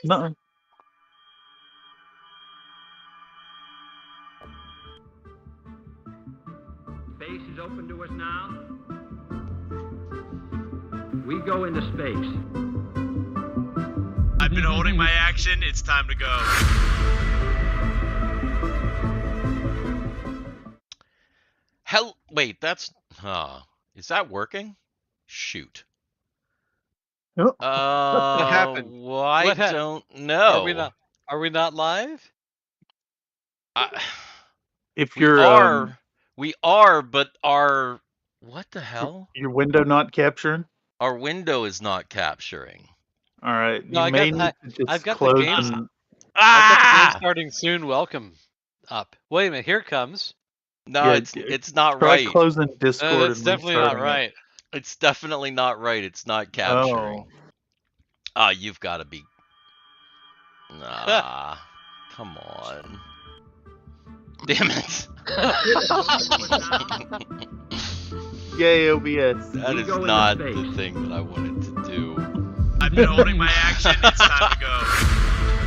No. Space is open to us now. We go into space. I've been holding my action. It's time to go. Wait, that's... is that working? Shoot. Oh. What happened? I don't know. Are we not live? If We you're are, but our... What the hell? your window not capturing. Our window is not capturing. All right, No, you may need to just I've got close the game. and... I've got the game starting soon. Welcome up. Wait a minute. Here it comes. No, Yeah, it's not try right. closing Discord. That's and definitely not restarting it. right. It's definitely not right. It's not capturing. Oh. You've got to be... Nah. Come on. Damn it. Yay, OBS. That is not the thing that I wanted to do. I've been holding my action. It's time to go.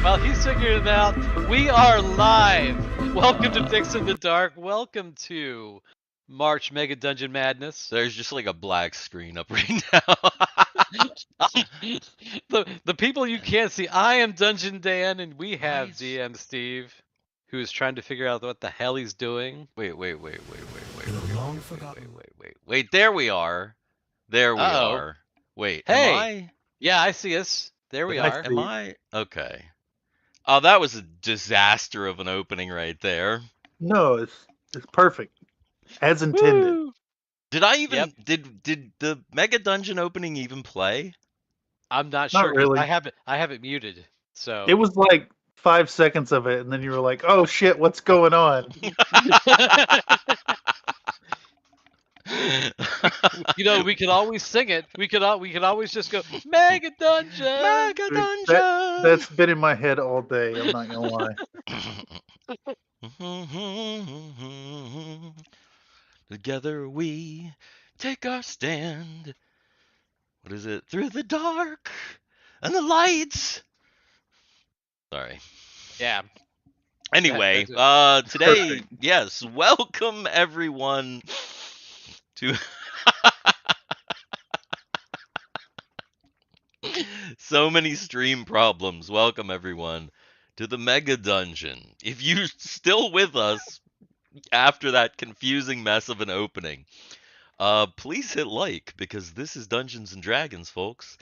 Well, he's figured it out. We are live. Welcome to Dicks in the Dark. Welcome to March Mega Dungeon Madness. There's just like a black screen up right now. the people you can't see. I am Dungeon Dan, and we have DM Steve, who is trying to figure out what the hell he's doing. Wait. There we are. There we Uh-oh. are. Wait. Hey. Am I? Yeah, I see us. There we are. Am I? Okay. Oh, that was a disaster of an opening right there. No, it's perfect, as intended. Woo! Did I even did the Mega Dungeon opening even play? I'm not Not sure. really. I have it muted. So It was like 5 seconds of it, and then you were like, "Oh shit, what's going on?" we could always sing it. We could always just go Mega Dungeon. Mega Dungeon. That's been in my head all day. I'm not gonna lie. Together we take our stand. What is it? Through the dark and the lights. Sorry. Yeah. Anyway, today, yes, welcome everyone to so many stream problems. Welcome everyone to the Mega Dungeon. If you're still with us after that confusing mess of an opening, please hit like, because this is Dungeons and Dragons, folks.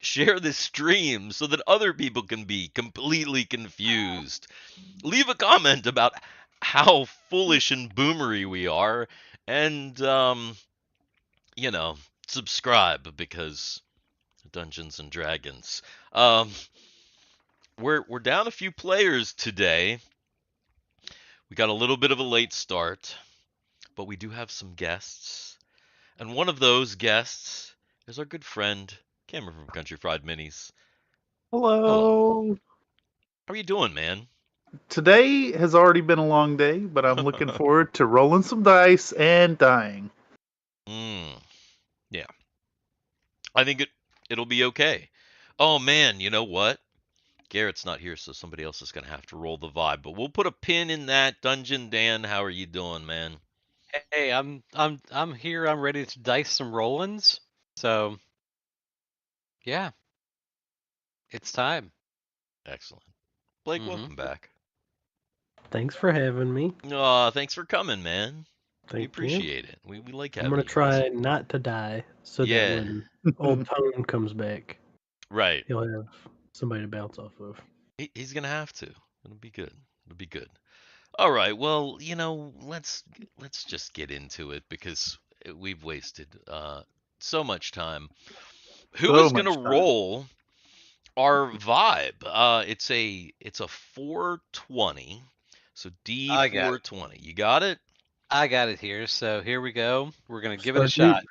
Share this stream so that other people can be completely confused. Leave a comment about how foolish and boomery we are, and subscribe, because Dungeons and Dragons. We're down a few players today. We got a little bit of a late start, but we do have some guests, and one of those guests is our good friend Cameron from Country Fried Minis. Hello. How are you doing, man? Today has already been a long day, but I'm looking forward to rolling some dice and dying. Yeah. I think it'll be okay. Oh man, you know what? Garrett's not here, so somebody else is gonna have to roll the vibe. But we'll put a pin in that. Dungeon Dan, how are you doing, man? Hey, I'm here. I'm ready to dice some rollins. So, yeah, it's time. Excellent. Blake, welcome back. Thanks for having me. Thanks for coming, man. Thank we appreciate it. We like having I'm you. gonna try not to die, so that when old Tone comes back, right, he'll have somebody to bounce off of. He's gonna have to. It'll be good. It'll be good. All right. Well, let's just get into it, because we've wasted so much time. Who is gonna roll our vibe? It's a 420. So D420. You got it? I got it here. So here we go. We're gonna give it a shot.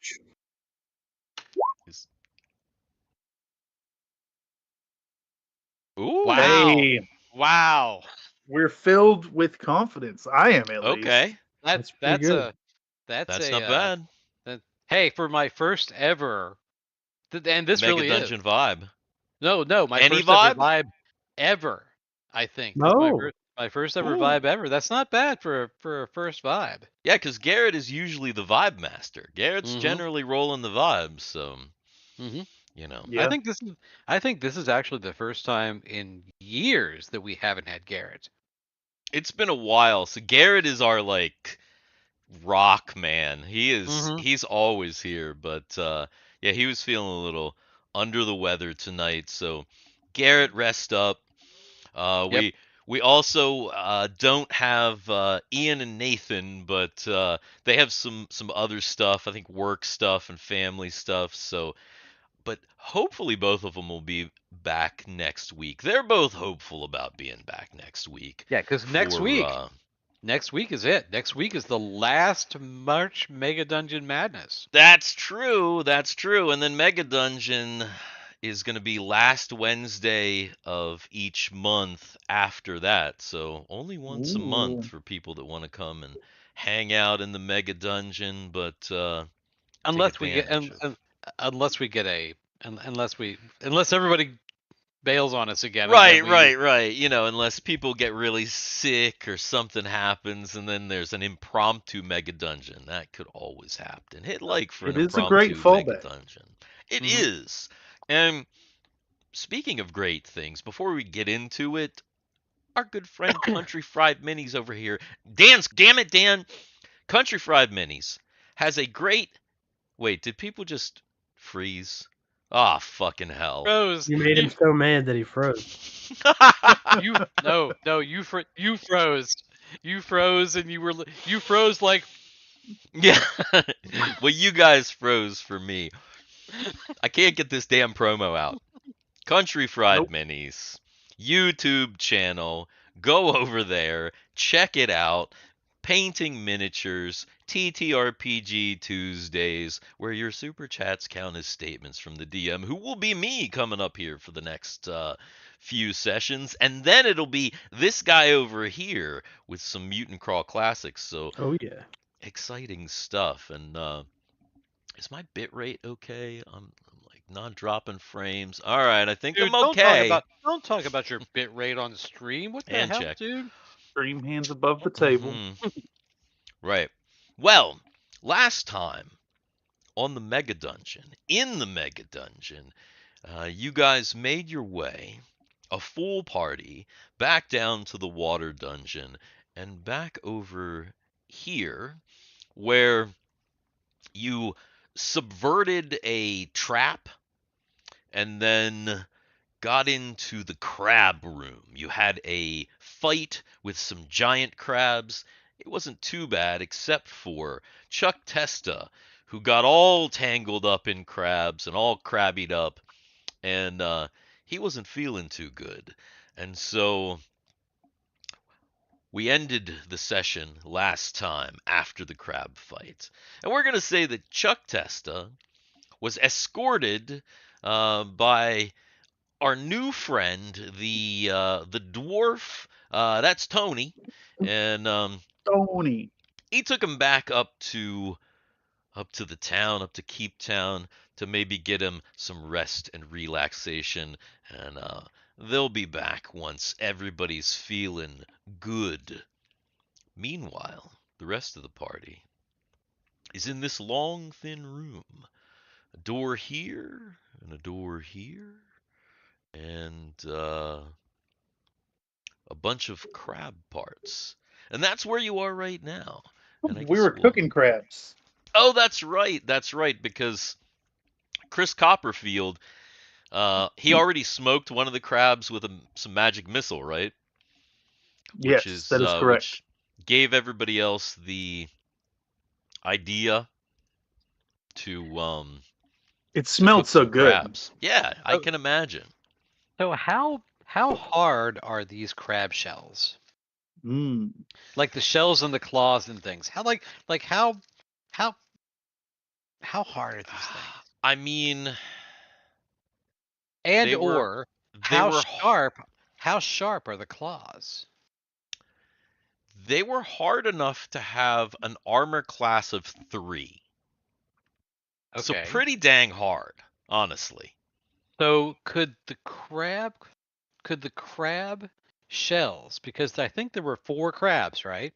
Ooh. Wow. Hey. Wow. We're filled with confidence. I am, at least. Okay. That's not bad. Hey, for my first ever, and this Mega really Dungeon is vibe. No, my Any first ever vibe? vibe ever. I think this is No. my first ever Ooh. vibe ever. That's not bad for a first vibe. Yeah, because Garrett is usually the vibe master. Garrett's Mhm. generally rolling the vibes, so Mhm. you know. Yeah. I think this is actually the first time in years that we haven't had Garrett. It's been a while. So Garrett is our like rock man. Mhm. He's always here, but yeah, he was feeling a little under the weather tonight. So Garrett, rest up. Uh, Yep. we we also don't have Ian and Nathan, but they have some other stuff. I think work stuff and family stuff. So, but hopefully both of them will be back next week. They're both hopeful about being back next week. Yeah, because next For week is it. Next week is the last March Mega Dungeon Madness. that's true. That's true. And then Mega Dungeon is going to be last Wednesday of each month after that. So only once a month Ooh. for people that want to come and hang out in the Mega Dungeon, but take Unless we get advantage of. unless we get a unless everybody bails on us again and then Right, we right, right. You know, unless people get really sick or something happens, and then there's an impromptu Mega Dungeon. That could always happen. Hit like for an It is a great impromptu Mega fallback. Dungeon. It Mhm. is. And speaking of great things, before we get into it, our good friend Country Fried Minis over here. Damn it, Dan. Country Fried Minis has a great. Wait, did people just freeze? Ah, fucking hell. froze. You made him so mad that he froze. You you froze. You froze and you froze like Yeah. Well, you guys froze for me. I can't get this damn promo out. Country Fried Nope. Minis, YouTube channel. Go over there, check it out. Painting miniatures, TTRPG Tuesdays, where your super chats count as statements from the DM, who will be me coming up here for the next few sessions. And then it'll be this guy over here with some Mutant Crawl classics. So Oh yeah. exciting stuff. And is my bitrate okay? I'm like not dropping frames. All right, I think dude, I'm okay. don't talk about your bit rate on stream. What the And hell, check. dude? Stream hands above the table. Right. Well, last time on the Mega Dungeon, in the Mega Dungeon, you guys made your way, a full party, back down to the Water Dungeon and back over here where you subverted a trap and then got into the crab room. You had a fight with some giant crabs. It wasn't too bad, except for Chuck Testa, who got all tangled up in crabs and all crabbied up, and he wasn't feeling too good. And so we ended the session last time after the crab fight. And we're going to say that Chuck Testa was escorted by our new friend, the dwarf. That's Tony, and Tony. he took him back up to the town, up to Keep Town, to maybe get him some rest and relaxation, and they'll be back once everybody's feeling good. Meanwhile, the rest of the party is in this long, thin room. A door here, and a door here, and a bunch of crab parts. And that's where you are right now. And I We guess were cooking crabs. Oh, that's right. That's right. Because Chris Copperfield, he already smoked one of the crabs with some magic missile, right? Yes, that is correct. Which gave everybody else the idea to It smelled cook so some good. crabs. Yeah, I Oh. can imagine. So how hard are these crab shells? Mm. Like the shells and the claws and things. How hard are these things? I mean, And they were or they were how sharp are the claws? they were hard enough to have an armor class of 3. So Okay. pretty dang hard, honestly. So could the crab shells, because I think there were 4 crabs, right?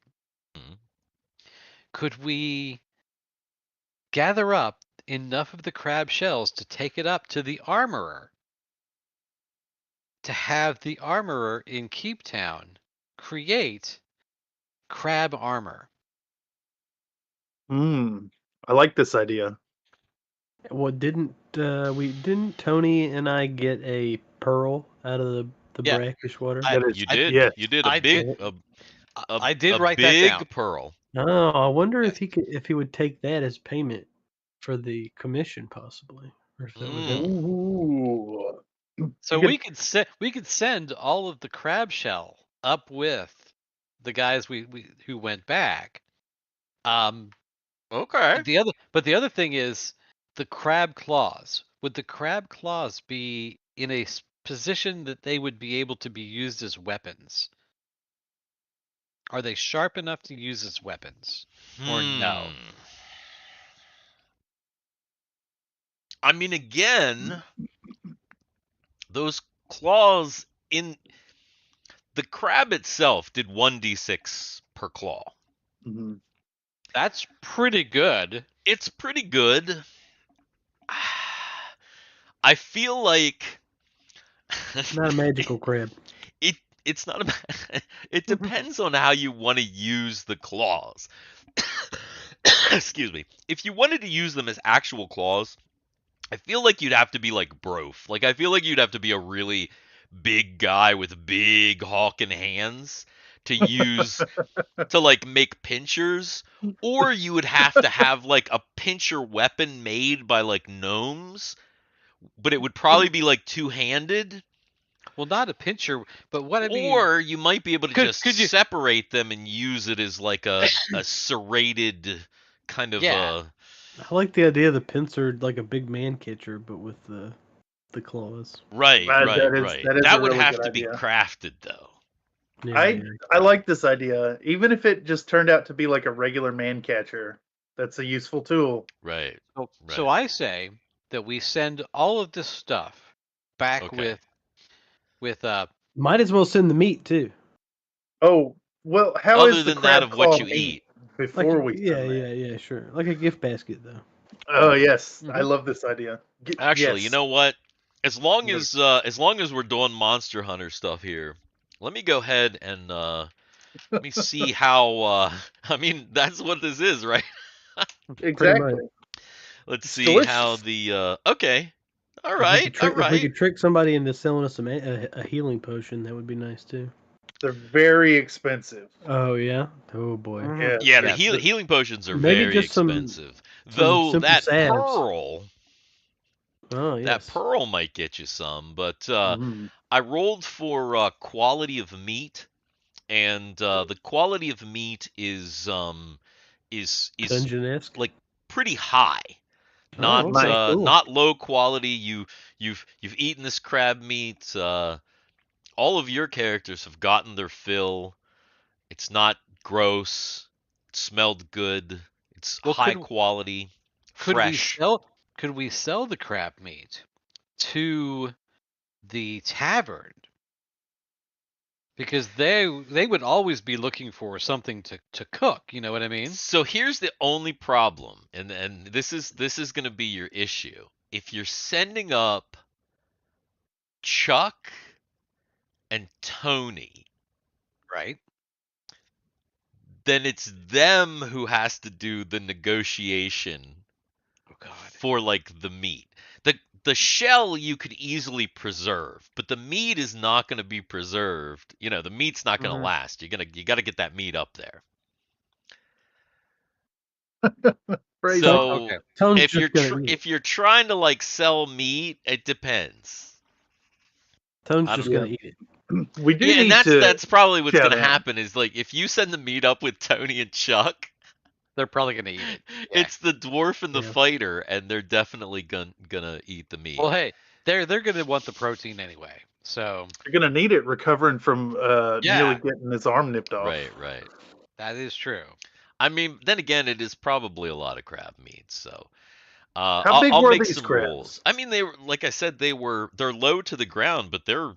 Mhm. Could we gather up enough of the crab shells to take it up to the armorer, to have the armorer in Keep Town create crab armor? I like this idea. Well, didn't Tony and I get a pearl out of the Yeah. brackish water? I- You did. Yes. You did a I big, did- a, I did a write that down. big pearl. Oh, I wonder Yeah. if he would take that as payment for the commission, possibly, or if that would help. Ooh. So You we could send all of the crab shell up with the guys who went back. Okay. The other thing is the crab claws. Would the crab claws be in a position that they would be able to be used as weapons? Are they sharp enough to use as weapons, or no? I mean, again, those claws in the crab itself did 1d6 per claw. Mhm. That's pretty good. It's pretty good. I feel like Not a magical crab. it's not a it depends on how you want to use the claws. Excuse me. If you wanted to use them as actual claws, I feel like you'd have to be like Brof. Like I feel like you'd have to be a really big guy with big hawking hands to use to like make pinchers, or you would have to have like a pincher weapon made by like gnomes, but it would probably be like two-handed. Well, not a pincher, but what I mean. Or you might be able to just could you- separate them and use it as like a serrated kind of Yeah. I like the idea of the pincer, like a big man catcher, but with the claws. right, That right, is- right. that is That a would really have good to be idea. crafted though. Yeah, I like this idea. Even if it just turned out to be like a regular man catcher, that's a useful tool. Right. So Right. I say that we send all of this stuff back Okay. with might as well send the meat too. Oh, well, how Other is the than that crab of what claw you meat eat. before Like, we yeah, send that? yeah, sure. Like a gift basket, though. Oh yes, I Mhm. love this idea. Actually, you Yes. know what? As long I'm as we're doing Monster Hunter stuff here, let me go ahead and let me see how I mean that's what this is, right? Exactly. much. Let's It's see delicious. how the okay. All If right, we could trick, all If we right. could trick somebody into selling us a healing potion, that would be nice too. They're very expensive. Oh yeah. Oh boy. Yes. Yeah, the Yeah, healing potions are Maybe very just some expensive. some Though simple that salves. pearl, Oh that yes. pearl might get you some, but Mhm. I rolled for quality of meat, and the quality of meat is Dungeon-esque. like pretty high. Oh, Not okay, cool. not low quality. You've eaten this crab meat. All of your characters have gotten their fill. It's not gross. It smelled good. It's Well, high quality, fresh. could we sell the crab meat to the tavern? Because they would always be looking for something to cook, you know what I mean? So here's the only problem, and this is going to be your issue. If you're sending up Chuck and Tony, Right? then it's them who has to do the negotiation Oh god. for like the meat. The shell you could easily preserve, but the meat is not going to be preserved. You know, the meat's not going to last. You got to get that meat up there. Praise So Okay. Tone's if you're just gonna eat it. if you're trying to like sell meat, it depends. Tone's I just don't- gonna eat it. We do Yeah, need and to. that's probably what's chow going to down. happen is like if you send the meat up with Tony and Chuck, They're probably gonna eat it. Yeah. it's the dwarf and the Yeah. fighter, and they're definitely gonna eat the meat. Well, hey, they're gonna want the protein anyway. So You're gonna need it recovering from Yeah. nearly getting his arm nipped off. Right. that is true. I mean, then again, it is probably a lot of crab meat, so How big I'll were make these some crabs? rolls. I mean, they were, like I said, they're low to the ground, but they were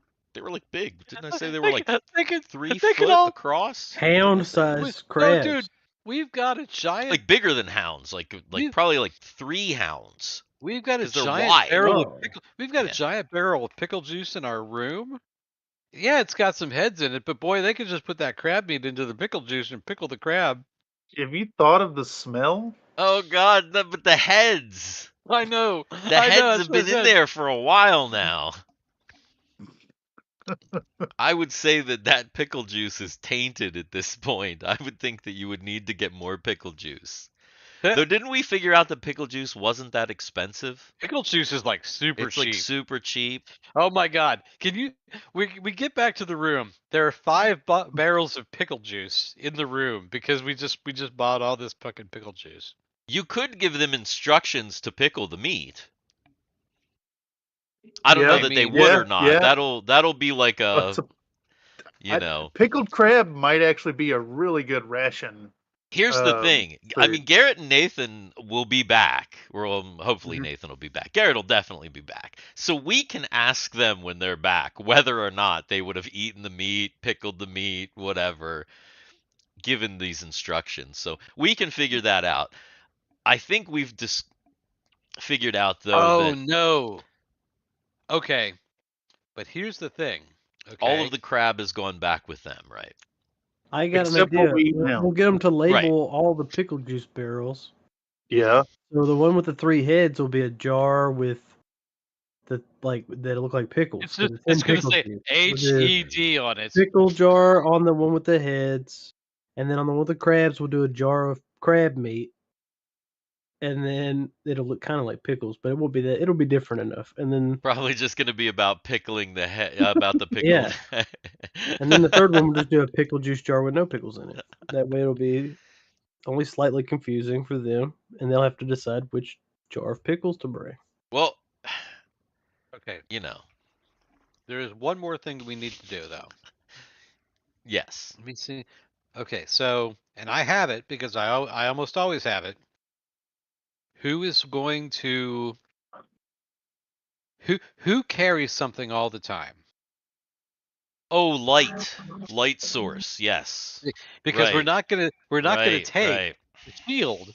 like big. Didn't I say they were like they could 3 they could foot all across? Hound-sized no, crabs. dude. We've got a giant. Like bigger than hounds, like We- probably like 3 hounds. We've got a 'Cause they're giant wide. barrel Oh. of pickle. We've got Yeah. a giant barrel of pickle juice in our room. Yeah, it's got some heads in it, but boy, they could just put that crab meat into the pickle juice and pickle the crab. Have you thought of the smell? Oh God, but the heads. I know. The I know, heads that's have what I been in said. there for a while now. I would say that pickle juice is tainted at this point. I would think that you would need to get more pickle juice. Though didn't we figure out that pickle juice wasn't that expensive? Pickle juice is like super It's cheap. like super cheap. Oh my god! Can you? We get back to the room. There are 5 barrels of pickle juice in the room because we just bought all this fucking pickle juice. You could give them instructions to pickle the meat. I don't Yeah. know I that they mean- would Yeah, or not. yeah. that'll be like It's a, you know. Pickled crab might actually be a really good ration. Here's the thing. I food. mean, Garrett and Nathan will be back. Well, hopefully Mhm. Nathan will be back. Garrett will definitely be back. So we can ask them when they're back whether or not they would have eaten the meat, pickled the meat, whatever, given these instructions. So we can figure that out. I think we've just figured out though Oh that no. Okay, but here's the thing. Okay. all of the crab has gone back with them, right? I got Except an what idea. we eat now. We'll get them to label all the pickle juice barrels. Yeah. So the one with the 3 heads will be a jar with the that look like pickles. It's So just, the it's 10 gonna pickle say juice. With the HED on it. pickle jar on the one with the heads, and then on the one with the crabs, we'll do a jar of crab meat, and then it'll look kind of like pickles, but it won't be that. It'll be different enough, and then Probably just going to be about pickling the about the pickled. Yeah. and then the third one we'll just do a pickle juice jar with no pickles in it. That way it'll be only slightly confusing for them, and they'll have to decide which jar of pickles to bring. Well, Okay. you know, There is one more thing that we need to do though. yes. Let me see. Okay, so and I have it because I almost always have it. Who is going to who carries something all the time? Oh, light source. Yes. Because we're Right. not gonna Right, take right. the shield.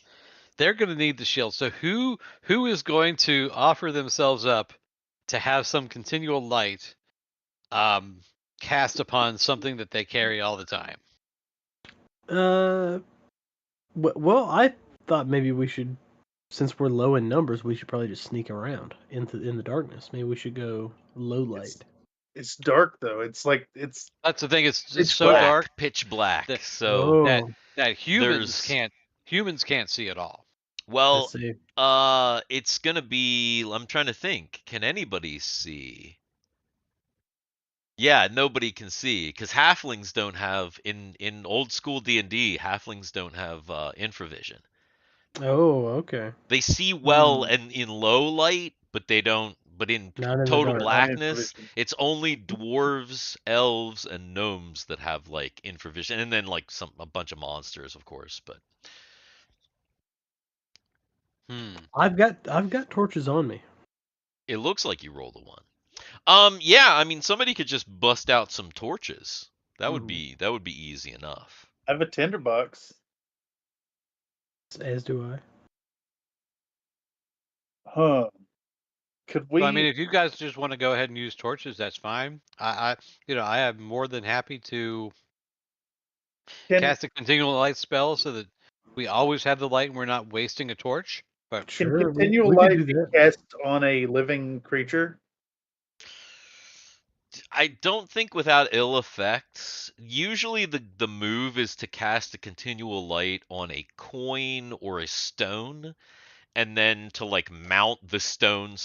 They're gonna need the shield. So who is going to offer themselves up to have some continual light cast upon something that they carry all the time? Well, I thought maybe we should, since we're low in numbers, we should probably just sneak around in the darkness. Maybe we should go low light. It's dark though. It's like it's That's the thing. It's Pitch so black. dark Pitch black. that- So, Oh, that There's- humans can't see at all. well, let's see. it's gonna be. I'm trying to think. Can anybody see? Yeah, nobody can see because halflings don't have in old school D&D. Halflings don't have infravision. Oh, okay. They see well and in low light, but they don't. But in Not in the total dark. blackness, infravision. it's only dwarves, elves, and gnomes that have like infravision, and then like a bunch of monsters, of course. But I've got torches on me. it looks like you rolled a 1. Yeah, I mean somebody could just bust out some torches. That would be easy enough. I have a tinderbox. As do I. Huh. Could we Well, I mean, if you guys just want to go ahead and use torches, that's fine. I am more than happy to can, cast a continual light spell so that we always have the light and we're not wasting a torch. But can Sure, continual we could light do be that. cast on a living creature? I don't think without ill effects. Usually the move is to cast a continual light on a coin or a stone, and then to like mount the stone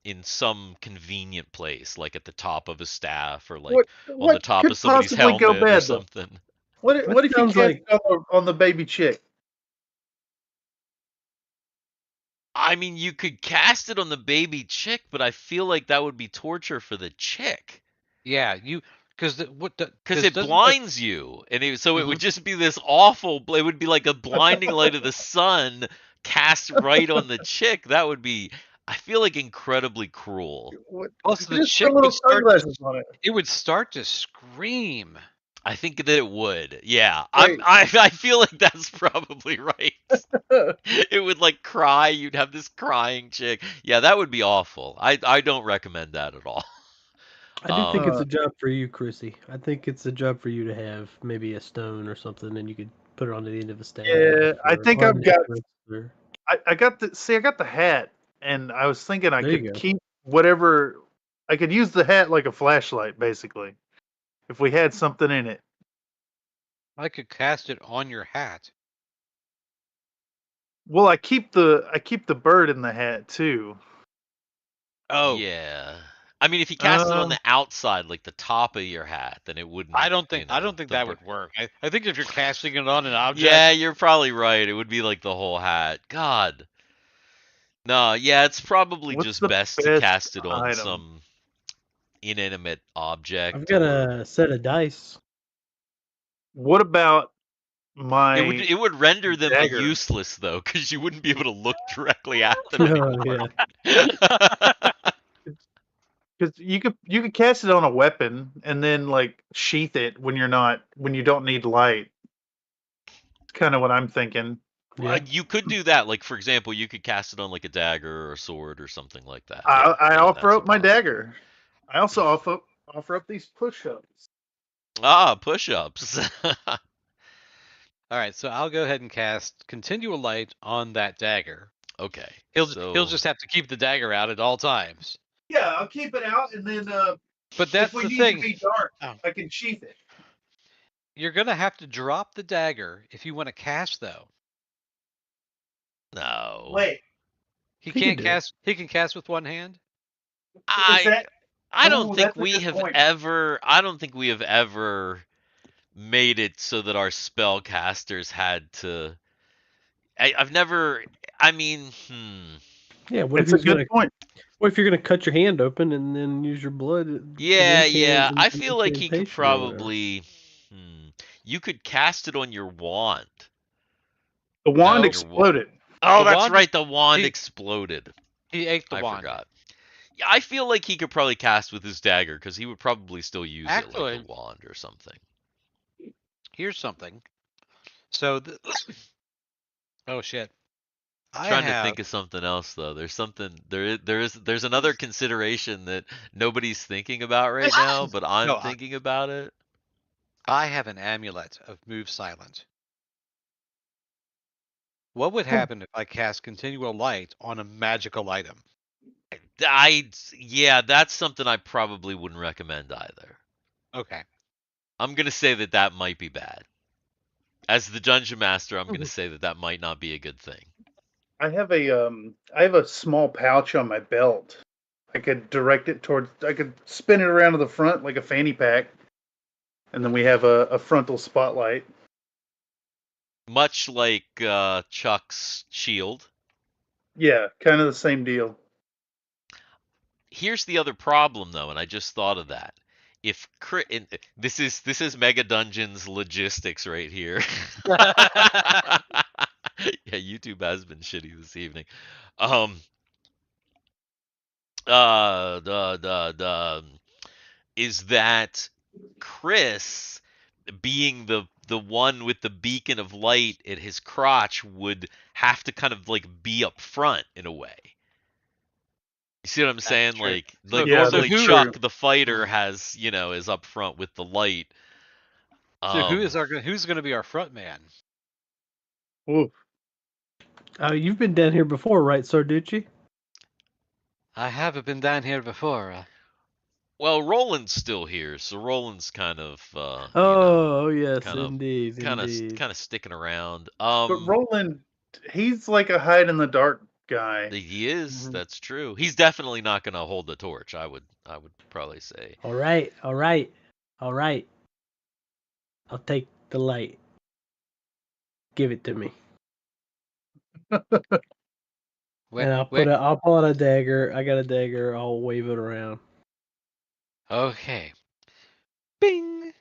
in some convenient place, like at the top of a staff or like on the top could of somebody's possibly helmet go or bad, though? something. What That if you sounds cast like- it on the baby chick? I mean, you could cast it on the baby chick, but I feel like that would be torture for the chick. yeah, because Because it blinds you, and so it would just be this awful. It would be like a blinding light of the sun cast right on the chick, that would be, I feel like, incredibly cruel. Plus, You the just chick put little would start. sunglasses on it. It would start to scream. I think that it would. Yeah, Right. I feel like that's probably right. It would like cry. You'd have this crying chick. Yeah, that would be awful. I don't recommend that at all. I do think it's Uh, a job for you, Chrissy. I think it's a job for you to have maybe a stone or something, and you could put it on the end of a staff. Yeah, I think or a I've got. necklace or- I got the hat, and I was thinking I There you could go. keep whatever. I could use the hat like a flashlight, basically, if we had something in it. I could cast it on your hat. Well, I keep the bird in the hat too. Oh, Yeah. I mean, if you cast it on Um, the outside, like the top of your hat, then it wouldn't. I don't think you know, that the would work. I think if you're casting it on an object, Yeah, you're probably right. It would be like the whole hat. God. No, yeah, it's probably What's just the best to best cast it on item? some inanimate object. I've got or... a set of dice. What about my It would render them dagger? useless though, because you wouldn't be able to look directly at them Oh, anymore. yeah. Because you could cast it on a weapon and then like sheath it when you don't need light. It's kind of what I'm thinking. Yeah. You could do that. Like for example, you could cast it on like a dagger or a sword or something like that. I Yeah, offer that's a up my possibility. dagger. I also offer up these push-ups. Ah, push-ups. all right. So I'll go ahead and cast continual light on that dagger. Okay. He'll so... just have to keep the dagger out at all times. Yeah, I'll keep it out, and then But that's if we the need thing. to be dark, Oh. I can sheath it. You're gonna have to drop the dagger if you want to cast, though. No. Wait, He He can can't do it. cast. He can cast with one hand. is that? I Oh, don't think that's a we good have point. ever. I don't think we have ever made it so that our spellcasters had to. I've never. I mean, Yeah. What It's a good point. What if you're gonna cut your hand open and then use your blood? Yeah. I in feel like he could incantation or whatever? probably. You could cast it on your wand. The wand No. exploded. Oh, The that's wand- right. The wand he- exploded. He ate the I wand. forgot. Yeah, I feel like he could probably cast with his dagger because he would probably still use it Actually- like a wand or something. Here's something. So, oh shit. Trying to think of something else though. There's something there's another consideration that nobody's thinking about right now, but I'm No, thinking about it. I have an amulet of move silent. What would happen if I cast continual light on a magical item? Yeah, that's something I probably wouldn't recommend either. Okay. I'm gonna say that might be bad. As the dungeon master, I'm gonna say that might not be a good thing. I have a small pouch on my belt. I could direct it towards. I could spin it around to the front like a fanny pack, and then we have a frontal spotlight. Much like Chuck's shield. Yeah, kind of the same deal. Here's the other problem though, and I just thought of that. If this is Mega Dungeons logistics right here. Yeah, YouTube has been shitty this evening. Is that Chris being the one with the beacon of light at his crotch would have to kind of like be up front in a way. You see what I'm saying? true. Like Yeah, normally that's Chuck true. the fighter has, is up front with the light. So who's going to be our front man? Ooh. You've been down here before, right, Sarducci? I haven't been down here before. Well, Roland's still here, so Roland's kind of Oh, yes, kind of- indeed. kind of sticking around. But Roland, he's like a hide in the dark guy. He is. Mhm. That's true. He's definitely not going to hold the torch. I would probably say. All right. I'll take the light. Give it to me. And I'll pull out a dagger. I got a dagger. I'll wave it around. Okay. Bing.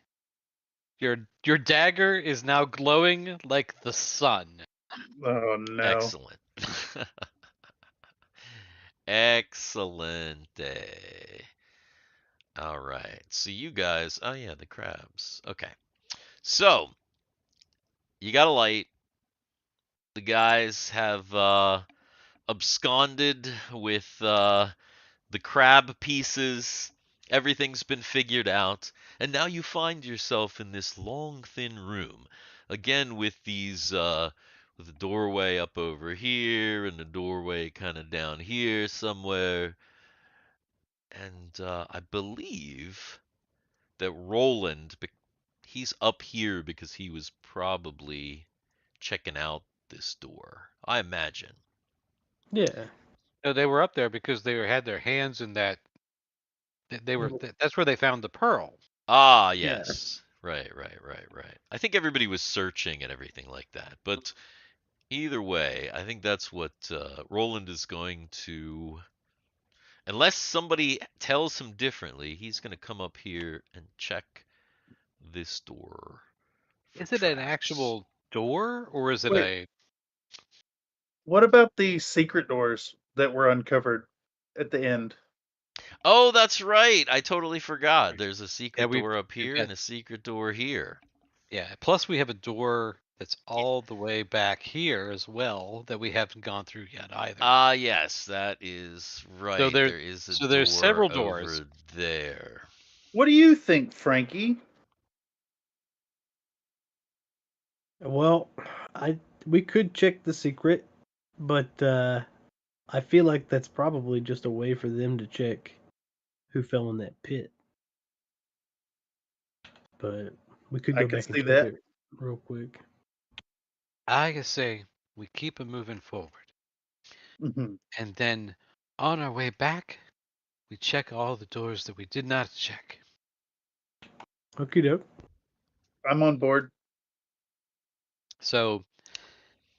Your dagger is now glowing like the sun. Oh no! Excellent. Excellent. All right. So you guys, oh yeah, the crabs. Okay. So you got a light. The guys have absconded with the crab pieces. Everything's been figured out, and now you find yourself in this long, thin room, again with these with a doorway up over here and a doorway kind of down here somewhere. And I believe that Roland, he's up here because he was probably checking out this door. I imagine. Yeah. No, they were up there because had their hands in that. They were. That's where they found the pearl. Ah, Yeah. yes. Right. I think everybody was searching and everything like that. But either way, I think that's what Roland is going to. Unless somebody tells him differently, he's going to come up here and check this door for Is it an traps. actual door or is it Wait, a? what about the secret doors that were uncovered at the end? Oh, that's right. I totally forgot. There's a Yeah, secret door up we've here got. and a secret door here. Yeah. Plus, we have a door that's all the way back here as well that we haven't gone through yet either. Ah, yes, that is So right. there. There is a So there's door several doors. over there. What do you think, Frankie? Well, we could check the secret, but I feel like that's probably just a way for them to check who fell in that pit. But we could I go could back and see check that. it real quick. I can say we keep it moving forward, Mhm. and then on our way back, we check all the doors that we did not check. Okie doke. I'm on board. So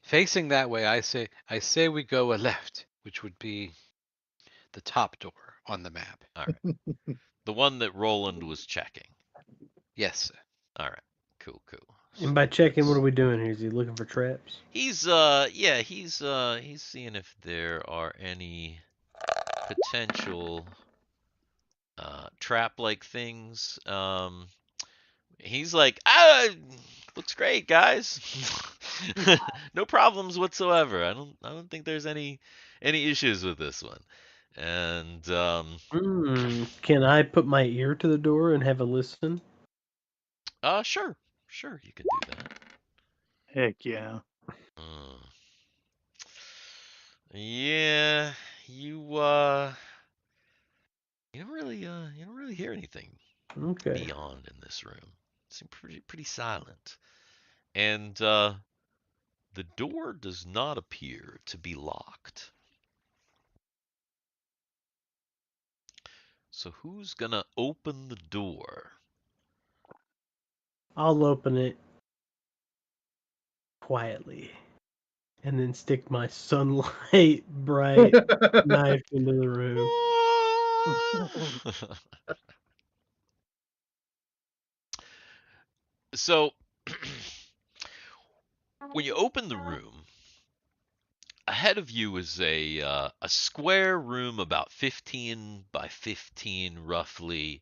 facing that way, I say we go a left, which would be the top door on the map. All right. The one that Roland was checking. Yes, sir. All right. Cool. And So by checking, what are that's we doing here? Is he looking for traps? he's seeing if there are any potential trap like things. He's like, looks great, guys. No problems whatsoever. I don't think there's any issues with this one. And Can I put my ear to the door and have a listen? sure, you can do that. Heck yeah. Mm. Yeah, you you don't really hear anything Okay. beyond in this room. It seems pretty silent. And the door does not appear to be locked. So who's gonna open the door? I'll open it quietly and then stick my sunlight bright knife into the room. So when you open the room, ahead of you is a square room about 15 by 15 roughly.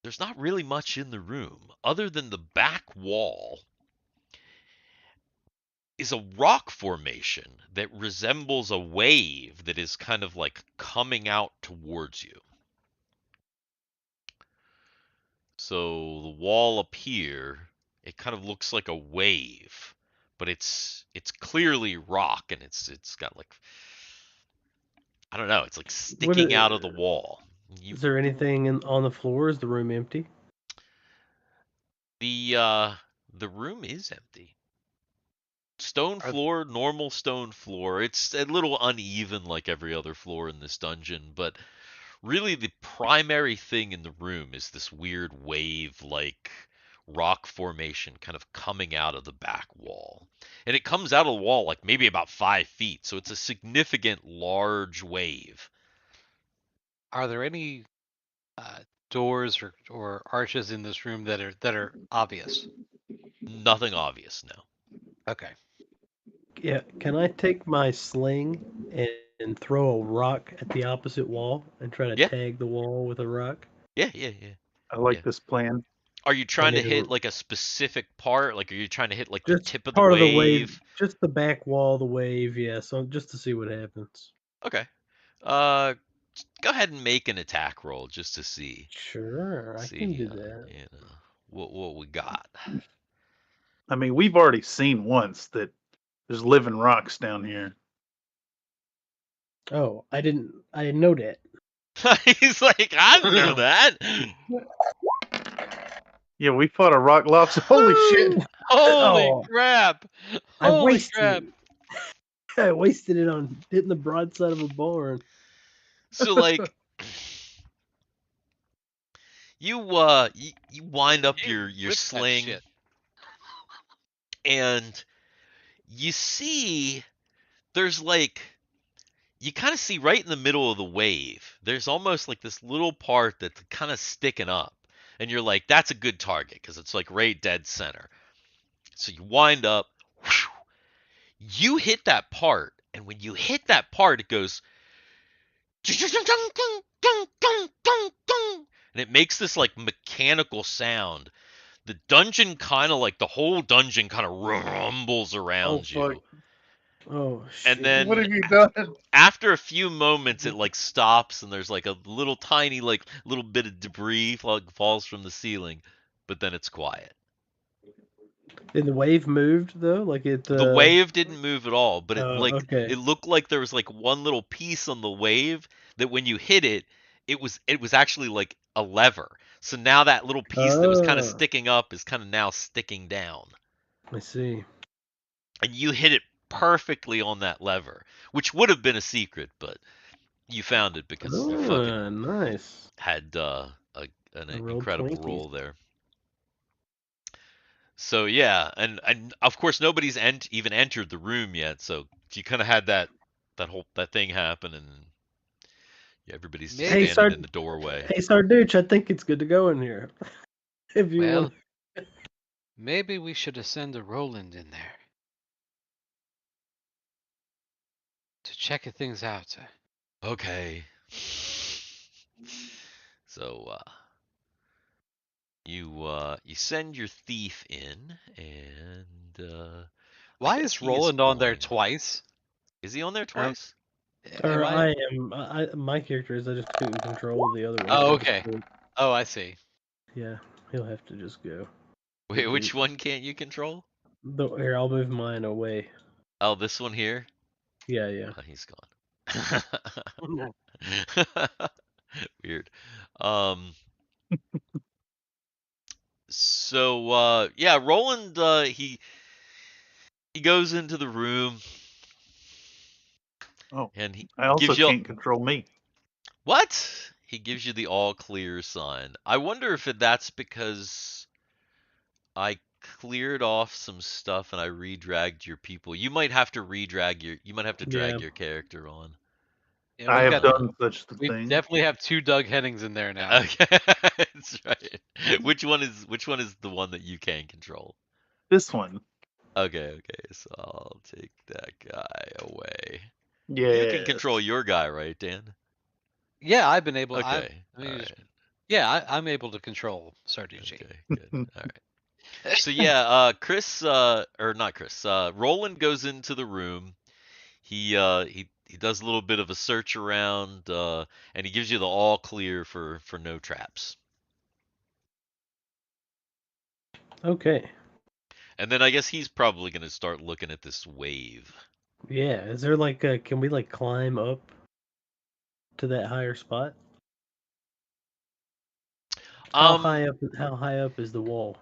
There's not really much in the room other than the back wall is a rock formation that resembles a wave that is kind of like coming out towards you. So the wall up here, it kind of looks like a wave, but it's clearly rock and it's got like, I don't know, it's like What sticking out of the wall. is there anything on the floor? Is the room empty? The room is empty. Stone Are, floor, normal stone floor. It's a little uneven like every other floor in this dungeon, but really the primary thing in the room is this weird wave-like rock formation kind of coming out of the back wall. And it comes out of the wall like maybe about 5 feet, so it's a significant large wave. are there any doors or arches in this room that are obvious? Nothing obvious, no. Okay. Yeah, can I take my sling and throw a rock at the opposite wall and try to Yeah. tag the wall with a rock? Yeah. I like Yeah. this plan. Are you trying And to hit it'll like a specific part? Like, are you trying to hit like the just tip of the part of the wave, wave? just the back wall of the wave, yeah. So just to see what happens. Okay. Go ahead and make an attack roll just to see Sure, I can do that. you know, what we got. I mean, we've already seen once that there's living rocks down here. Oh, I didn't know that. He's like, I didn't know that. Yeah, we fought a rock lobster. Holy shit! Holy Oh, crap! I Holy wasted crap! it. I wasted it on hitting the broadside of a barn. So like, you wind up You your whipped that sling, shit. and you see there's like, you kind of see right in the middle of the wave, there's almost like this little part that's kind of sticking up, and you're like, that's a good target because it's like right dead center. So you wind up, whew, you hit that part, and when you hit that part, it goes, and it makes this like mechanical sound. The dungeon kind of like, the whole dungeon kind of rumbles Oh around fuck! you. Oh And shit! then What have you done? after a few moments, it like stops, and there's like a little tiny like little bit of debris falls from the ceiling, but then it's quiet. And the wave moved though, like it. The wave didn't move at all, but it like, Okay. it looked like there was like one little piece on the wave that when you hit it, it was actually like a lever. So now that little piece that was kind of Oh, sticking up is kind of now sticking down. I see. And you hit it perfectly on that lever, which would have been a secret, but you found it because you fucking Oh, nice. had an I rolled incredible Twinkies. roll there. So yeah, and of course nobody's even entered the room yet, so you kind of had that thing happen, and everybody's just Maybe. standing in the doorway. Hey, Sarduch, I think it's good to go in here. If you Well, want. maybe we should have sent a Roland in there to check things out. Okay. So you send your thief in, and Why guess is he Roland on there going- twice? Is he on there twice? Or Am I? my character is, I just couldn't control the other one. Oh, so okay. just- Oh, I see. Yeah, he'll have to just go. Wait, which one can't you control? Here, I'll move mine away. Oh, this one here? Yeah. Oh, he's gone. Weird. So yeah, Roland he goes into the room, Oh, and he I also gives you can't control me. what? He gives you the all clear sign. I wonder if that's because I cleared off some stuff and I redragged your people. You might have to drag Yeah. your character on. Yeah, I we've have got. done such the We thing. definitely have 2 Doug Hennings in there now. Okay, that's right. Which one is the one that you can control? This one. Okay, so I'll take that guy away. Yeah. You can control your guy, right, Dan? Yeah, I've been able. Okay, I mean, alright. yeah, I'm able to control Sarducci. Okay, good. Alright. So yeah, Chris, or not Chris, Roland goes into the room. He does a little bit of a search around, and he gives you the all clear for no traps. Okay. And then I guess he's probably gonna start looking at this wave. Yeah. Is there like can we like climb up to that higher spot? How high up is the wall?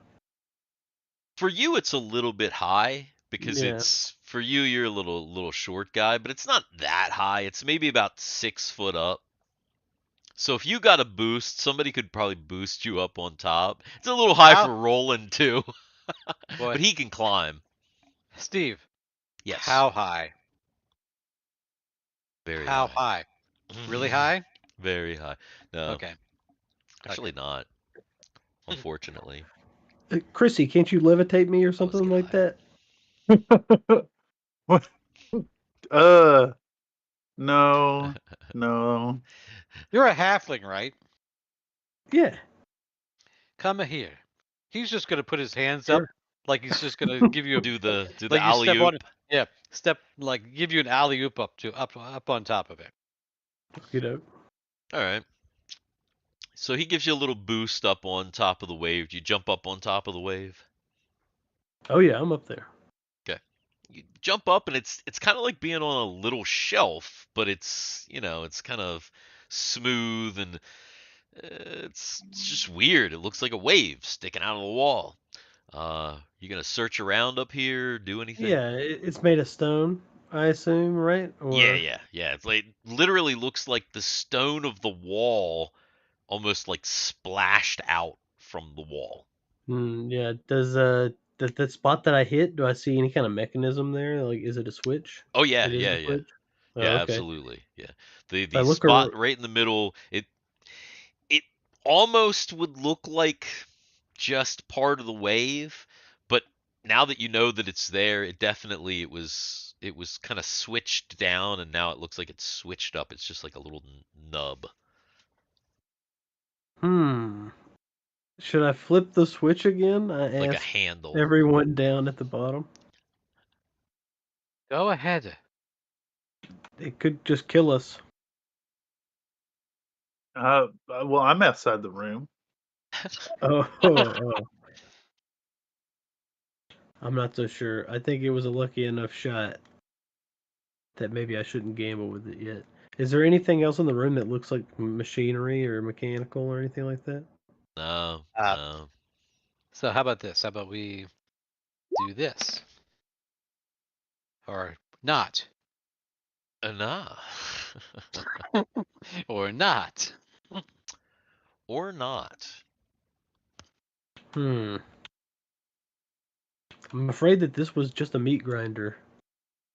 For you, it's a little bit high because Yeah. it's for you. You're a little short guy, but it's not that high. It's maybe about 6 foot up. So if you got a boost, somebody could probably boost you up on top. It's a little high How- for Roland too, Boy, but he can climb. Steve. Yes. How high? Very How high. high? Really high? Very high. No, Okay. actually not. Unfortunately. Chrissy, can't you levitate me or something like high. that? What? No, no. You're a halfling, right? Yeah, Come here. He's just gonna put his hands up, sure. like he's just gonna give you a Do the like you step alley on oop. it. Yeah, step like give you an alley oop up on top of it. You know. All right. So he gives you a little boost up on top of the wave. Do you jump up on top of the wave? Oh yeah, I'm up there. Okay. You jump up and it's kind of like being on a little shelf, but it's kind of smooth and it's just weird. It looks like a wave sticking out of the wall. You gonna search around up here, do anything? Yeah, it's made of stone, I assume, right? Yeah, Or yeah. It's like literally looks like the stone of the wall almost like splashed out from the wall. yeah. Does that spot that I hit? Do I see any kind of mechanism there? Like, is it a switch? Oh yeah, It is yeah, a yeah. switch. Oh, Yeah, okay. absolutely. Yeah. The I the look spot her. right in the middle, it almost would look like just part of the wave, but now that you know that it's there, it was kind of switched down and now it looks like it's switched up. It's just like a little nub. Hmm. Should I flip the switch again? I Like a asked handle. everyone down at the bottom. Go ahead. It could just kill us. Well, I'm outside the room. Oh, oh. I'm not so sure. I think it was a lucky enough shot that maybe I shouldn't gamble with it yet. Is there anything else in the room that looks like machinery or mechanical or anything like that? No, Uh, no. So how about this? How about we do this or not Nah. or not? Or not. Hmm. I'm afraid that this was just a meat grinder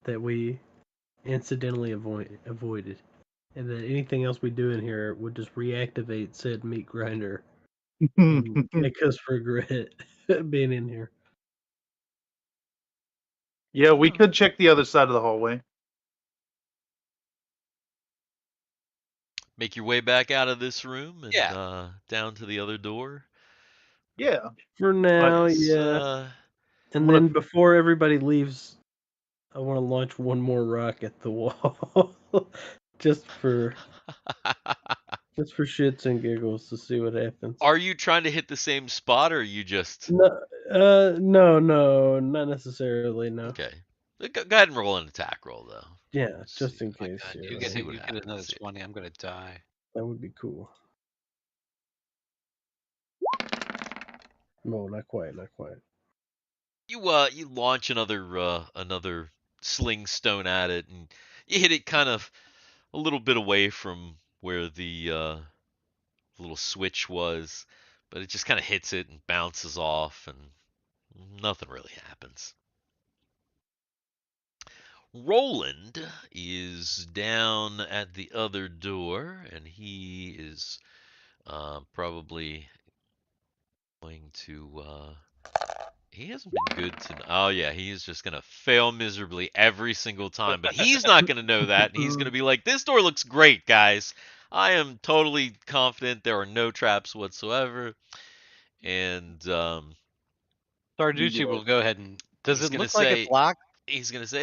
that we incidentally avoided, and that anything else we do in here would just reactivate said meat grinder and make us regret being in here. Yeah, we could check the other side of the hallway. Make your way back out of this room and Yeah. down to the other door. Yeah. For now, It's yeah. And I'm gonna- then before everybody leaves, I want to launch one more rock at the wall, just for shits and giggles to see what happens. Are you trying to hit the same spot or are you just No, no, not necessarily. No. okay? Go ahead and roll an attack roll though. Yeah, Let's just see. in My case. God, Yeah, you Let's get see what you get happens. another See. 20. I'm gonna die. that would be cool. No, not quite, not quite. You launch another sling stone at it and you hit it kind of a little bit away from where the little switch was, but it just kind of hits it and bounces off and nothing really happens. Roland is down at the other door, and he is probably going to. He hasn't been good to. Oh yeah, he is just gonna fail miserably every single time. But he's not gonna know that, and he's gonna be like, "This door looks great, guys. I am totally confident there are no traps whatsoever." And Sarducci will go ahead and. Does he's it gonna look like it's say, locked?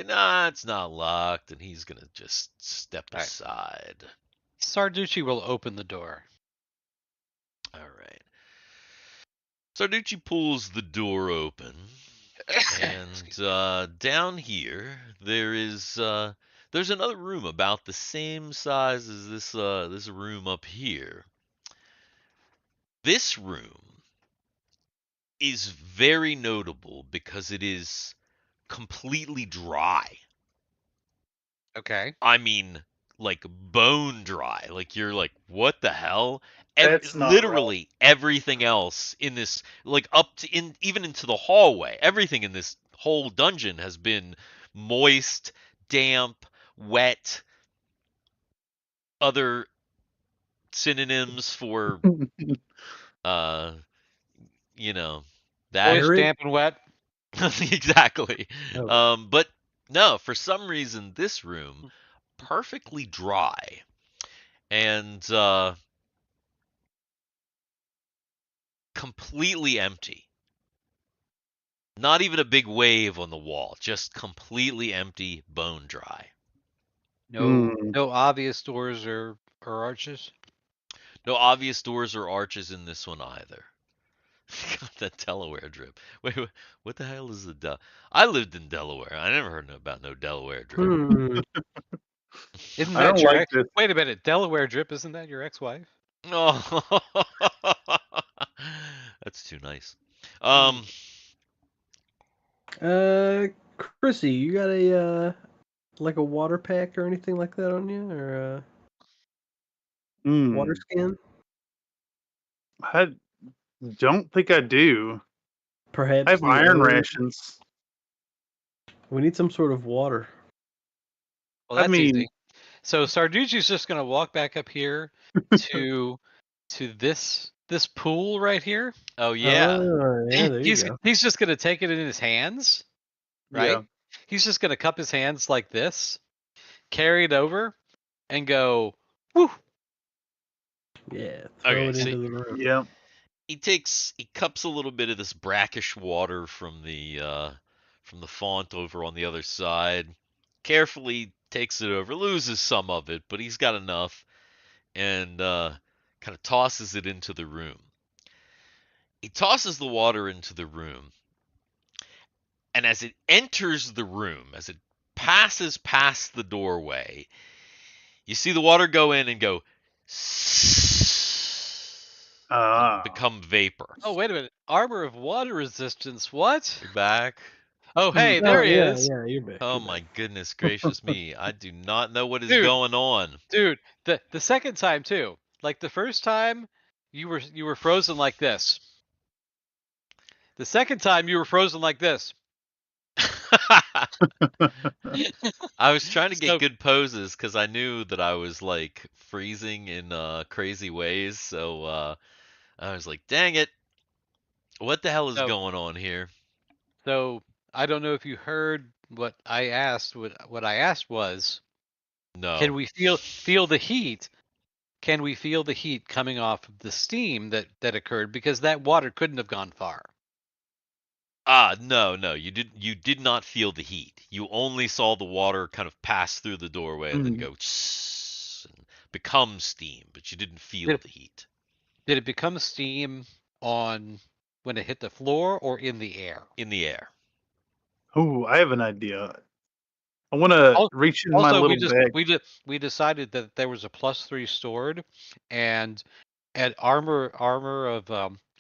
"Nah, it's not locked," and he's gonna just step All right. aside. Sarducci will open the door. All right. Sarducci pulls the door open, and down here there's another room about the same size as this room up here. This room is very notable because it is completely dry. Okay. I mean, like bone dry. Like you're like, what the hell? That's not Literally everything else in this, like up to even into the hallway, everything in this whole dungeon has been moist, damp, wet. Other synonyms for uh, you know, that Moist, Arid? damp, and wet. exactly. Oh, But No, for some reason, this room perfectly dry and completely empty. Not even a big wave on the wall, just completely empty, bone dry. No, Hmm. no obvious doors or arches. No obvious doors or arches in this one either. Got that Delaware drip. Wait, what the hell is the I lived in Delaware. I never heard about no Delaware drip. Hmm. Isn't I that don't your like ex? this. Wait a minute, Delaware drip. Isn't that your ex-wife? Oh, that's too nice. Hmm. Chrissy, you got a like a water pack or anything like that on you, or a water Hmm. skin? I don't think I do. I Perhaps have the iron herb. rations. We need some sort of water. Well, I that's mean, easy. So Sarducci's just gonna walk back up here to this pool right here. Oh yeah. Oh, yeah, there you go. He's just gonna take it in his hands, right? yeah. He's just gonna cup his hands like this, carry it over, and go woo. Yeah, throw Okay, it so into the room. Yeah. he cups a little bit of this brackish water from the font over on the other side. Carefully takes it over, loses some of it, but he's got enough, and kind of tosses it into the room. He tosses the water into the room, and as it enters the room, as it passes past the doorway, you see the water go in and go and Ah. become vapor. Oh, wait a minute. Armor of water resistance. What? You're back. Oh, Hmm. hey, Oh, there he yeah, is. you're back. Oh You're my back. goodness gracious me. I do not know what is Dude, going on. dude, the second time too. Like the first time you were frozen like this. The second time you were frozen like this. I was trying to get So good poses because I knew that I was like freezing in crazy ways. So I was like, dang it. What the hell is so going on here? so I don't know if you heard what I asked. What I asked was, can No. we feel the heat? Can we feel the heat coming off of the steam that occurred because that water couldn't have gone far. No. You did not feel the heat. You only saw the water kind of pass through the doorway and then Hmm. go and become steam, but you didn't feel Did the heat did it become steam on when it hit the floor or in the air? in the air. Oh, I have an idea. I want to Al- reach in my Also, little bag. we decided that there was a +3 stored, and armor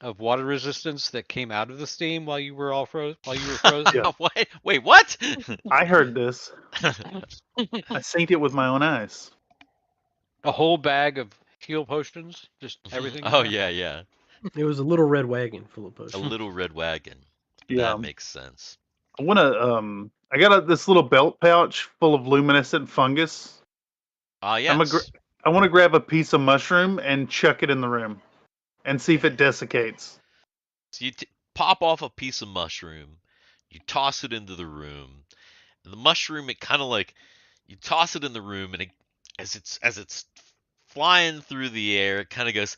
of water resistance that came out of the steam while you were frozen. Yeah. What? Wait, what? I heard this. I seen it with my own eyes. A whole bag of heal potions, just everything in Oh there. yeah. It was a little red wagon full of A potions. little red wagon. Yeah. That makes sense. I want to. I got this little belt pouch full of luminescent fungus. Ah I'm a. yes. I want to grab a piece of mushroom and chuck it in the room, and see if it desiccates. So you pop off a piece of mushroom, you toss it into the room, and the mushroom it kind of like you toss it in the room, and as it's flying through the air, it kind of goes,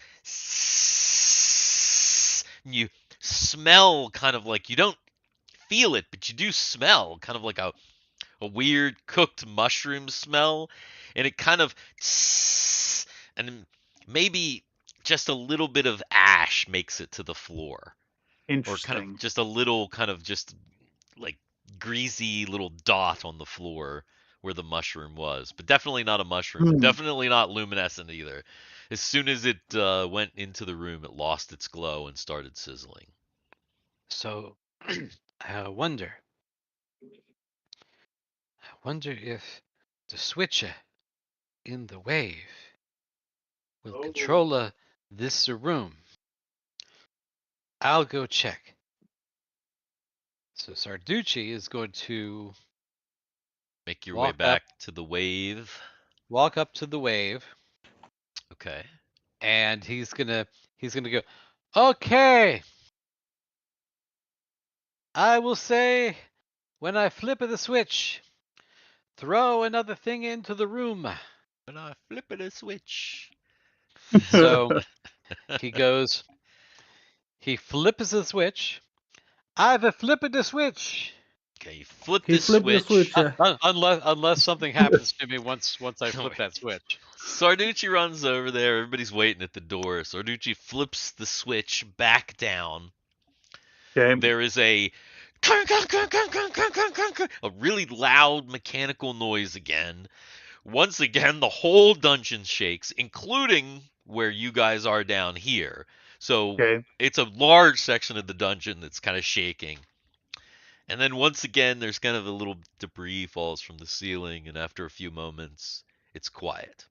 and you smell kind of like you don't feel it, but you do smell kind of like a weird cooked mushroom smell, and it kind of and maybe just a little bit of ash makes it to the floor, or kind of Interesting. just a little kind of just like greasy little dot on the floor where the mushroom was, but definitely not a mushroom and Hmm. definitely not luminescent either. As soon as it went into the room, it lost its glow and started sizzling. So, I wonder if the switcher in the wave will control this room. I'll go check. So Sarducci is going to Make your way walk up back to the wave. to the wave, Okay. and he's gonna go, okay. I will say, when I flip of the switch, throw another thing into the room. And I flip it a switch. So he goes, he flips the switch. I've a flipped the switch. Okay, you flip He the flipped the switch. switch. Unless something happens to me once I flip that switch. Sarducci runs over there. Everybody's waiting at the door. Sarducci flips the switch back down. Okay. There is a really loud mechanical noise again. Once again, the whole dungeon shakes, including where you guys are down here. So Okay. it's a large section of the dungeon that's kind of shaking. And then once again, there's kind of a little debris falls from the ceiling, and after a few moments, it's quiet.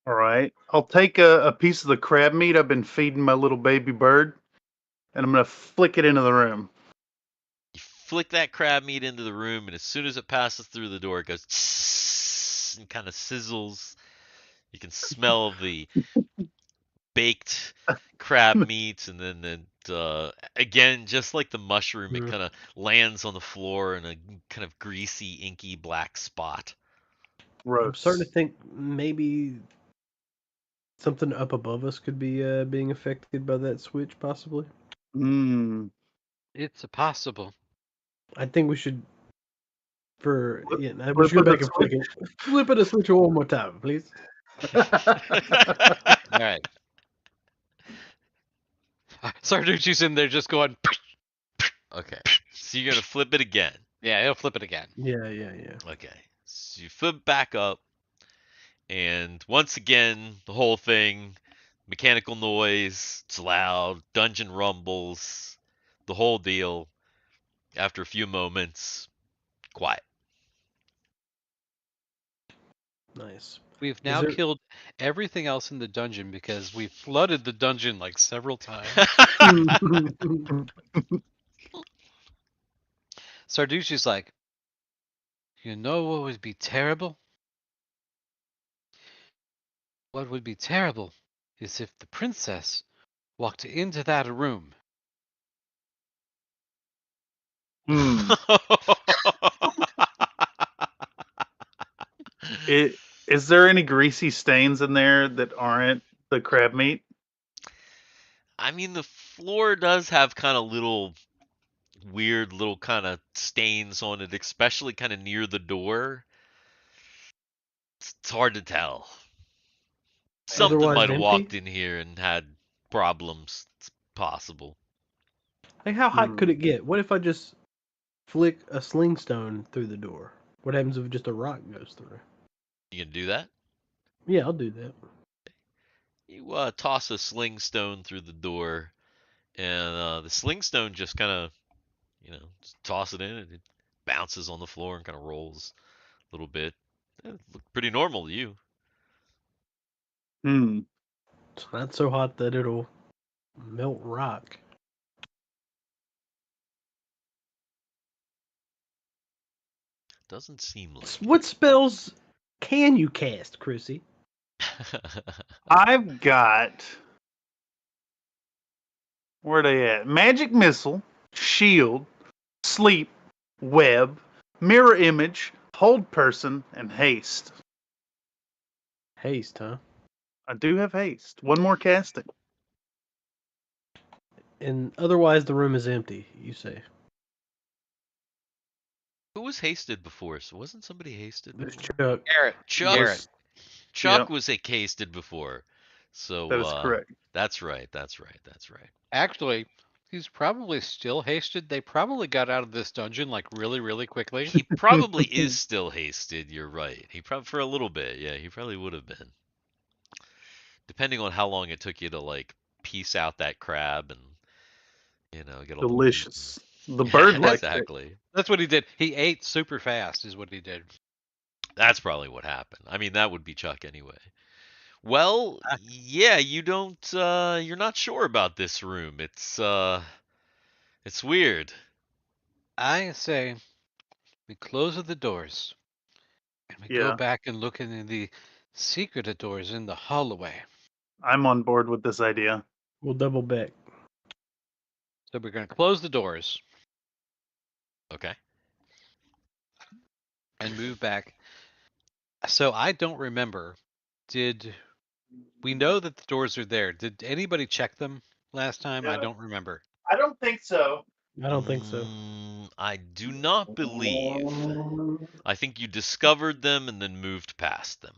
All right. I'll take a piece of the crab meat I've been feeding my little baby bird, and I'm gonna flick it into the room. You flick that crab meat into the room, and as soon as it passes through the door, it goes tss and kind of sizzles. You can smell the baked crab meat, and then again, just like the mushroom, it Mm. kind of lands on the floor in a kind of greasy, inky black spot. I'm Gross. starting to think maybe something up above us could be being affected by that switch, possibly. Mmm. It's possible. I think we should. We flip should go it back a and flick it. Flip it a switch one more time, please. All right. Sarducci's in there just going. Okay, so you're gonna flip it again. Yeah, he'll flip it again. Yeah. Okay, so you flip back up, and once again, the whole thing, mechanical noise, it's loud, dungeon rumbles, the whole deal. After a few moments, quiet. Nice. We've now there- killed everything else in the dungeon because we flooded the dungeon like several times. Sarducci's like, you know what would be terrible? What would be terrible is if the princess walked into that room. Hmm. Is there any greasy stains in there that aren't the crab meat? I mean, the floor does have kind of weird little kind of stains on it, especially kind of near the door. It's hard to tell. Something Otherwise might have empty? walked in here and had problems. It's possible. Like, how hot could Hmm. it get? What if I just flick a sling stone through the door? What happens if just a rock goes through? You can do that? Yeah, I'll do that. You toss a sling stone through the door, and the sling stone just kind of, just toss it in, and it bounces on the floor and kind of rolls a little bit. It looked pretty normal to you. Hmm. It's not so hot that it'll melt rock. Doesn't seem like What spells can you cast, Chrissy? it. I've got. Where they at? Magic missile, shield, sleep, web, mirror image, hold person, and haste. Haste, huh? I do have haste. One more casting. And otherwise, the room is empty, you say. Who was hasted before? So wasn't somebody hasted There's before? Chuck. Garrett. Chuck. Garrett. Chuck Yep. was hasted before. So That is correct. That's right. That's right. Actually, he's probably still hasted. They probably got out of this dungeon like really, really quickly. He probably is still hasted. You're right. He probably for a little bit. Yeah, he probably would have been. Depending on how long it took you to like piece out that crab and get all Delicious. The The bird yeah, liked it. exactly. That's what he did. He ate super fast, is what he did. That's probably what happened. I mean, that would be Chuck anyway. Well, yeah, you're not sure about this room. It's weird. I say we close the doors and we go Yeah, back and look in the secret doors in the hallway. I'm on board with this idea. We'll double back. So we're going to close the doors. Okay. and move back. So I don't remember. Did we know that the doors are there? Did anybody check them last time? I don't remember. I don't think so. I don't think so. I do not believe. I think you discovered them and then moved past them.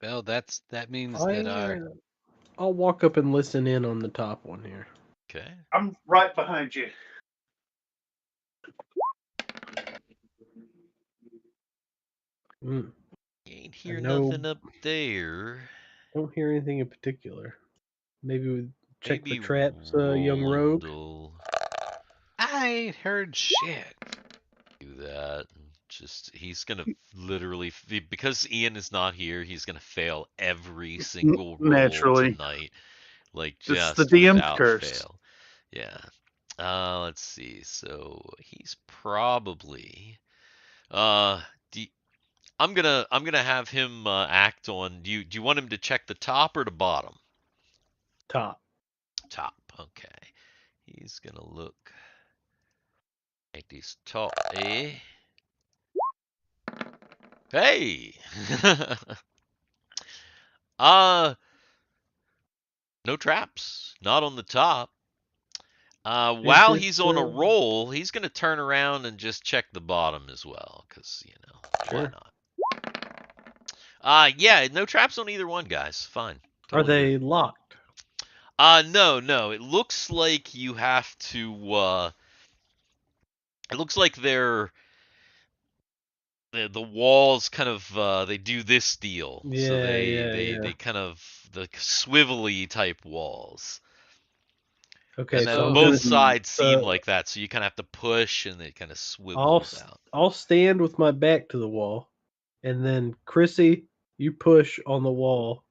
Well, that means that our I'll walk up and listen in on the top one here. Okay. I'm right behind you. Mm, You ain't hear know- nothing up there. don't hear anything in particular. Maybe we check Maybe for traps, young rogue. Roland'll I ain't heard shit. do that. Just he's gonna literally because Ian is not here. He's gonna fail every single roll Naturally. tonight, like It's just the DM's without curse. fail. Yeah. Let's see. So he's probably I'm gonna have him act on. Do you want him to check the top or the bottom? Top. Top. Okay. He's gonna look at this top. Hey. No traps. Not on the top. While he's on a roll, he's gonna turn around and just check the bottom as well, because why Sure. not? Yeah, no traps on either one, guys. Fine. Are Totally they good. locked? No. It looks like you have to. It looks like they're the walls kind of they do this deal. So they kind of the swivelly type walls. Okay, And then so I'm both gonna, sides seem like that, so you kind of have to push, and it kind of swivels out. I'll stand with my back to the wall, and then Chrissy, you push on the wall,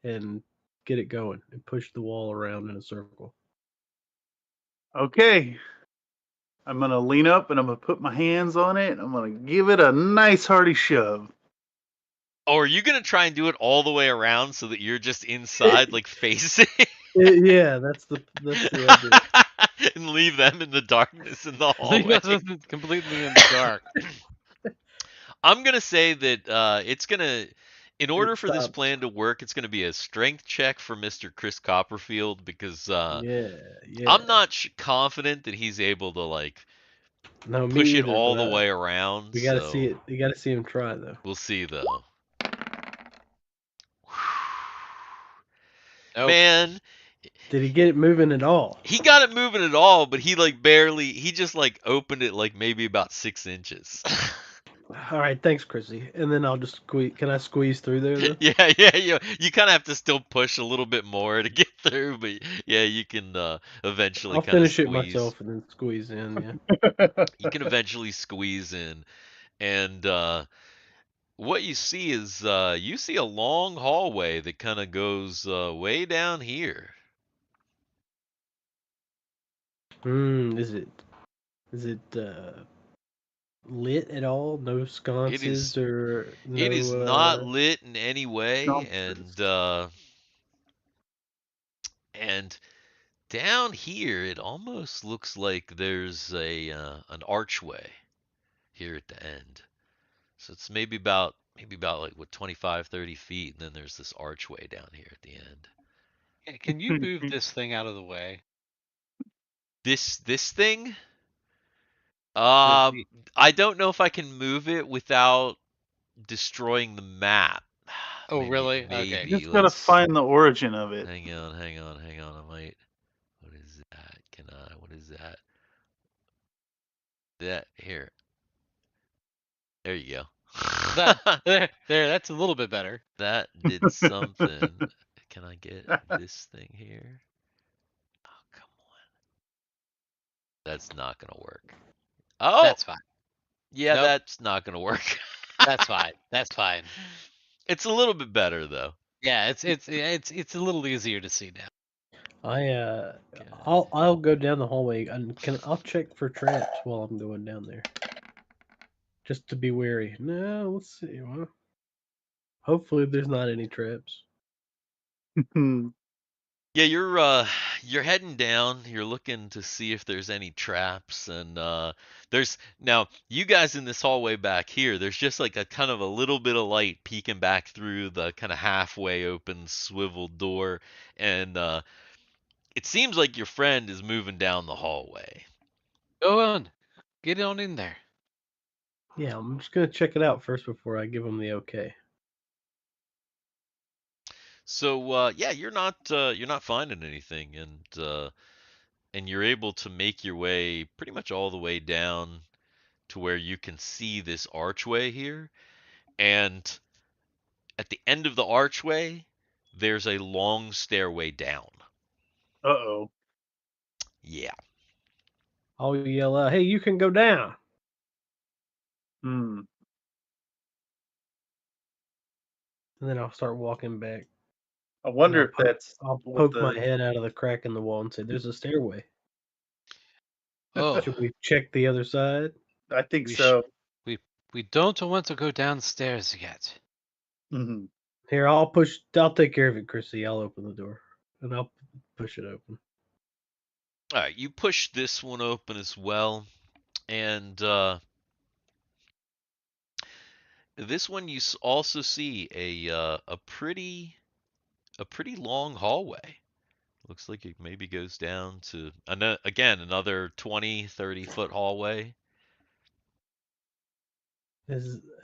and get it going, and push the wall around in a circle. Okay. I'm gonna lean up and I'm gonna put my hands on it. I'm gonna give it a nice hearty shove. Oh, are you gonna try and do it all the way around so that you're just inside, like facing? Yeah, that's the idea. And leave them in the darkness in the hallway. Completely in the dark. I'm gonna say that it's gonna, in order It for this stops. plan to work, it's gonna be a strength check for Mr. Chris Copperfield because Yeah. I'm not confident that he's able to like No, me push it either, all but the way around. we gotta so see it. You gotta see him try though. We'll see though. Nope. Man, Did he get it moving at all? he got it moving at all, but he like barely. He just like opened it like maybe about 6 inches. All right, thanks, Chrissy. And then I'll just squeeze. Can I squeeze through there though? Yeah. You kind of have to still push a little bit more to get through, but yeah, you can eventually I'll kind of finish squeeze. it myself and then squeeze in. Yeah. You can eventually squeeze in, and what you see is you see a long hallway that kind of goes way down here. Is it lit at all? No sconces or no. It is not lit in any way, Nonsense. and down here it almost looks like there's a an archway here at the end. So it's maybe about like what 25, 30 feet, and then there's this archway down here at the end. Can you move this thing out of the way? This thing? The- I don't know if I can move it without destroying the map. Oh, really? Okay. You Maybe. just gotta find the origin of it. Hang on. I might. What is that? What is that? That here. There you go. there. That's a little bit better. That did something. Can I get this thing here? Oh, come on. That's not gonna work. Oh, That's fine. yeah, Nope. that's not gonna work. That's fine. That's fine. It's a little bit better though. Yeah, it's a little easier to see now. I'll go down the hallway and I'll check for traps while I'm going down there. Just to be wary. No, let's see. Well, hopefully there's not any traps. Yeah, you're heading down. You're looking to see if there's any traps, and there's now you guys in this hallway back here. There's just like a kind of a little bit of light peeking back through the kind of halfway open swivel door, and it seems like your friend is moving down the hallway. Go on. Get on in there. Yeah, I'm just gonna check it out first before I give him the okay. So yeah, you're not finding anything, and you're able to make your way pretty much all the way down to where you can see this archway here, and at the end of the archway, there's a long stairway down. Uh-oh. Yeah. I'll yell out, "Hey, you can go down!" Hmm. And then I'll start walking back. I And wonder if that's I'll what poke my the. head out of the crack in the wall and say, "There's a stairway. Oh, Should we check the other side?" I think we sh- so. we don't want to go downstairs yet. Hmm. Here, I'll take care of it, Chrissy. I'll open the door. And I'll push it open. All right, you push this one open as well, and this one you also see a pretty long hallway. Looks like it maybe goes down to again another 20-30 foot hallway.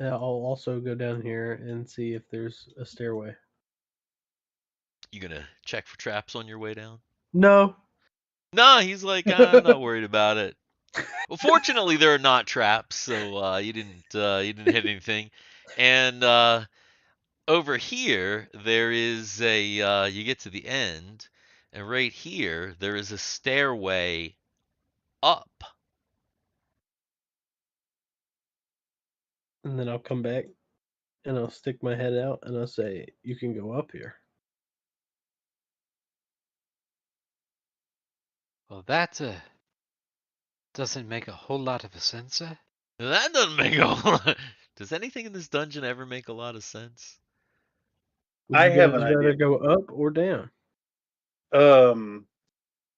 I'll also go down here and see if there's a stairway. You gonna check for traps on your way down? No. Nah, he's like, I'm not worried about it. Well, fortunately, there are not traps, so you didn't hit anything. And over here, there is a you get to the end, and right here there is a stairway up. And then I'll come back and I'll stick my head out and I'll say, "You can go up here." Well, that doesn't make a whole lot of sense. That doesn't make a whole lot. Does anything in this dungeon ever make a lot of sense? Would I you have an guys rather idea. go up or down? Um,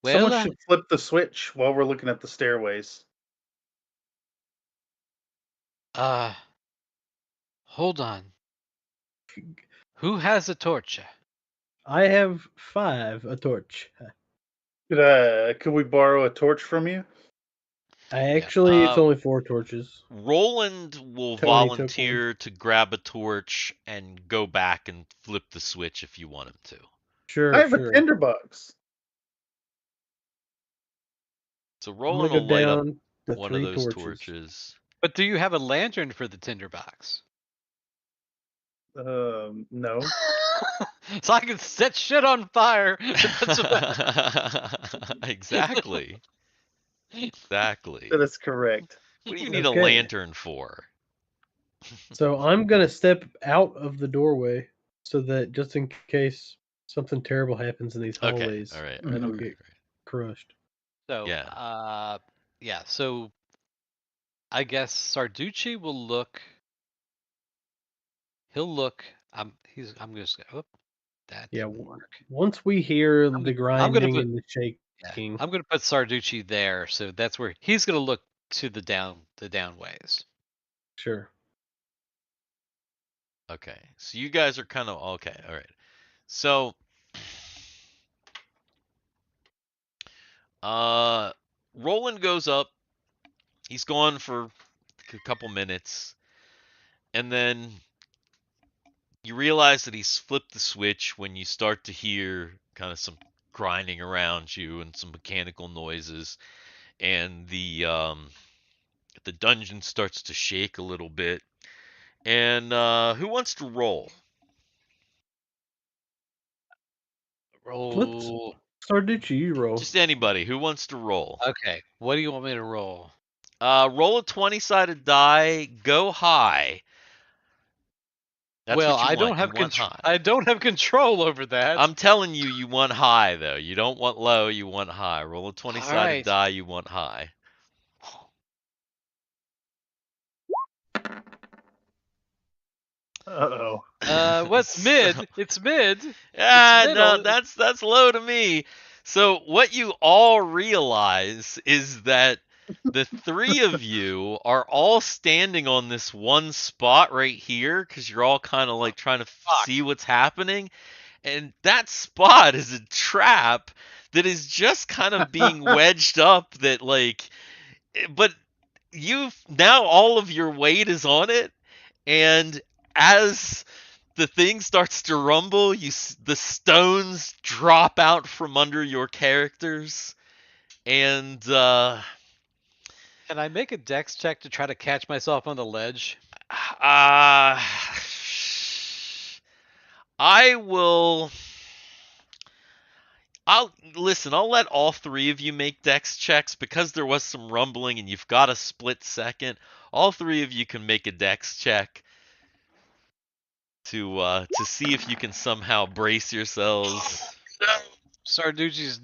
Someone Well, should flip the switch while we're looking at the stairways. hold on. Who has a torch? I have 5, a torch. Could we borrow a torch from you? Actually, it's only 4 torches. Roland will Tony took one. volunteer to grab a torch and go back and flip the switch if you want him to. Sure, I have sure. a tinderbox. So I'm Roland gonna will go light up down the one of 3 those torches. torches. But do you have a lantern for the tinderbox? No. So I can set shit on fire. Exactly. Exactly. That is correct. What do you need a Okay. lantern for? So I'm gonna step out of the doorway so that just in case something terrible happens in these Okay. hallways, All right. I don't Mhm. get crushed. So, Yeah. yeah. So I guess Sarducci will look. He'll look. I'm just gonna. Oop, that Yeah, didn't work. once we hear I'm the gonna grinding put. and the Yeah, shaking, I'm gonna put Sarducci there, so that's where he's gonna look to the down ways. sure. Okay. So you guys are kind of okay. All right. So Roland goes up. He's gone for a couple minutes, and then you realize that he's flipped the switch when you start to hear kind of some grinding around you and some mechanical noises, and the dungeon starts to shake a little bit. And who wants to roll? Roll. Sarducci, you roll. Just anybody. Who wants to roll? Okay. What do you want me to roll? Roll a 20-sided die. Go high. That's well, what you I want. don't have You want control. high. I don't have control over that. I'm telling you, you want high though. You don't want low. You want high. Roll a 20-sided right. die. You want high. Uh-oh. What's mid? It's mid. Ah, no, middle. that's low to me. So what you all realize is that the three of you are all standing on this one spot right here because you're all kind of like trying to Fuck. see what's happening, and that spot is a trap that is just kind of being wedged up. That like, but you've now all of your weight is on it, and as the thing starts to rumble, the stones drop out from under your characters, and Can I make a dex check to try to catch myself on the ledge? uh, I will. I'll listen. I'll let all three of you make dex checks because there was some rumbling and you've got a split second. All three of you can make a dex check to see if you can somehow brace yourselves. Sarducci's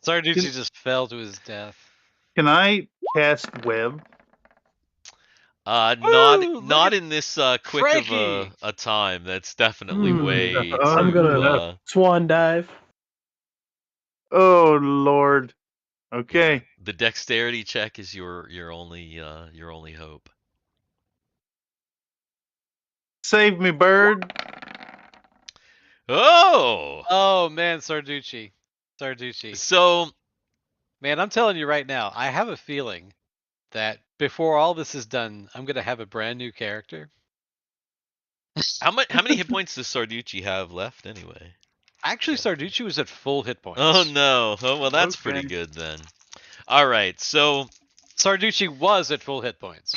Sarducci just fell to his death. Can I cast web? Not in this quick Frankie! of a time. That's definitely Hmm. way I'm too. gonna swan dive. Oh Lord. Okay. The dexterity check is your only hope. Save me, bird. Oh, Oh man, Sarducci. so Man, I'm telling you right now, I have a feeling that before all this is done, I'm gonna have a brand new character. how many hit points does Sarducci have left anyway? Actually, Sarducci was at full hit points. Oh no. Oh well, that's Okay. pretty good then. All right, so Sarducci was at full hit points.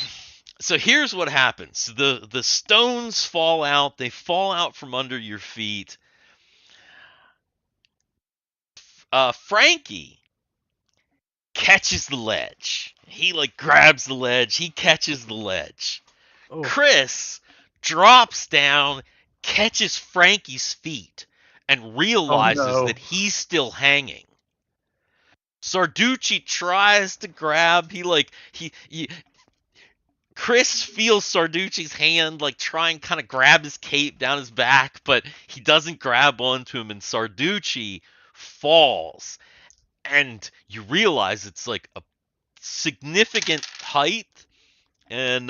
here's what happens. The stones fall out. They fall out from under your feet. Frankie catches the ledge. He like grabs the ledge. He catches the ledge. Oh, Chris drops down, catches Frankie's feet, and realizes no. that he's still hanging. Sarducci tries to grab. Chris feels Sarducci's hand like try and kind of grab his cape down his back, but he doesn't grab onto him, and Sarducci falls. And you realize it's like a significant height, and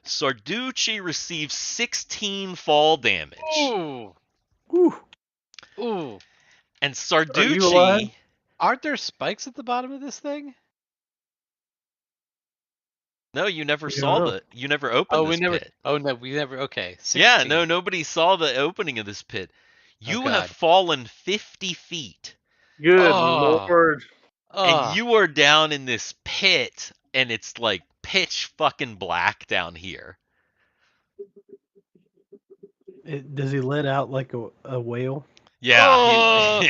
Sarducci receives 16 fall damage. Ooh, whew. ooh. And Are you Sarducci, alive? Aren't there spikes at the bottom of this thing? no, you never Yeah. saw you never opened Oh, this we never. pit. Oh no, we never. Okay. 16. Yeah, no, nobody saw the opening of this pit. You have God. fallen 50 feet, Good Oh. Lord. and you are down in this pit, and it's like pitch fucking black down here. Does he let out like a whale? Yeah. Oh.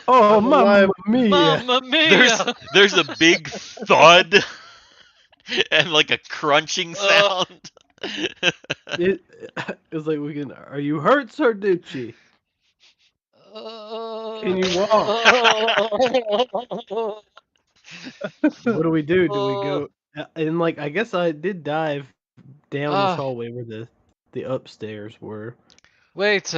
Oh, I'm mamma alive. mia! Mamma mia! there's a big thud and like a crunching sound. It was like we can. Are you hurt, Sarducci? Can you walk? What do we do? Do we go? And like, I guess I did dive down this hallway where the upstairs were. Wait.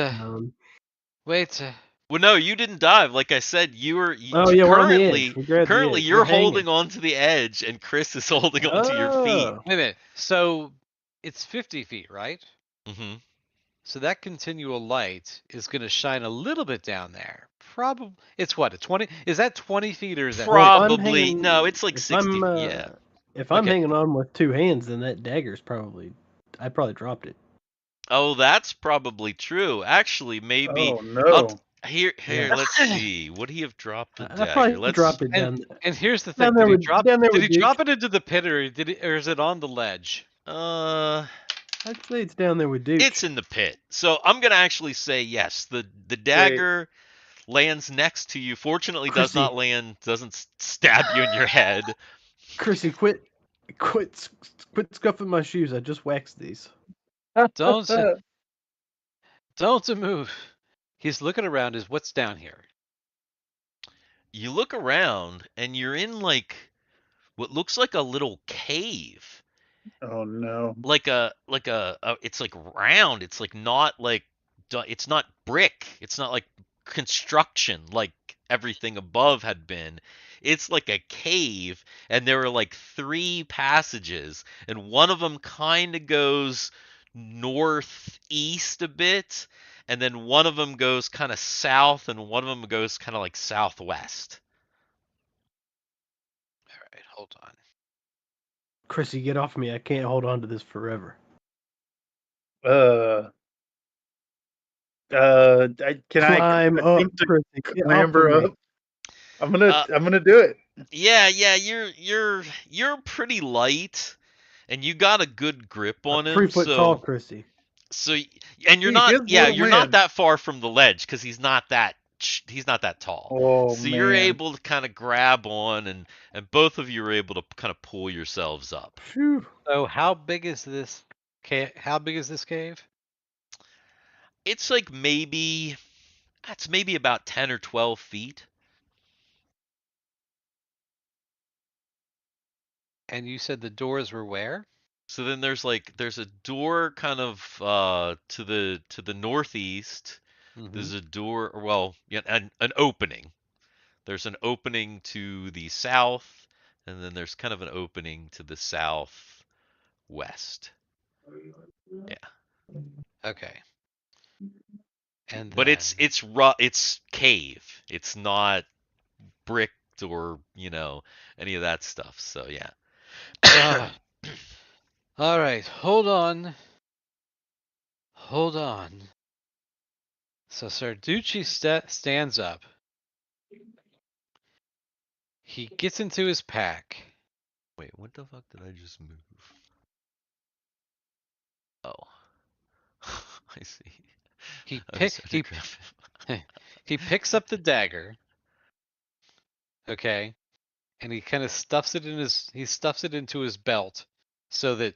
Wait. Well, no, you didn't dive. Like I said, Oh yeah, we're on the edge. We grabbed the currently edge. you're We're hanging. holding onto the edge, and Chris is holding onto your feet. Oh. Wait a minute. So it's 50 feet, right? hmm So that continual light is going to shine a little bit down there. Probably. It's what? A 20? Is that 20 feet or is that? Well, if I'm Probably hanging- no. It's like if 60. I'm, Yeah. If I'm Okay. hanging on with two hands, then that dagger's probably. I probably dropped it. Oh, that's probably true. Actually, maybe. Oh no. Here. Yeah. Let's see. Would he have dropped the I dagger? probably Let's dropped it down. And here's the thing: Down there did he with- drop? down there Did he with Duke. drop it into the pit, or or is it on the ledge? I'd say it's down there with Duke. It's in the pit. So I'm gonna actually say yes. The dagger lands next to you. Fortunately, does Chrissy. not land. Doesn't stab you in your head. Chrissy, quit scuffing my shoes. I just waxed these. Don't move. He's looking around. Is what's down here? You look around and you're in like what looks like a little cave. Oh no. it's like round. It's like not like it's not brick. It's not like construction like everything above had been. It's like a cave, and there are like three passages, and one of them kind of goes northeast a bit, and then one of them goes kind of south, and one of them goes kind of like southwest. All right, hold on. Chrissy, get off me. I can't hold on to this forever. Can Climb I up, attempt to Chrissy. Get off clamber of me. up? I'm Uh, gonna do it. Yeah, you're pretty light, and you got a good grip on I'm him. 3 foot tall, Chrissy. And you're He not, is yeah, little you're not man. that far from the ledge because he's not that tall. Oh So you're man. able to kind of grab on, and both of you are able to kind of pull yourselves up. Phew. So how big is this how big is this cave? It's like that's maybe about 10 or 12 feet. And you said the doors were where? So then there's a door kind of to the northeast. There's a door, or well, yeah, an opening. There's an opening to the south, and then there's kind of an opening to the southwest. Yeah, Okay. And but then it's cave. It's not bricked or any of that stuff. So yeah. all right, hold on. Hold on. So Sarducci stands up. He gets into his pack. Wait, what the fuck did I just move? Oh, I see. He I was pick trying to he grab he picks up the dagger. Okay, and he kind of stuffs it into his belt, so that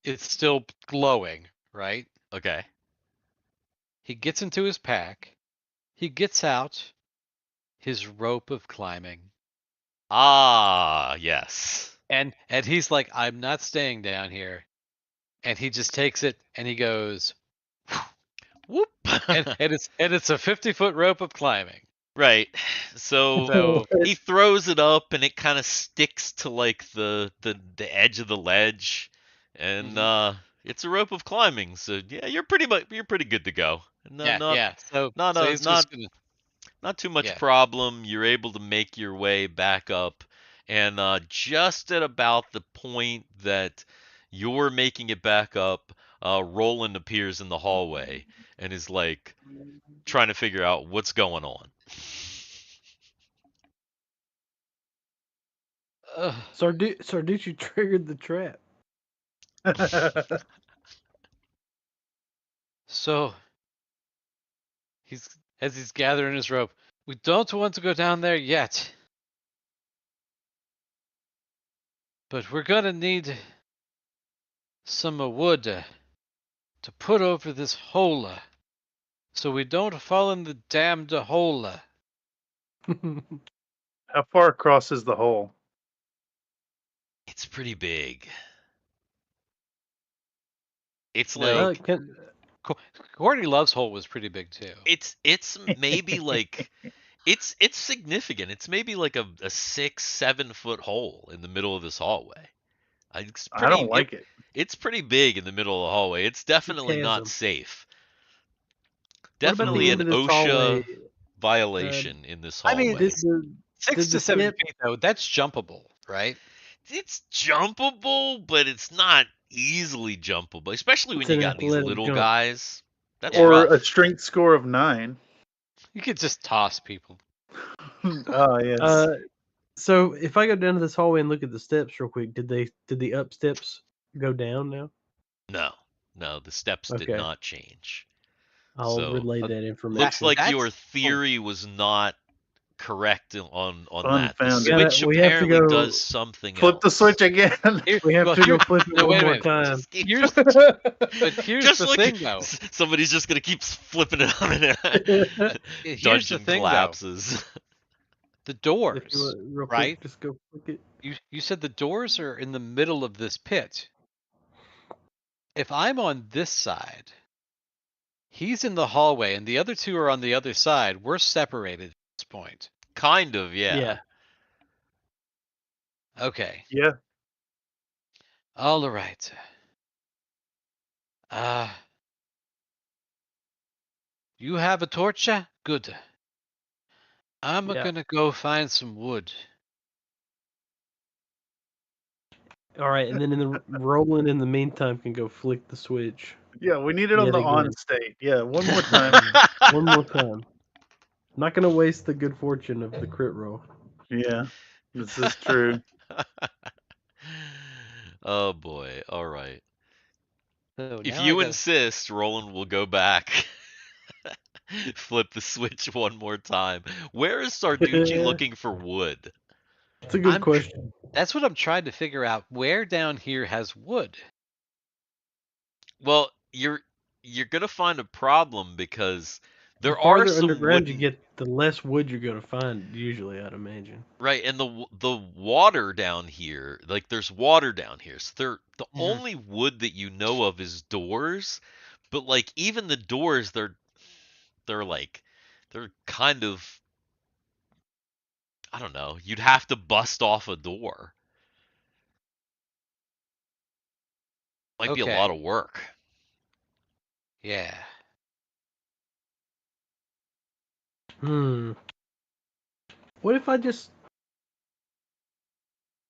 it's still glowing, right? it. Okay. He gets into his pack. He gets out his rope of climbing. Ah, yes. And he's like, I'm not staying down here. And he just takes it and he goes, Whoop. and it's a 50-foot rope of climbing. Right. So So he throws it up and it kind of sticks to like the edge of the ledge, and it's a rope of climbing. So yeah, you're pretty good to go. No, yeah. So not he's just gonna not too much yeah. problem. You're able to make your way back up, and just at about the point that you're making it back up, Roland appears in the hallway and is like trying to figure out what's going on. Sarducci triggered the trap. So as he's gathering his rope, we don't want to go down there yet. But we're gonna need some wood to put over this hole, so we don't fall in the damned hole. How far across is the hole? It's pretty big. It's No, like Courtney Love's hole was pretty big too. it's maybe like it's significant. It's maybe like a 6-7 foot hole in the middle of this hallway. It's I don't pretty like it. it's pretty big in the middle of the hallway. It's definitely not chasm. safe. What about Definitely the an end of this OSHA hallway? violation in this I mean, hallway. Did the 6 did to the 7 step feet though, that's jumpable, right? It's jumpable, but it's not easily jumpable, especially when It's you an got these athletic little jump. guys. That's Yeah. Or rough. a strength score of 9. You could just toss people. Oh yes. So if I go down to this hallway and look at the steps real quick, did the up steps go down now? No, the steps did Okay. not change. I'll So, relay that information. Looks like your That's- theory was not correct on that. The Unfounded. switch We have to apparently go does something Flip the else. switch again. We have to go flip it no, one wait a more minute. time. Just keep- Here's but here's just the look, thing though. somebody's just gonna keep flipping it on and Here's the dungeon thing collapses. The If doors, you want, real right? quick, just go click it. You said the doors are in the middle of this pit. if I'm on this side, he's in the hallway, and the other two are on the other side. We're separated at this point. Kind of, yeah. Yeah. Okay. Yeah. All right. You have a torch? Good. I'm Yeah. gonna go find some wood. All right, and then Roland in the meantime can go flick the switch Yeah, we need it on Yet the again. on state. Yeah, one more time. one more time. Not gonna waste the good fortune of the crit roll. Yeah, this is true. Oh boy. All right. So If now you I gotta... insist, Roland will go back. Flip the switch one more time. Where is Sarducci looking for wood? It's a good I'm tr- question. That's what I'm trying to figure out. Where down here has wood? Well, you're gonna find a problem because there The are farther some underground you wooden, get, the less wood you're gonna find. Usually, I'd imagine. right, and the water down here, like there's water down here. So the Mhm. only wood that you know of is doors, but like even the doors, they're like they're kind of, I don't know. You'd have to bust off a door. Might be a lot Okay. of work. Yeah. What if I just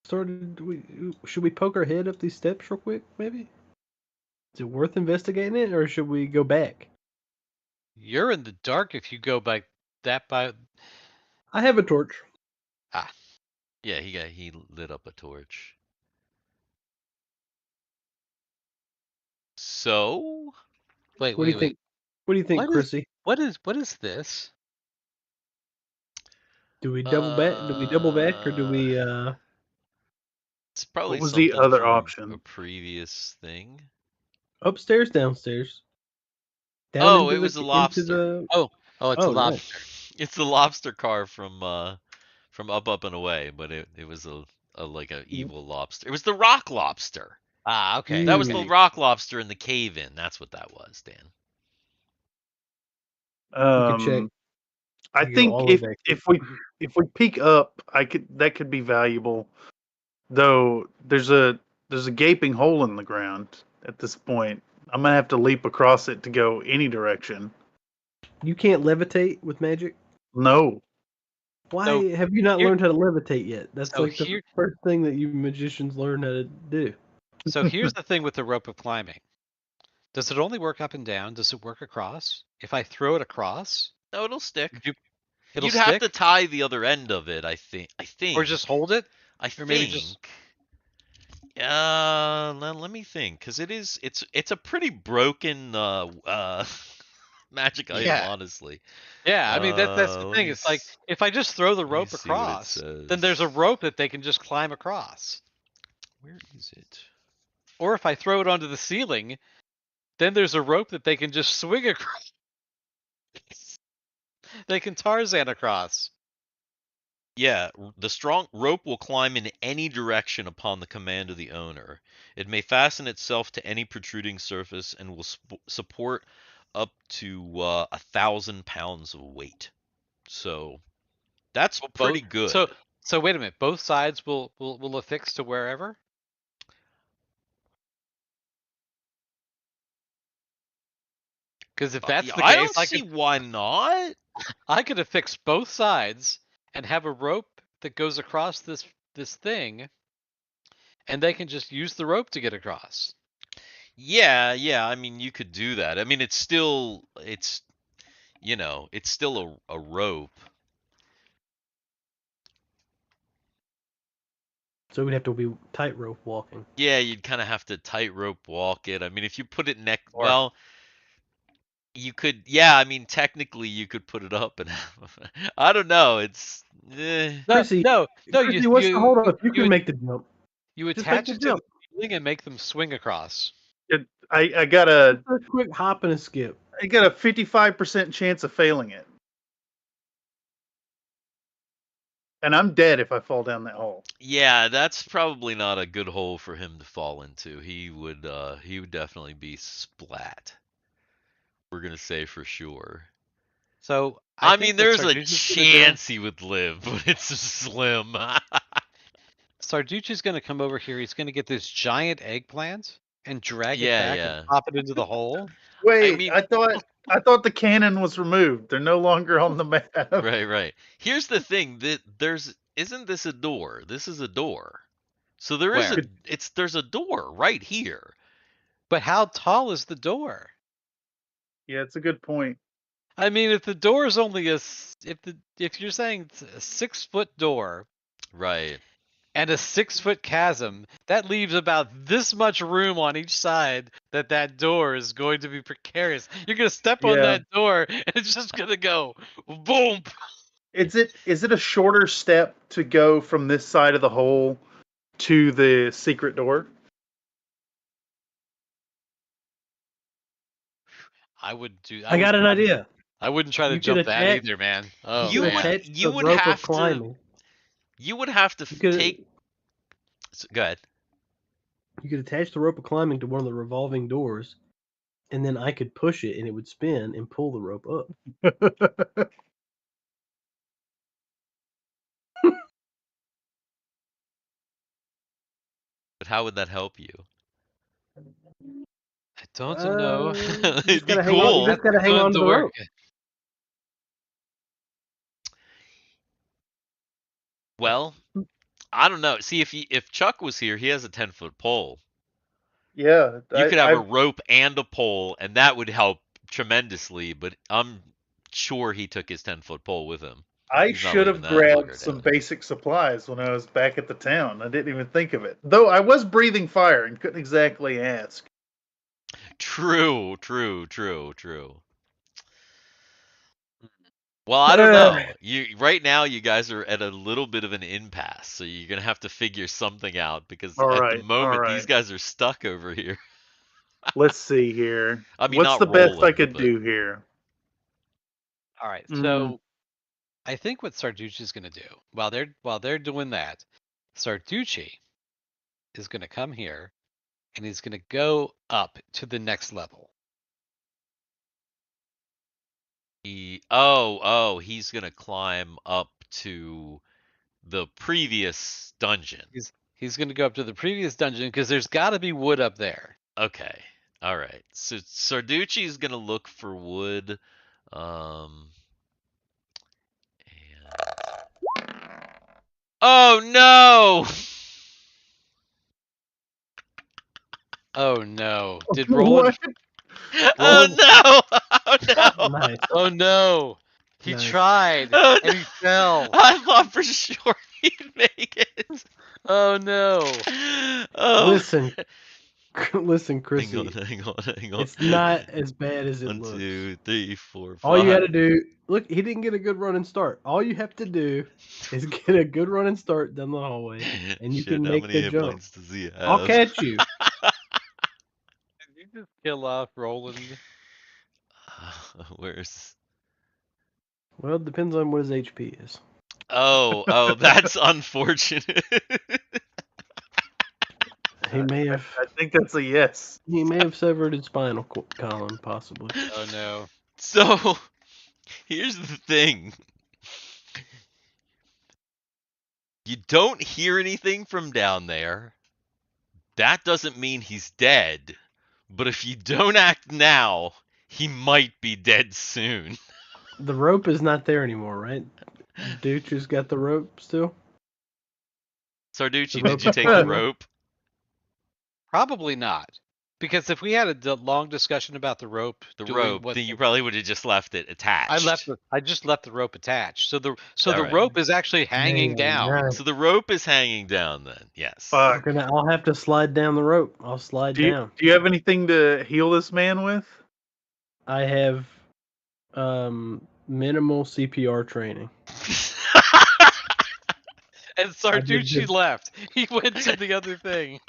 started? Should we poke our head up these steps real quick? Maybe. Is it worth investigating it, or should we go back? You're in the dark if you go by that by... I have a torch. Yeah, he lit up a torch. So, Wait, What do you think? What do you think, What is- Chrissy? What is this? Do we double back? Do we double back, or do we? it's probably What was the something other from a option? previous thing. Upstairs, downstairs. Down Oh, into it was a into lobster. the. Oh, it's a Oh, nice. lobster. It's the lobster car from Up and Away, but it was a like a evil lobster. It was the rock lobster. Okay. That was the okay. rock lobster in the cave in. That's what that was, Dan. We could check. I We go think all the way back. if we peek up, that could be valuable. Though there's a gaping hole in the ground at this point. I'm gonna have to leap across it to go any direction. You can't levitate with magic. No. Why So, have you not here- learned how to levitate yet? That's so like the here- first thing that you magicians learn how to do. So here's the thing with the rope of climbing. Does it only work up and down? Does it work across? If I throw it across, No, it'll stick. it'll You'd stick? have to tie the other end of it, I think. Or just hold it? I or think. maybe just- Let me think, because it's a pretty broken magic item, Yeah. honestly. Yeah, I mean that's the let thing. me It's like s- if I just throw the let me rope see what it across, then there's a says. rope that they can just climb across. Where is it? Or if I throw it onto the ceiling, then there's a rope that they can just swing across. They can Tarzan across. Yeah, the strong rope will climb in any direction upon the command of the owner. It may fasten itself to any protruding surface and will support up to 1,000 pounds of weight. So that's pretty good. So wait a minute. Both sides will affix to wherever? Because if that's the I case, don't see why not. I could affix both sides and have a rope that goes across this thing, and they can just use the rope to get across. Yeah. I mean, you could do that. I mean, it's still a rope. So we'd have to be tightrope walking. Yeah, you'd kind of have to tightrope walk it. I mean, if you put it Or- you could. Yeah, I mean, technically you could put it up and I don't know. It's Chrissy, No. Chrissy, what's the hold up? You can make the jump. You Just attach make it the to jump. the ceiling and make them swing across. I got a A quick hop and a skip. 55% chance of failing it. And I'm dead if I fall down that hole. Yeah, that's probably not a good hole for him to fall into. He would definitely be splat. We're gonna say for sure. So I think mean, what there's a Sarducci's gonna do- chance he would live, but it's slim. Sarducci's going to come over here. He's going to get this giant eggplant and drag it Yeah, back yeah. and pop it into the hole. Wait, mean- I thought the cannon was removed. They're no longer on the map. Right. Here's the thing, that isn't this a door? This is a door. So there's Where? a door right here. But how tall is the door? Yeah, it's a good point. I mean, if the door is only if you're saying it's a 6-foot door Right. and a 6-foot chasm, that leaves about this much room on each side that door is going to be precarious. You're going to step on Yeah. that door and it's just going to go boom. Is it a shorter step to go from this side of the hole to the secret door? I would do. I got an idea. I wouldn't try to You could jump that attach- either, man. Oh, You man. would- attach you the would rope have of to- climbing. You would have to You could- take. Go ahead. You could attach the rope of climbing to one of the revolving doors, and then I could push it, and it would spin and pull the rope up. But how would that help you? I don't know. It'd just be gotta hang on- cool. you just gotta hang Going on to to the work. rope. Well, I don't know. See, if Chuck was here, he has a 10-foot pole. Yeah, You could have a rope and a pole, and that would help tremendously. But I'm sure he took his 10-foot pole with him. I He's not should have leaving that fucker grabbed some down. basic supplies when I was back at the town. I didn't even think of it. Though I was breathing fire and couldn't exactly ask. True. Well, I don't know. Right now, you guys are at a little bit of an impasse, so you're gonna have to figure something out because All at the right, moment all these right. guys are stuck over here. Let's see here. I mean, What's not the best I rolling, could but- do here? All right, Mhm. so I think what Sarducci's going to do while they're doing that, Sarducci is going to come here and he's going to go up to the next level. He's gonna climb up to the previous dungeon. He's going to go up to the previous dungeon because there's got to be wood up there. Okay. All right. So Sarducci's gonna look for wood. And... Oh no! Oh no! Did Roland? What? Oh no! Oh no! Nice. Oh no! He Nice. tried Oh, and he fell. I thought for sure he'd make it. Oh no! Oh. Listen, listen, Chrissy. Hang on. It's not as bad as it 1, looks. 2, 3, 4, 5. All you gotta do, look, he didn't get a good running start. All you have to do is get a good running start down the hallway, and you Shit, can how make many the hit jump. points does he have? I'll catch you. Did you just kill off Roland? Where's? Well, it depends on what his HP is. Oh, that's unfortunate. He may have, I think that's a yes. severed his spinal column, possibly. Oh no! So, here's the thing. You don't hear anything from down there. That doesn't mean he's dead. But if you don't act now, he might be dead soon. The rope is not there anymore, right? Dooch has got the rope still. Sarducci, The did you rope- take the rope? Probably not, because if we had a long discussion about the rope, Then you probably would have just left it attached. I just left the rope attached. So the Alright. rope is actually hanging down. Yeah. So the rope is hanging down then, yes. Fuck. I'll have to slide down the rope. I'll slide Do down. you have anything to heal this man with? I have minimal CPR training. And Sarducci just- left. He went to the other thing.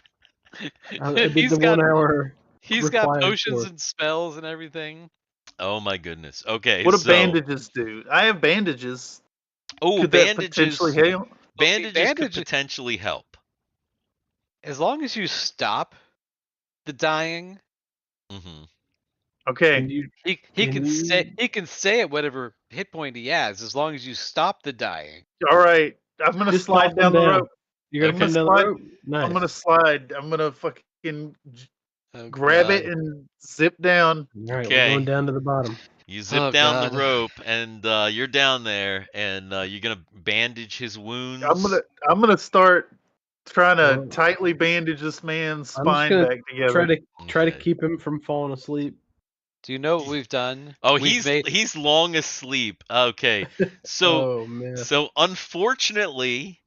I did He's the got- 1 hour. He's got required potions for it. and spells and everything. Oh my goodness. Okay, What do so bandages do? I have bandages. Oh, Could that bandages. potentially help? Bandages could bandage- potentially help. As long as you stop the dying, Hmm Okay. Can you? he Can can say at whatever hit point he has, as long as you stop the dying. All right. I'm gonna Just slide knock him down the down. rope. You're I'm gonna gonna come down the slide. rope. Nice. I'm gonna slide. I'm gonna fucking Oh, grab God. it and zip down. All right, we're Okay. going down to the bottom. You zip Oh, down God. the rope, and you're down there, and you're gonna bandage his wounds. I'm gonna start trying to Well, tightly bandage this man's I'm just spine gonna back try together. to Okay. keep him from falling asleep. Do you know what we've done? Oh, We've he's long asleep. Okay, so Oh man. so unfortunately,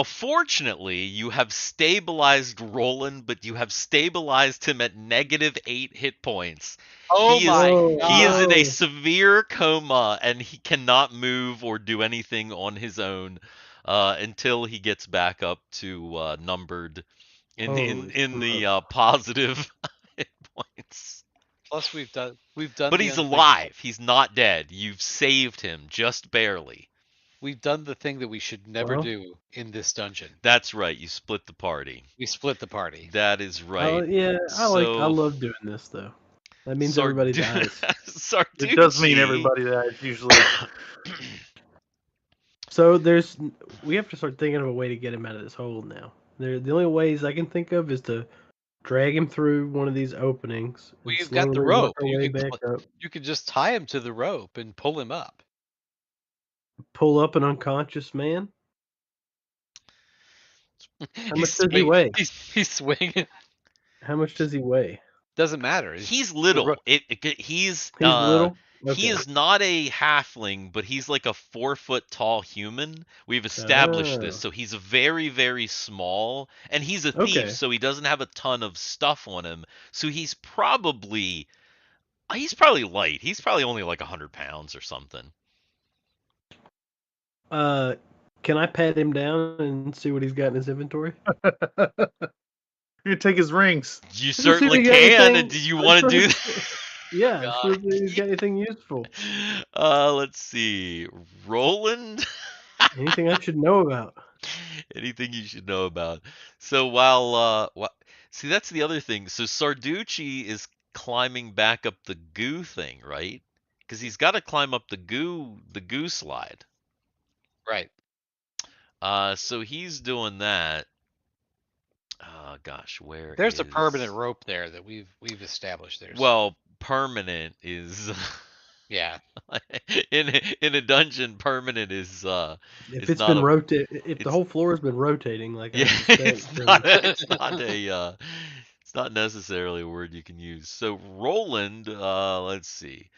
fortunately, you have stabilized Roland, but you have stabilized him at -8 hit points. Oh he my is he is in a God. severe coma, and he cannot move or do anything on his own until he gets back up to numbered in Holy the smokes. positive hit points. Plus, we've done But the he's unthinkable. alive. He's not dead. You've saved him just barely. We've done the thing that we should never Well. do in this dungeon. That's right. You split the party. We split the party. That is right. Yeah, I So- love doing this though. That means everybody dies. It does mean Sarducci. everybody dies usually. So we have to start thinking of a way to get him out of this hole now. The only ways I can think of is to drag him through one of these openings. Well, and you've got the slowly work rope. our You way can back up, You could just tie him to the rope and pull him up. pull up an unconscious man. How much does he swing- weigh? He's swinging. How much does he weigh? Doesn't matter. He's little. ro- He's He's little. He Okay. is not a halfling, but he's like a 4-foot tall human. We've established this. Oh. So he's very, very small, and he's a thief, Okay. so he doesn't have a ton of stuff on him. So he's probably light. He's probably only like 100 pounds or something. Can I pat him down and see what he's got in his inventory? You take his rings. You see if certainly he got can. anything- Do you want to do that? Yeah, God. see if he's got anything useful. Let's see. Roland. Anything I should know about. Anything you should know about. So while see, that's the other thing. So Sarducci is climbing back up the goo thing, right? Because he's got to climb up the goo slide. Right. So he's doing that. Oh gosh, where There's a is- permanent rope there that we've established. Well, permanent is yeah. in a dungeon. Permanent is If It's it's not been a- rotated, if the it's- whole floor has been rotating, like I yeah. suspect, It's then- not it's not necessarily a word you can use. So Roland, let's see.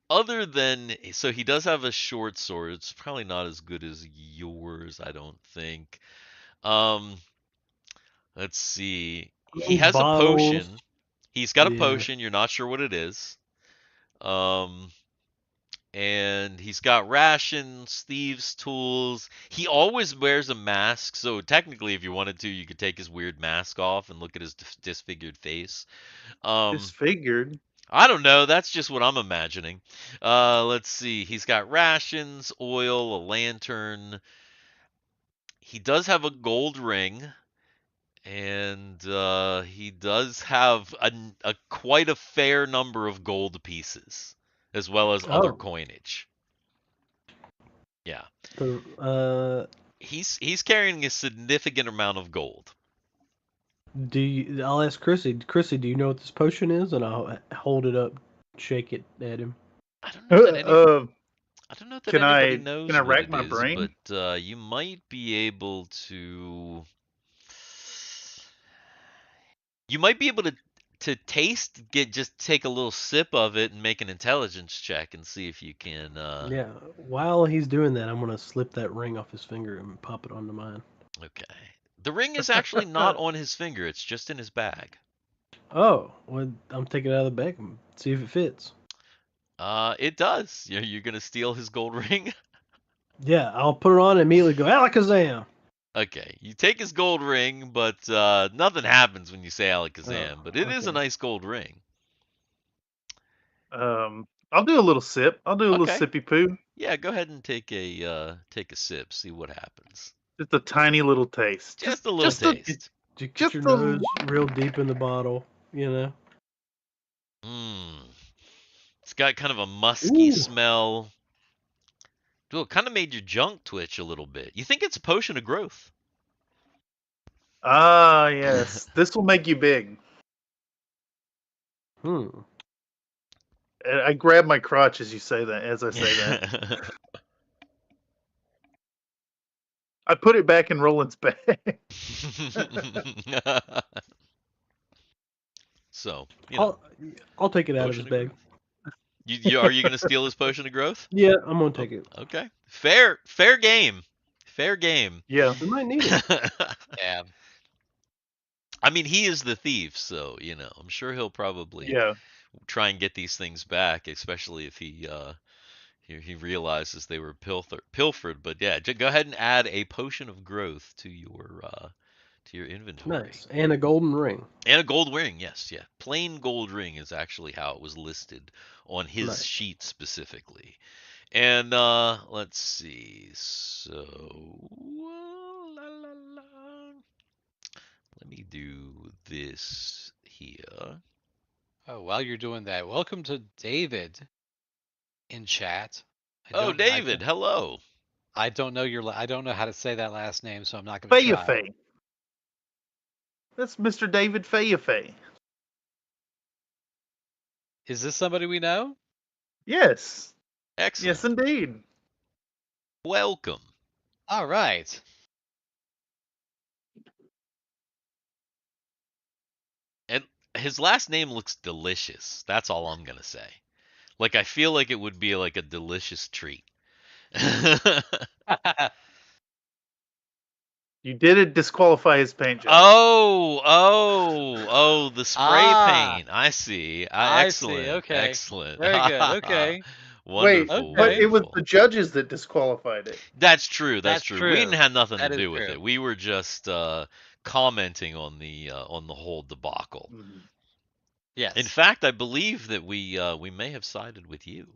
Other than so he does have a short sword. It's probably not as good as yours, I don't think. Let's see. He has Bottles. a potion. He's got a Yeah. potion. You're not sure what it is. And he's got rations, thieves' tools. He always wears a mask, so technically, if you wanted to, you could take his weird mask off and look at his disfigured face. Disfigured. I don't know. That's just what I'm imagining. Let's see. He's got rations, oil, a lantern. He does have a gold ring, and he does have a quite a fair number of gold pieces, as well as other Oh. coinage. Yeah, So, he's carrying a significant amount of gold. I'll ask Chrissy. Chrissy, do you know what this potion is? And I'll hold it up, shake it at him. I don't know that any, I don't know that can anybody I- knows can I what rack it my is, brain? but you might be able to. You might be able to just take a little sip of it and make an intelligence check and see if you can. Yeah. While he's doing that, I'm gonna slip that ring off his finger and pop it onto mine. Okay. The ring is actually not on his finger; it's just in his bag. Oh, well, I'm taking it out of the bag and see if it fits. It does. You're gonna steal his gold ring. Yeah, I'll put it on and immediately go Alakazam. Okay, you take his gold ring, but nothing happens when you say Alakazam. Oh, But it is a okay. nice gold ring. I'll do a little sip. I'll do a little Okay. sippy poo. Yeah, go ahead and take a sip, see what happens. Just a tiny little taste. Just a little taste. Get Just your a nose real deep in the bottle, you know. Mmm. It's got kind of a musky Ooh. smell. Dude, it kind of made your junk twitch a little bit. You think it's a potion of growth? Ah, yes. This will make you big. Hmm. I grab my crotch as you say that. As I say that, I put it back in Roland's bag. So, you know, I'll take it out of his potion of bag. growth. Are you gonna steal his potion of growth? Yeah, I'm gonna Oh, take it. okay. Fair game. Fair game. Yeah. We might need it. Yeah. I mean, he is the thief, so you know, I'm sure he'll probably Yeah. try and get these things back, especially if he realizes they were pilfered. But yeah, go ahead and add a potion of growth to your inventory. Nice. And a golden ring. And a gold ring, yes, yeah. Plain gold ring is actually how it was listed on his Nice. sheet specifically. And let's see. So let me do this here. Oh, while you're doing that, welcome to David in chat. Oh, David, hello. I don't know I don't know how to say that last name, so I'm not going to try. Fayafay. That's Mr. David Fayafay. Is this somebody we know? Yes. Excellent. Yes, indeed. Welcome. All right. And his last name looks delicious. That's all I'm gonna say. Like I feel like it would be like a delicious treat. You did disqualify his paint job. Oh, the spray Ah. paint. I see. I see, Excellent. okay. Excellent. Very good, okay. Wait, Wonderful. but it was wonderful. the judges that disqualified it. That's true. That's That's true. true. We didn't have nothing That to is do with true. it. We were just commenting on the whole debacle. Mhm. Yes. In fact, I believe that we may have sided with you.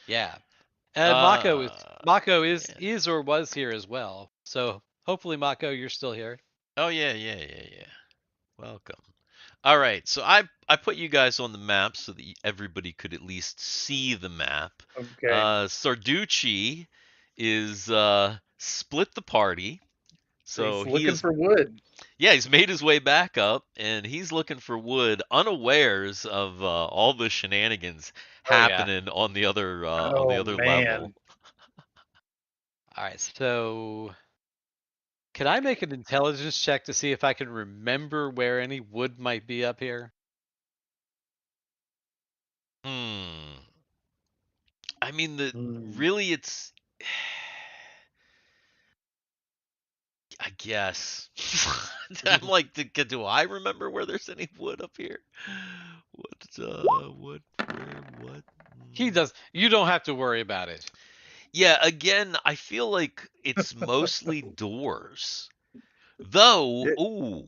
Yeah. And Mako is yeah. is or was here as well. So hopefully Mako, you're still here. Oh yeah. Welcome. All right, so I put you guys on the map so that everybody could at least see the map. Okay. Sarducci is split the party, so He's he looking is for wood. yeah he's made his way back up and he's looking for wood, unawares of all the shenanigans Oh, yeah. happening on the other Oh, level. man. All right. So can I make an intelligence check to see if I can remember where any wood might be up here? I mean, Hmm. really, it's. I guess. I'm like, do I remember where there's any wood up here? What? He does. You don't have to worry about it. Yeah, again, I feel like it's mostly doors. Though, ooh,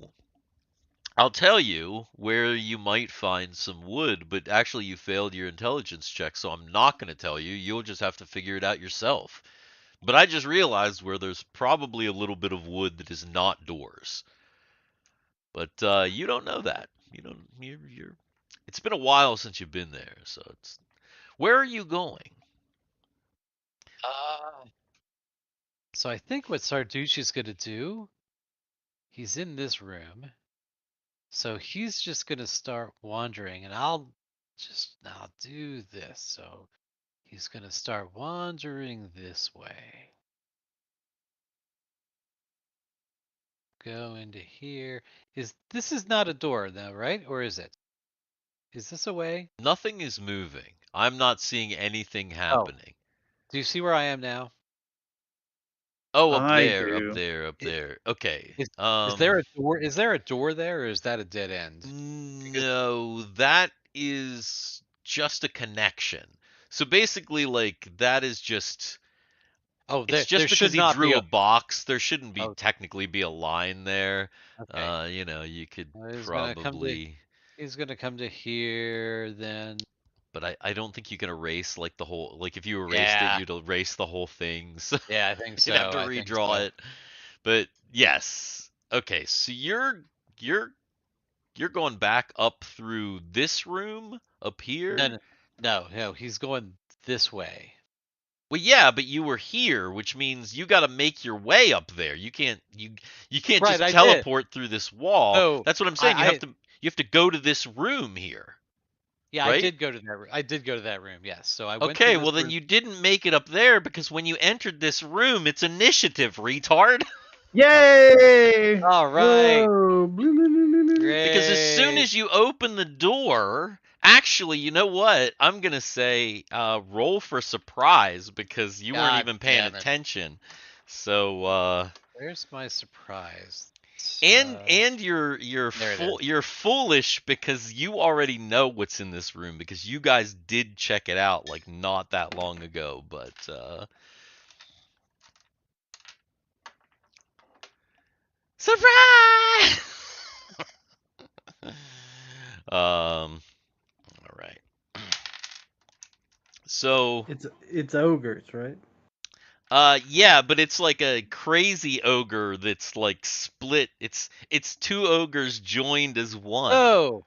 I'll tell you where you might find some wood, but actually you failed your intelligence check, so I'm not going to tell you. You'll just have to figure it out yourself. But I just realized where there's probably a little bit of wood that is not doors. But you don't know that. You don't. You're. It's been a while since you've been there, so it's. Where are you going? So I think what Sarducci's going to do, he's in this room. So he's just going to start wandering, and I'll do this. So he's going to start wandering this way. Go into here. This is not a door though, right? Or is it? Is this a way? Nothing is moving. I'm not seeing anything happening. Do you see where I am now? Oh, up I there, up do. there, up there. Okay. Is there a door? Is there a door there, or is that a dead end? No, that is just a connection. So basically, like that is just. Oh, It's just there because should he not drew be a box. There shouldn't be Oh. technically be a line there. Okay. You know, you could Well, probably. He's gonna come to here then. but I don't think you can erase like the whole, like if you erased Yeah. it, you'd erase the whole thing. So Yeah, I think so. you'd have to I think redraw so. it. But yes. Okay, so you're going back up through this room up here? No. He's going this way. Well, yeah, but you were here, which means you got to make your way up there. You can't Right, just I did. teleport through this wall. No, That's what I'm saying. I You have to go to this room here, yeah, I right? did go to that room. I did go to that room. Yes. So I went to Okay, this well then room. you didn't make it up there because when you entered this room, it's initiative, retard. Yay! All right. Whoa! Blue, blue, blue, blue, blue. Because as soon Great. as you open the door, actually, you know what? I'm gonna say roll for surprise because you weren't God even paying damn it. attention. So Where's my surprise? and you're There it is. you're foolish because you already know what's in this room because you guys did check it out like not that long ago, but surprise. All right. So It's ogres, right? yeah, but it's like a crazy ogre that's like split. It's two ogres joined as one. Oh,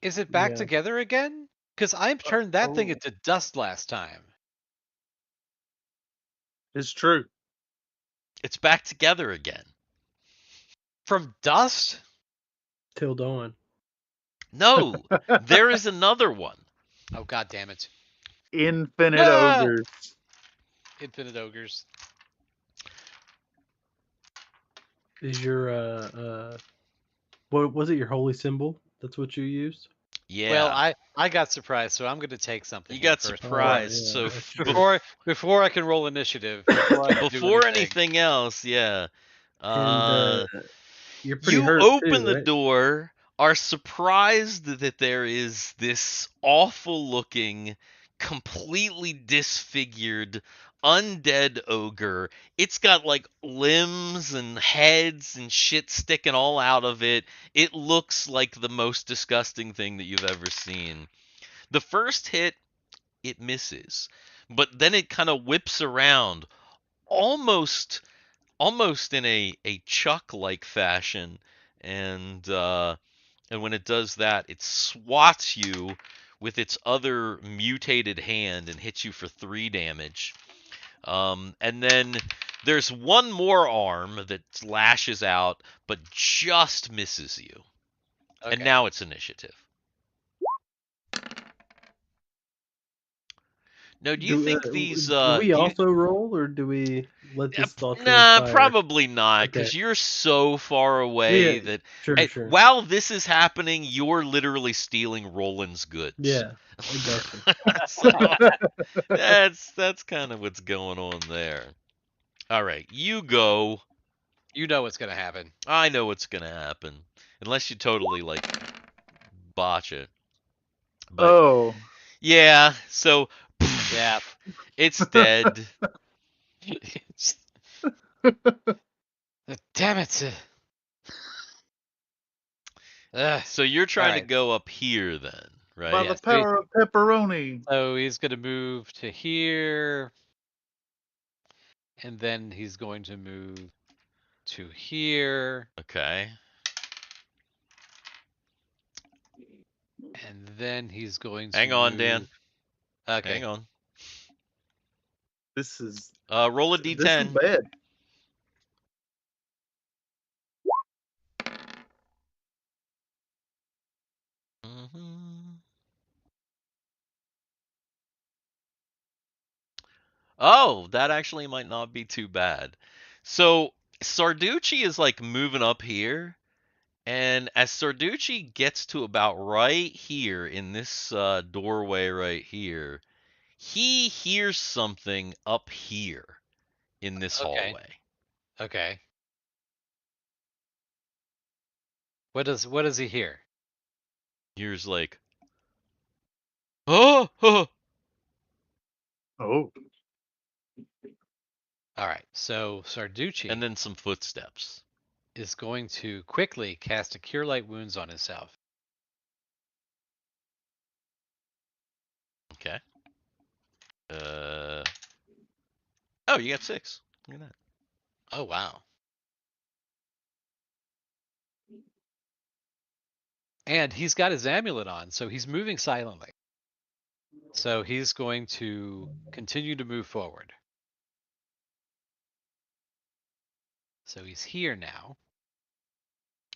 is it back Yeah. together again? Because I turned that thing oh. into dust last time. It's true. It's back together again. From dust? Till dawn. No, there is another one. Oh, god damn it. Infinite Ah! ogres. Infinite ogres. Is your what was it? Your holy symbol? That's what you used. Yeah. Well, I got surprised, so I'm going to take something. You here got first surprised. yeah, So that's true. before I can roll initiative. Before I can do before anything. anything else, yeah. And you're pretty You hurt open too, the right? door, are surprised that there is this awful looking, completely disfigured, undead ogre. It's got like limbs and heads and shit sticking all out of it. It looks like the most disgusting thing that you've ever seen. The first hit, it misses, but then it kind of whips around almost in a chuck like fashion, and when it does that, it swats you with its other mutated hand and hits you for 3 damage. And then there's one more arm that lashes out but just misses you. Okay. And now it's initiative. Now, do you think these do we also roll, or do we let this thought Nah, transpire? probably not, because Okay. you're so far away Yeah, that sure. while this is happening, you're literally stealing Roland's goods. Yeah, I got So that's kind of what's going on there. All right, you go. You know what's going to happen. I know what's gonna happen, unless you totally like botch it. But Oh. yeah, so Yeah. it's dead. It's- Damn it. So you're trying to Alright. go up here then, right? By Yeah, the power of pepperoni. So he's going to move to here. And then he's going to move to here. Okay. And then he's going to Hang on, move... Dan. Okay. Hang on. This is Roll a this is d10. bad. Oh, that actually might not be too bad. So Sarducci is like moving up here, and as Sarducci gets to about right here in this doorway right here, he hears something up here in this hallway. Okay. What does he hear? Here's like, oh, oh. Oh. All right. So Sarducci And then some footsteps. is going to quickly cast a Cure Light Wounds on himself. Okay. Oh, you got 6. Look at that. Oh, wow. And he's got his amulet on, so he's moving silently. So he's going to continue to move forward. So he's here now.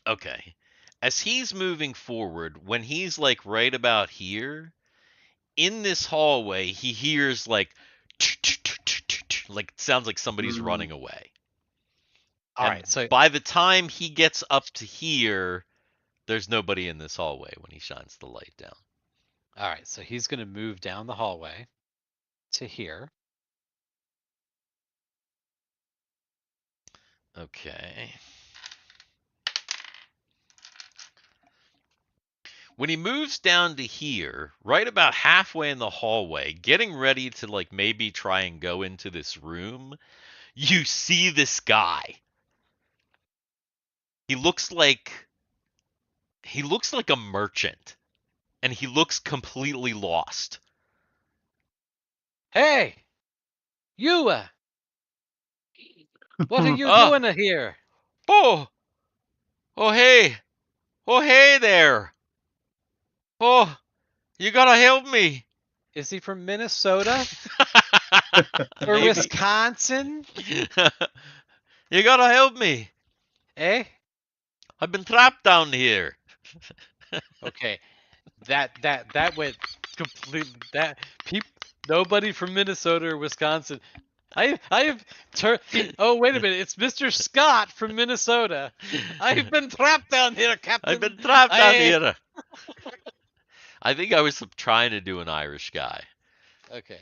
Okay. As he's moving forward, when he's like right about here, in this hallway, he hears like it sounds like somebody's running away. All And right, so by the time he gets up to here, there's nobody in this hallway when he shines the light down. all right, so he's going to move down the hallway to here. Okay. When he moves down to here, right about halfway in the hallway, getting ready to like maybe try and go into this room, you see this guy. He looks like a merchant, and he looks completely lost. Hey, you! What are you Ah. doing here? Oh hey there. Oh, you gotta help me. Is he from Minnesota or Maybe. Wisconsin? You gotta help me. Eh? I've been trapped down here. Okay, that went completely. Nobody from Minnesota or Wisconsin. I have turned. Oh, wait a minute! It's Mr. Scott from Minnesota. I've been trapped down here, Captain. I've been trapped down here. I think I was trying to do an Irish guy, Okay.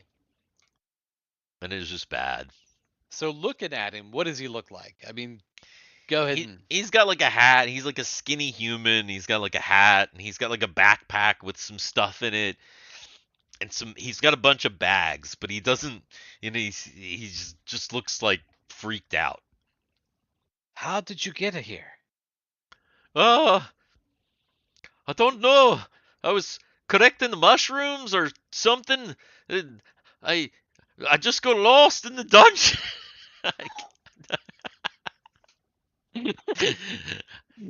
and it was just bad. So looking at him, what does he look like? I mean, go ahead. He's got like a hat. He's like a skinny human. He's got like a hat, and he's got like a backpack with some stuff in it, and he's got a bunch of bags, but he doesn't. You know, he just looks like freaked out. How did you get here? Oh, I don't know. I was collecting the mushrooms or something. And I just got lost in the dungeon.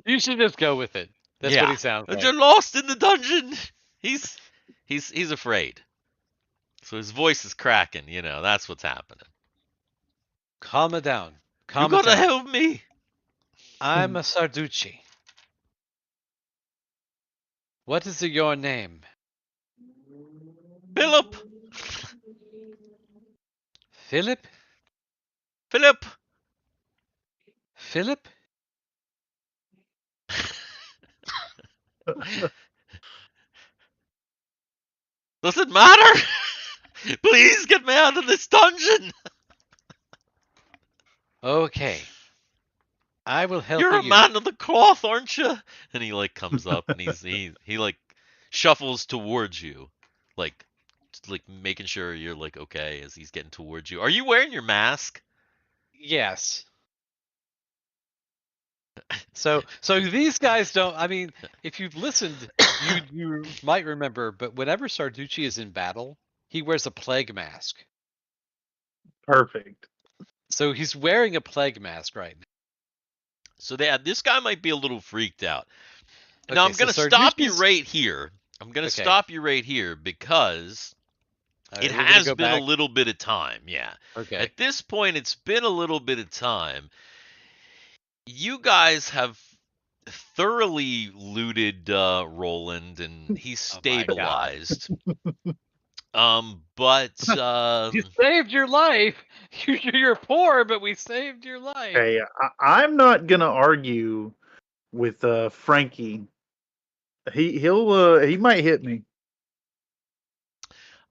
You should just go with it. That's what he sounds like. You're lost in the dungeon. He's afraid. So his voice is cracking. You know, that's what's happening. Calm it down. You gotta help me. I'm a Sarducci. What is your name? Philip. Philip? Philip. Philip? Does it matter? Please get me out of this dungeon. Okay. I will help you. You're a man of the cloth, aren't you? And he like comes up and he like shuffles towards you, like making sure you're like okay as he's getting towards you. Are you wearing your mask? Yes. So these guys don't. I mean, if you've listened, you might remember. But whenever Sarducci is in battle, he wears a plague mask. Perfect. So he's wearing a plague mask right now. So this guy might be a little freaked out. Okay, Now I'm gonna so stop you Sarducci's- right here. I'm gonna Okay. stop you right here because Alright, it we're gonna has go been back. a little bit of time. Yeah. Okay. At this point, it's been a little bit of time. You guys have thoroughly looted Roland, and he's Oh my God. stabilized. But You saved your life. You're poor, but we saved your life. Hey, I'm not gonna argue with Frankie. He might hit me.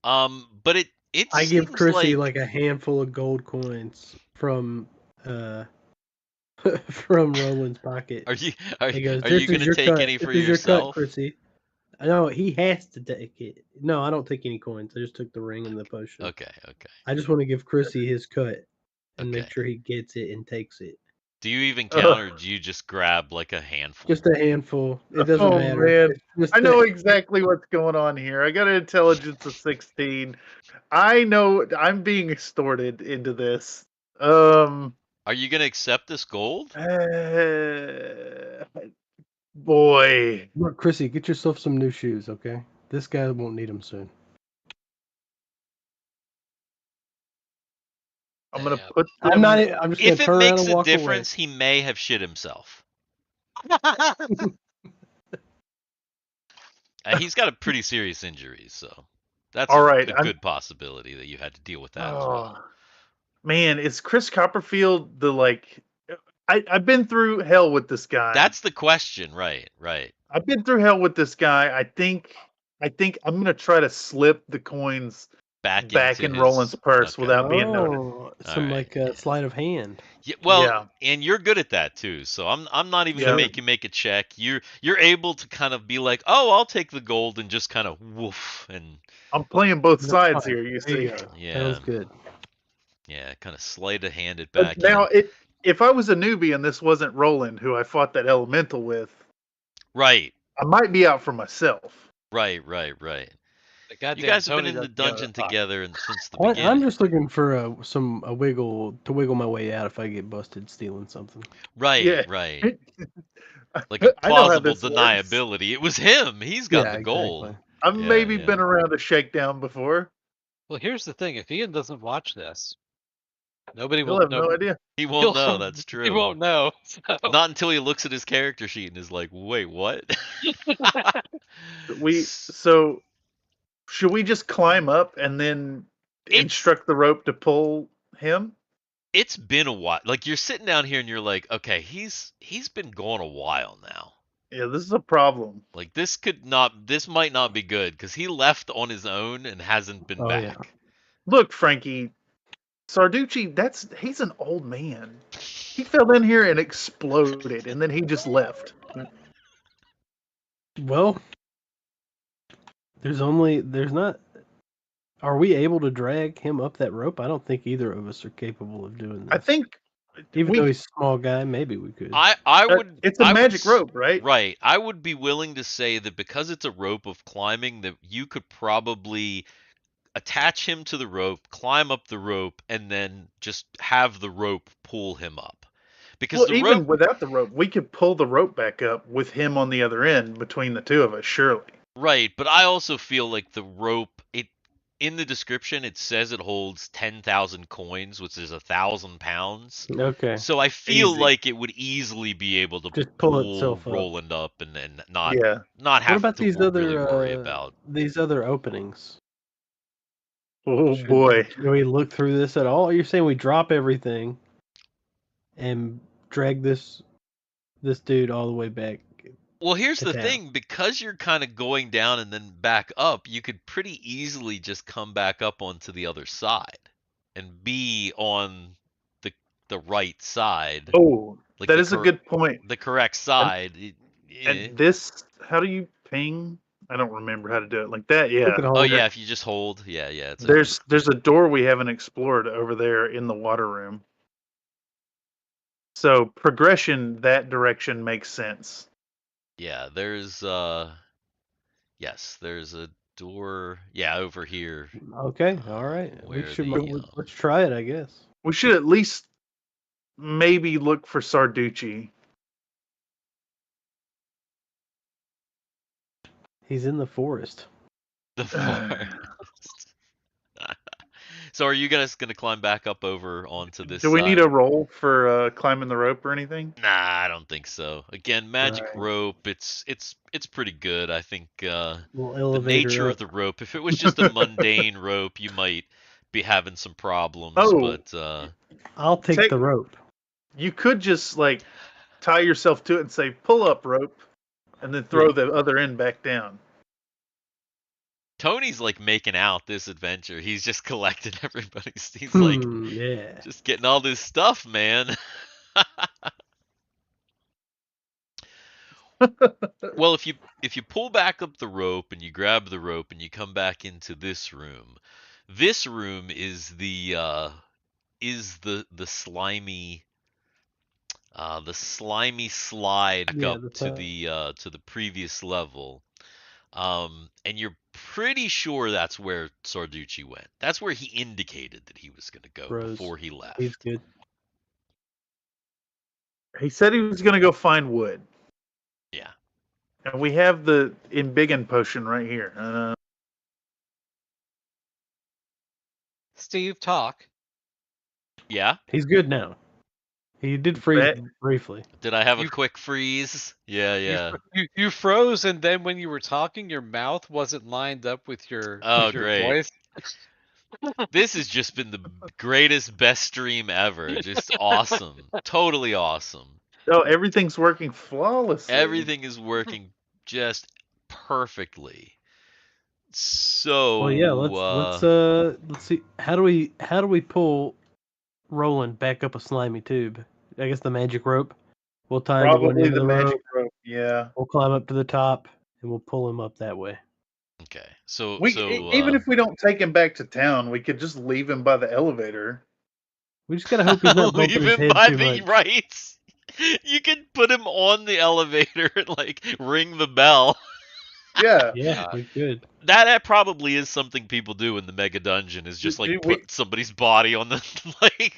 but it I give seems Chrissy like a handful of gold coins from from Roland's pocket. Are you He goes, are "This you is gonna your take cut. any for This is your cut, yourself? Chrissy." No, he has to take it. No, I don't take any coins. I just took the ring and the potion. Okay. I just want to give Chrissy his cut and Okay. make sure he gets it and takes it. Do you even count, or do you just grab like a handful? Just a handful. It doesn't Oh matter. man, It's just I know that- exactly what's going on here. I got an intelligence of 16. I know I'm being extorted into this. Are you gonna accept this gold? Boy, Look, Chrissy, get yourself some new shoes, okay? This guy won't need them soon. I'm gonna Yeah. put I'm not. them. I'm just gonna If it turn around makes and a walk difference, he may have shit himself. He's got a pretty serious injury, so that's All right, a good possibility that you had to deal with that as well. Oh, man, is Chris Copperfield the like? I've been through hell with this guy. That's the question, right? I've been through hell with this guy. I think I'm gonna try to slip the coins Back back into in his Roland's purse okay. without away. being noticed. Oh, some Alright, like a sleight of hand. Yeah, well, Yeah. and you're good at that too. So I'm not even Yeah. gonna make you make a check. You're able to kind of be like, oh, I'll take the gold and just kind of woof and I'm playing both That's sides fine. here. You There you see. go. yeah, Sounds good. yeah, kind of sleight of hand it But back now, in. if I was a newbie and this wasn't Roland, who I fought that elemental with, Right, I might be out for myself. right. The You goddamn guys have been Tony in the doesn't go to dungeon the pot. together and since the I'm beginning. just looking for a wiggle to wiggle my way out if I get busted stealing something. Right, Yeah. right. Like a I know how plausible this works. deniability. It was him. He's got the gold. Exactly. I've Yeah, maybe yeah. been around a shakedown before. Well, here's the thing: if Ian doesn't watch this, nobody He'll will have know. no idea. He won't know. That's He true. won't know. So. Not until he looks at his character sheet and is like, "Wait, what?" So should we just climb up and then instruct the rope to pull him? It's been a while. Like you're sitting down here and you're like, "Okay, he's been gone a while now." Yeah, this is a problem. Like this might not be good because he left on his own and hasn't been Oh, back. yeah. Look, Frankie, Sarducci, he's an old man. He fell in here and exploded, and then he just left. Well, there's not. Are we able to drag him up that rope? I don't think either of us are capable of doing this. I think Even though he's a small guy, maybe we could. I would. It's a I would magic rope, right? Right. I would be willing to say that because it's a rope of climbing, that you could probably attach him to the rope, climb up the rope, and then just have the rope pull him up. Because Well, the even rope, without the rope, we could pull the rope back up with him on the other end between the two of us, surely. right? But I also feel like the rope, in the description it says it holds 10,000 coins, which is 1,000 pounds. Okay. So I feel Easy. like it would easily be able to Just pull itself up. Roland up and not Yeah. not What have about to these really other worry about. these other openings? Oh boy. Should we look through this at all? You're saying we drop everything and drag this dude all the way back? Well, here's to the town. thing, because you're kind of going down and then back up, you could pretty easily just come back up onto the other side and be on the right side. Oh, Like that the is a good point. the correct side. And this, how do you ping? I don't remember how to do it like that. Yeah. Look at all Oh that. yeah, if you just hold. Yeah, it's There's a door we haven't explored over there in the water room. So progression that direction makes sense. yeah, there's yes, there's a door, yeah, over here. Okay, all right. Where We should the, let's try it, I guess. We should at least maybe look for Sarducci. He's in the forest. the forest. So are you guys gonna climb back up over onto this Do we need side? a roll for climbing the rope or anything? Nah, I don't think so. Again, magic Right. rope, it's pretty good. I think Little the elevator nature up. of the rope, if it was just a mundane rope, you might be having some problems, Oh. but I'll take the rope. You could just like tie yourself to it and say pull up rope, and then throw the other end back down. Tony's like making out this adventure. He's just collecting everybody's. He's like Yeah. just getting all this stuff, man. Well, if you pull back up the rope and you grab the rope and you come back into this room is the slimy the slimy slide back Yeah, up the to the previous level. And you're pretty sure that's where Sarducci went. That's where he indicated that he was going to go Rose. before he left. He's good. He said he was going to go find wood. Yeah. And we have the embiggen potion right here. Steve, talk. Yeah? He's good now. He did freeze Bet. briefly. Did I have a You- quick freeze? Yeah, yeah. You froze, and then when you were talking, your mouth wasn't lined up with your Oh, with your great. voice. This has just been the greatest, best stream ever. Just awesome. Totally awesome. Oh, everything's working flawlessly. Everything is working just perfectly. So, Well, yeah. Let's see. How do we pull Roland back up a slimy tube? I guess the magic rope. We'll tie him to one Probably end of the the magic rope. rope. Yeah. We'll climb up to the top and we'll pull him up that way. okay. So, Even if we don't take him back to town, we could just leave him by the elevator. We just gotta hope he's not bumping leave his him head by too the much. right. You can put him on the elevator and like ring the bell. Yeah. Yeah, we could. That probably is something people do in the mega dungeon. Is just like We- put somebody's body on the like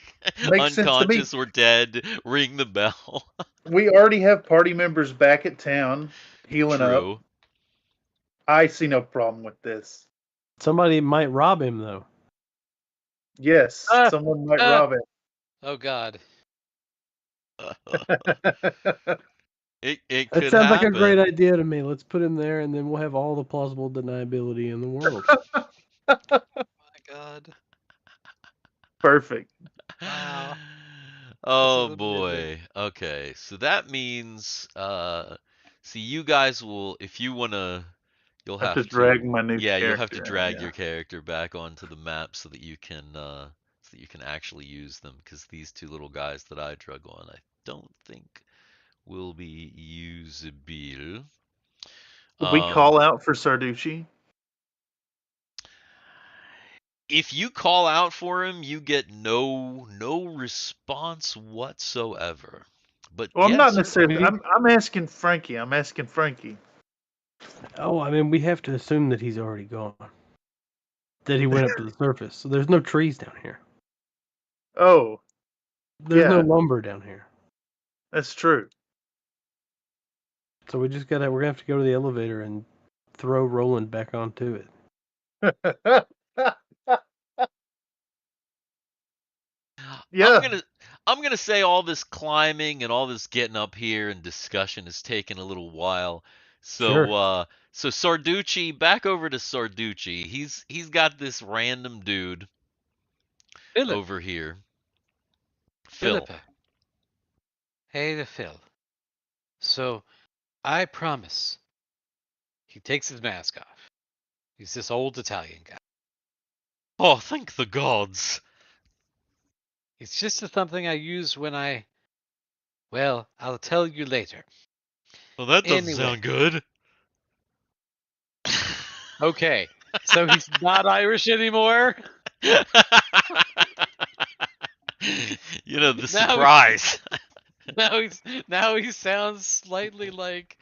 Makes sense to me. unconscious or dead, ring the bell. We already have party members back at town healing up. True. I see no problem with this. Somebody might rob him though. Yes, Ah, someone might ah. rob Oh God. it. It That could sounds like a happen. great idea to me. Let's put him there, and then we'll have all the plausible deniability in the world. My God. Perfect. Wow. Oh amazing. boy. Okay. So that means see you guys will if you wanna you'll I have have to drag my new yeah, you'll have to character, drag yeah. your character back onto the map so that you can actually use them because these two little guys that I drug on I don't think will be usable. Will we call out for Sarducci? If you call out for him, you get no response whatsoever. But Well, I'm not yes, necessarily. I'm asking Frankie. I'm asking Frankie. Oh, I mean, we have to assume that he's already gone. That he went up to the surface. So there's no trees down here. Oh, There's no Yeah. lumber down here. that's true. So we're gonna have to go to the elevator and throw Roland back onto it. Yeah. I'm gonna say all this climbing and all this getting up here and discussion has taken a little while. So Sure. so Sarducci, back over to Sarducci. He's got this random dude Philip. over here. Phil. Philippa. Hey to Phil. So, I promise. He takes his mask off. He's this old Italian guy. Oh, thank the gods. It's just something I use when I. Well, I'll tell you later. Well, that doesn't Anyway. sound good. Okay, so he's not Irish anymore? You know, the Now- surprise. Now he sounds slightly like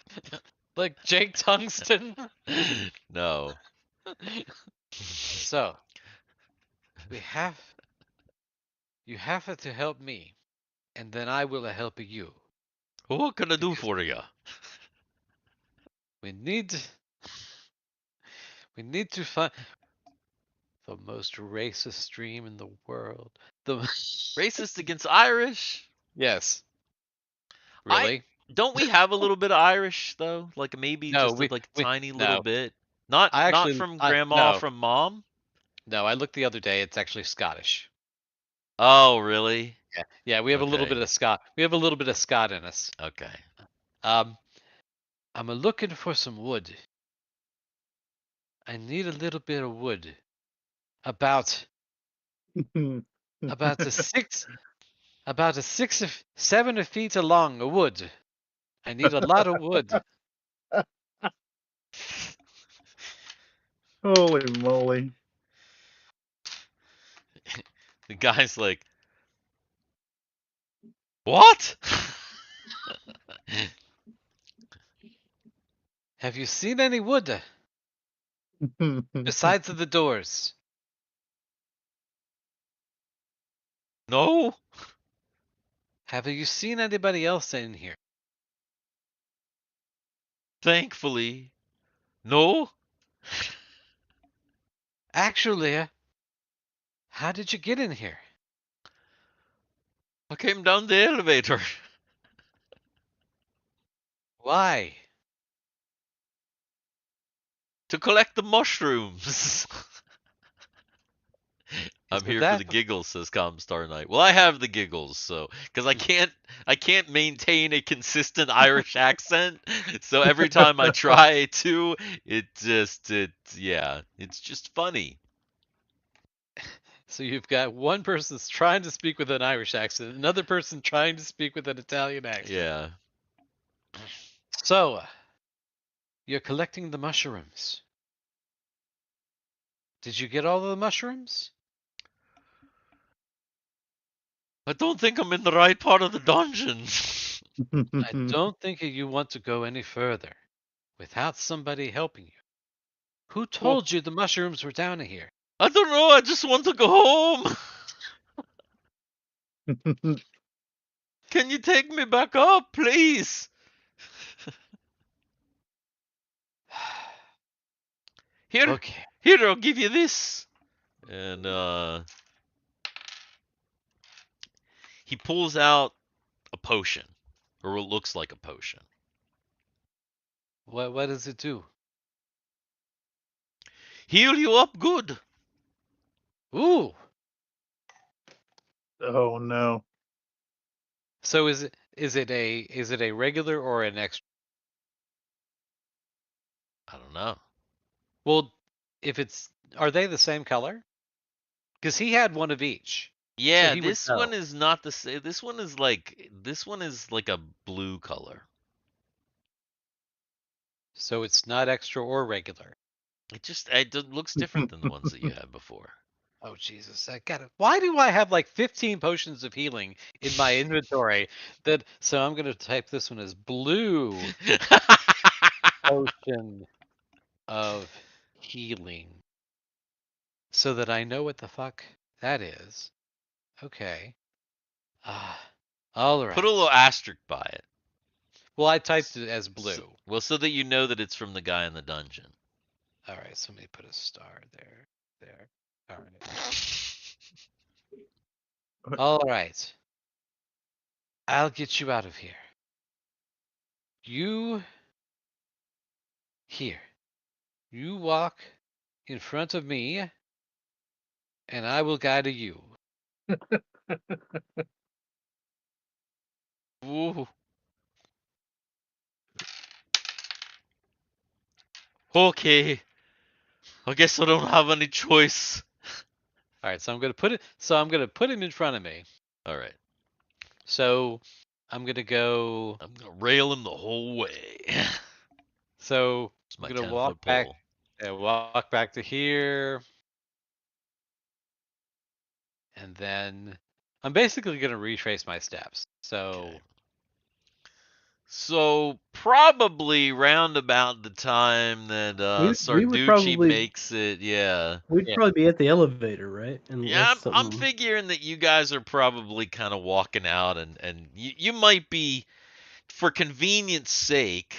Jake Tungsten. No. So, you have to help me, and then I will help you. What can I do for you? We need to find the most racist stream in the world. The Racist against Irish? Yes. I- Really? Don't we have a little bit of Irish though? Like maybe No, just we- like a we- tiny no. little bit. Not I actually- from I- grandma, no. from mom. No, I looked the other day. It's actually Scottish. Oh, really? Yeah, we have a little Okay. bit of Scot. We have a little bit of Scot in us. Okay. I'm looking for some wood. I need a little bit of wood. About a 7 feet along a wood. I need a lot of wood. Holy moly. The guy's like, what? Have you seen any wood besides the doors? No? Have you seen anybody else in here? Thankfully. No? Actually, how did you get in here? I came down the elevator. Why? To collect the mushrooms. I'm Is here for that the giggles, says Comstar Knight. Well, I have the giggles, so because I can't maintain a consistent Irish accent. So every time I try to, it's just funny. So you've got one person trying to speak with an Irish accent, another person trying to speak with an Italian accent. Yeah. So, you're collecting the mushrooms. Did you get all of the mushrooms? I don't think I'm in the right part of the dungeon. I don't think you want to go any further without somebody helping you. Who told you the mushrooms were down here? I don't know. I just want to go home. Can you take me back up, please? Here, Okay. here, I'll give you this. And he pulls out a potion, or what looks like a potion. What does it do? Heal you up good. Ooh. Oh no. So is it a regular or an extra? I don't know. Well, if it's are they the same color? Because he had one of each. Yeah, he would this one know. is not the same. This one is like a blue color. So it's not extra or regular. It looks different than the ones that you had before. Oh Jesus! I got it. Why do I have like 15 potions of healing in my inventory? So I'm gonna type this one as blue potion of healing, so that I know what the fuck that is. Okay. All right. Put a little asterisk by it. Well, I typed it as blue. So that you know that it's from the guy in the dungeon. All right. So let me put a star there. There. All right. All right. I'll get you out of here. You here. You walk in front of me, and I will guide you. Ooh. Okay. I guess I don't have any choice. All right, so I'm gonna put it. So I'm gonna put him in front of me. All right. So I'm gonna go. I'm gonna rail him the whole way. So It's my I'm gonna 10-foot walk back. pole. Walk back to here, and then I'm basically gonna retrace my steps. So. Okay. So probably round about the time that We would Sarducci probably- makes it, yeah. We'd Yeah. probably be at the elevator, right? Yeah, Unless I'm figuring that you guys are probably kind of walking out, and you might be, for convenience sake,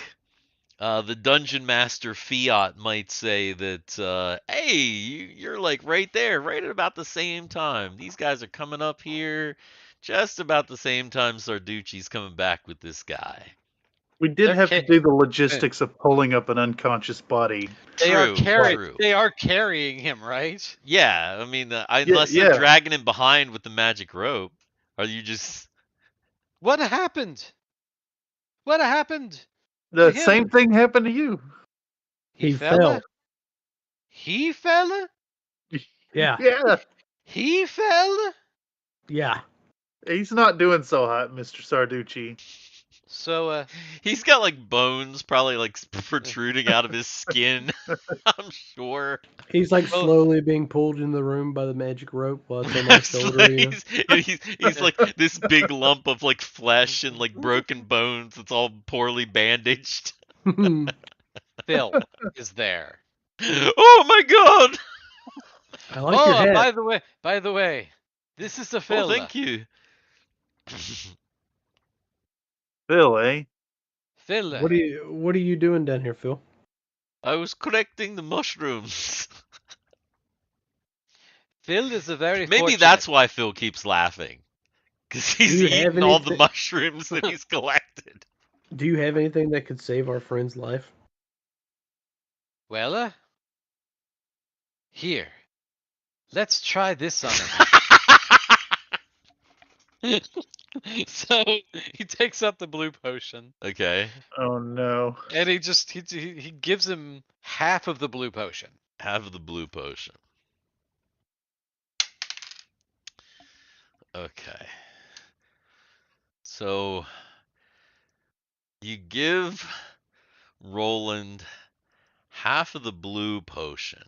the dungeon master Fiat might say that, hey, you're like right there, right at about the same time. These guys are coming up here just about the same time Sarducci's coming back with this guy. We did have to Okay. do the logistics of pulling up an unconscious body. They are True. They are carrying him, right? Yeah, I mean, unless they're yeah. dragging him behind with the magic rope, are you just? What happened? What happened? The To him. same thing happened to you. He fell. fell. He fell. Yeah. Yeah. He fell. Yeah. He's not doing so hot, Mr. Sarducci. So, He's got like bones probably like protruding out of his skin. I'm sure. He's like Well- slowly being pulled in the room by the magic rope while it's on my shoulder. You know? He's like this big lump of like flesh and like broken bones. It's all poorly bandaged. Phil is there. Oh my god! I like your hat. by the way, this is the Oh, Phil. thank you. Phil, eh? Phil. What are you doing down here, Phil? I was collecting the mushrooms. Phil is a very Maybe fortunate. that's why Phil keeps laughing. Because he's Do you have eating all the anything- mushrooms that he's collected. Do you have anything that could save our friend's life? Well, here. Let's try this on him. So he takes out the blue potion Okay. Oh no. and he gives him half of the blue potion. Have the blue potion. Okay. So you give Roland half of the blue potion.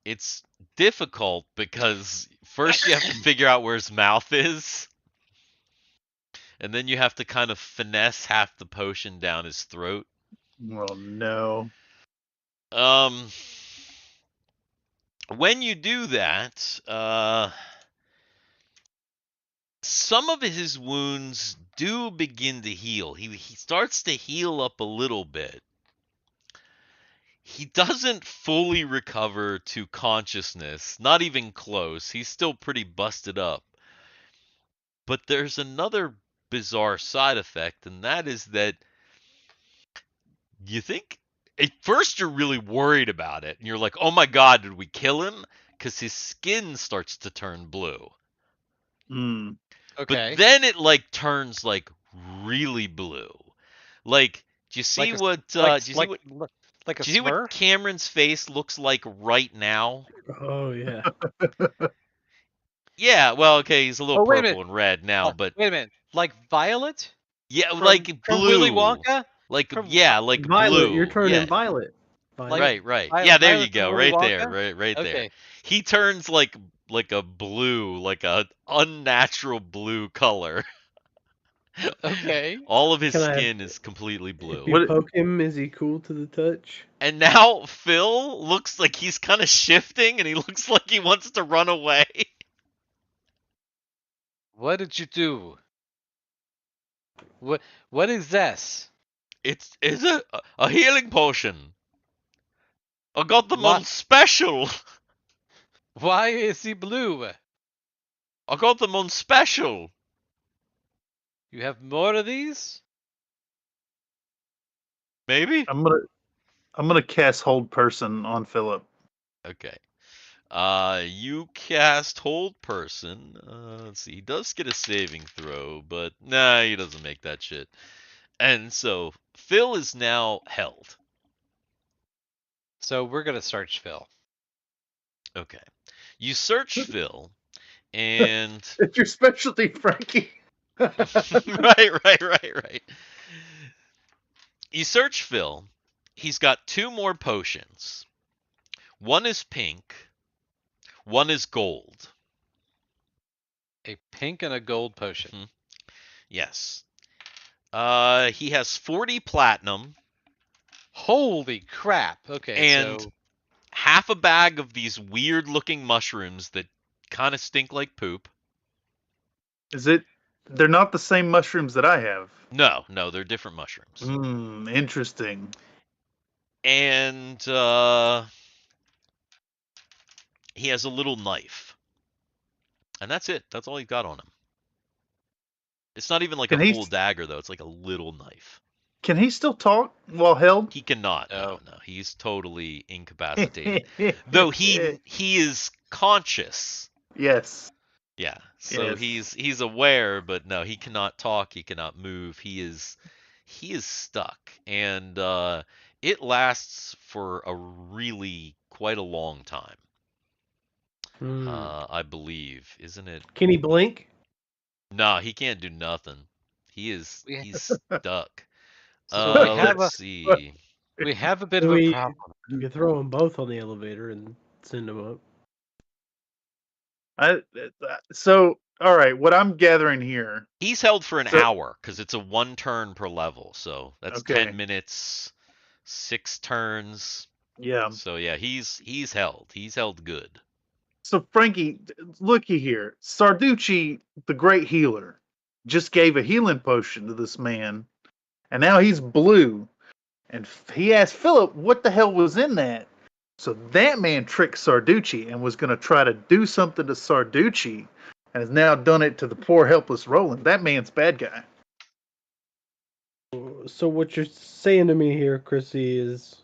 It's difficult because first you have to figure out where his mouth is. And then you have to kind of finesse half the potion down his throat. Oh no. When you do that, some of his wounds do begin to heal. He starts to heal up a little bit. He doesn't fully recover to consciousness, not even close. He's still pretty busted up. But there's another bizarre side effect, and that is that you think at first you're really worried about it, and you're like, "Oh my god, did we kill him?" Because his skin starts to turn blue. Hmm. Okay. But then it like turns like really blue. Like, do you see what? Do you see what? like a Do you see what Smurf? Cameron's face looks like right now? Oh yeah. Yeah, well, okay, he's a little Oh, wait a purple minute. and red now, but Wait a minute. Like Violet? yeah, From- like from blue. Willy Wonka? Like From yeah, like Violet, blue. you're turning yeah. violet. Violet. Right. Vi- Yeah, there Violet you go. from Willy Right there. Wonka? Right there. Okay. He turns like a blue, like a unnatural blue color. Okay. All of his Can I- skin is completely blue. If you What- poke him, is he cool to the touch? And now Phil looks like he's kind of shifting and he looks like he wants to run away. What did you do? What is this? It's a healing potion. I got them What? on special. Why is he blue? I got them on special. You have more of these? Maybe? I'm gonna cast hold person on Philip. Okay. You cast hold person. Let's see. He does get a saving throw, but nah, he doesn't make that shit. And so Phil is now held. So we're gonna search Phil. Okay. You search Phil, and It's your specialty, Frankie. right. You search Phil. He's got 2 more potions. One is pink. One is gold. A pink and a gold potion. Mhm. Yes. He has 40 platinum Holy crap! Okay, and so half a bag of these weird-looking mushrooms that kind of stink like poop. Is it? They're not the same mushrooms that I have. No, they're different mushrooms. Interesting. And he has a little knife. And that's it. That's all he's got on him. It's not even like Can a he full s- dagger, though. It's like a little knife. Can he still talk while held? He cannot. Oh. No. He's totally incapacitated. Though he is conscious. Yes. Yeah. So Yes. he's aware, but no, he cannot talk, he cannot move. He is stuck. And it lasts for a really quite a long time. I believe, isn't it? Can he blink? No, he can't do nothing. He's We- stuck. So we have Let's a see. we have a bit Do of a we- problem. You can throw them both on the elevator and send them up. So, all right, what I'm gathering here. He's held for an So- hour because it's a 1 turn per level. So that's Okay. 10 minutes, 6 turns. Yeah. So yeah, he's held. He's held good. So, Frankie, looky here. Sarducci, the great healer, just gave a healing potion to this man, and now he's blue. And he asked Philip what the hell was in that. So that man tricked Sarducci and was going to try to do something to Sarducci, and has now done it to the poor helpless Roland. That man's bad guy. So what you're saying to me here, Chrissy, is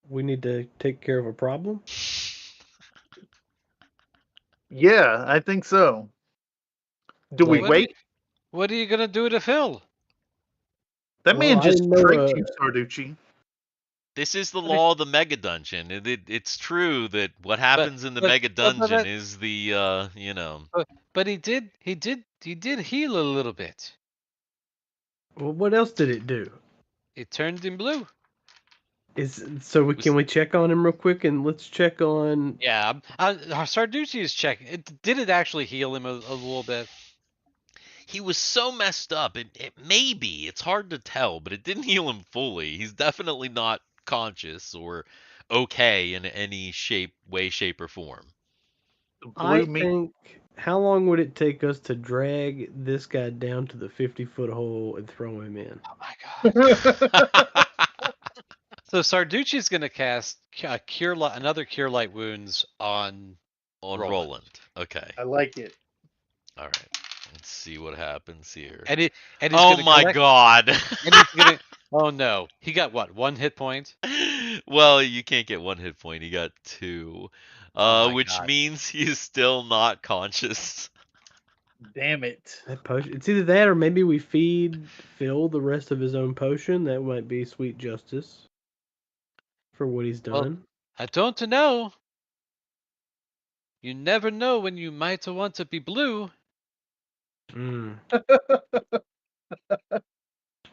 we need to take care of a problem? Yeah, I think so. Do we Like- wait? What are you gonna do to Phil? That Well, man I just know, tricked you, Sarducci. This is the law of the mega dungeon. It's true that what happens in the mega but dungeon that- is the you know. But he did heal a little bit. Well, what else did it do? It turned him blue. Can we check on him real quick, and let's check on. Yeah, Sarducci is checking. Did it actually heal him a little bit? He was so messed up. It maybe it's hard to tell, but it didn't heal him fully. He's definitely not conscious or okay in any way, shape, or form. I Blue meat. think. How long would it take us to drag this guy down to the 50-foot hole and throw him in? Oh my god. So Sarducci's gonna cast another cure light wounds on On Roland. Roland. Okay. I like it. All right. Let's see what happens here. and he's Oh gonna my collect- god. And he's gonna. Oh no, he got what? 1 hit point. Well, you can't get 1 hit point. He got 2. Oh my Which God. means he's still not conscious. Damn it. That potion. It's either that or maybe we feed Phil the rest of his own potion. That might be sweet justice for what he's Well- done. I don't know. You never know when you might want to be blue. Mm.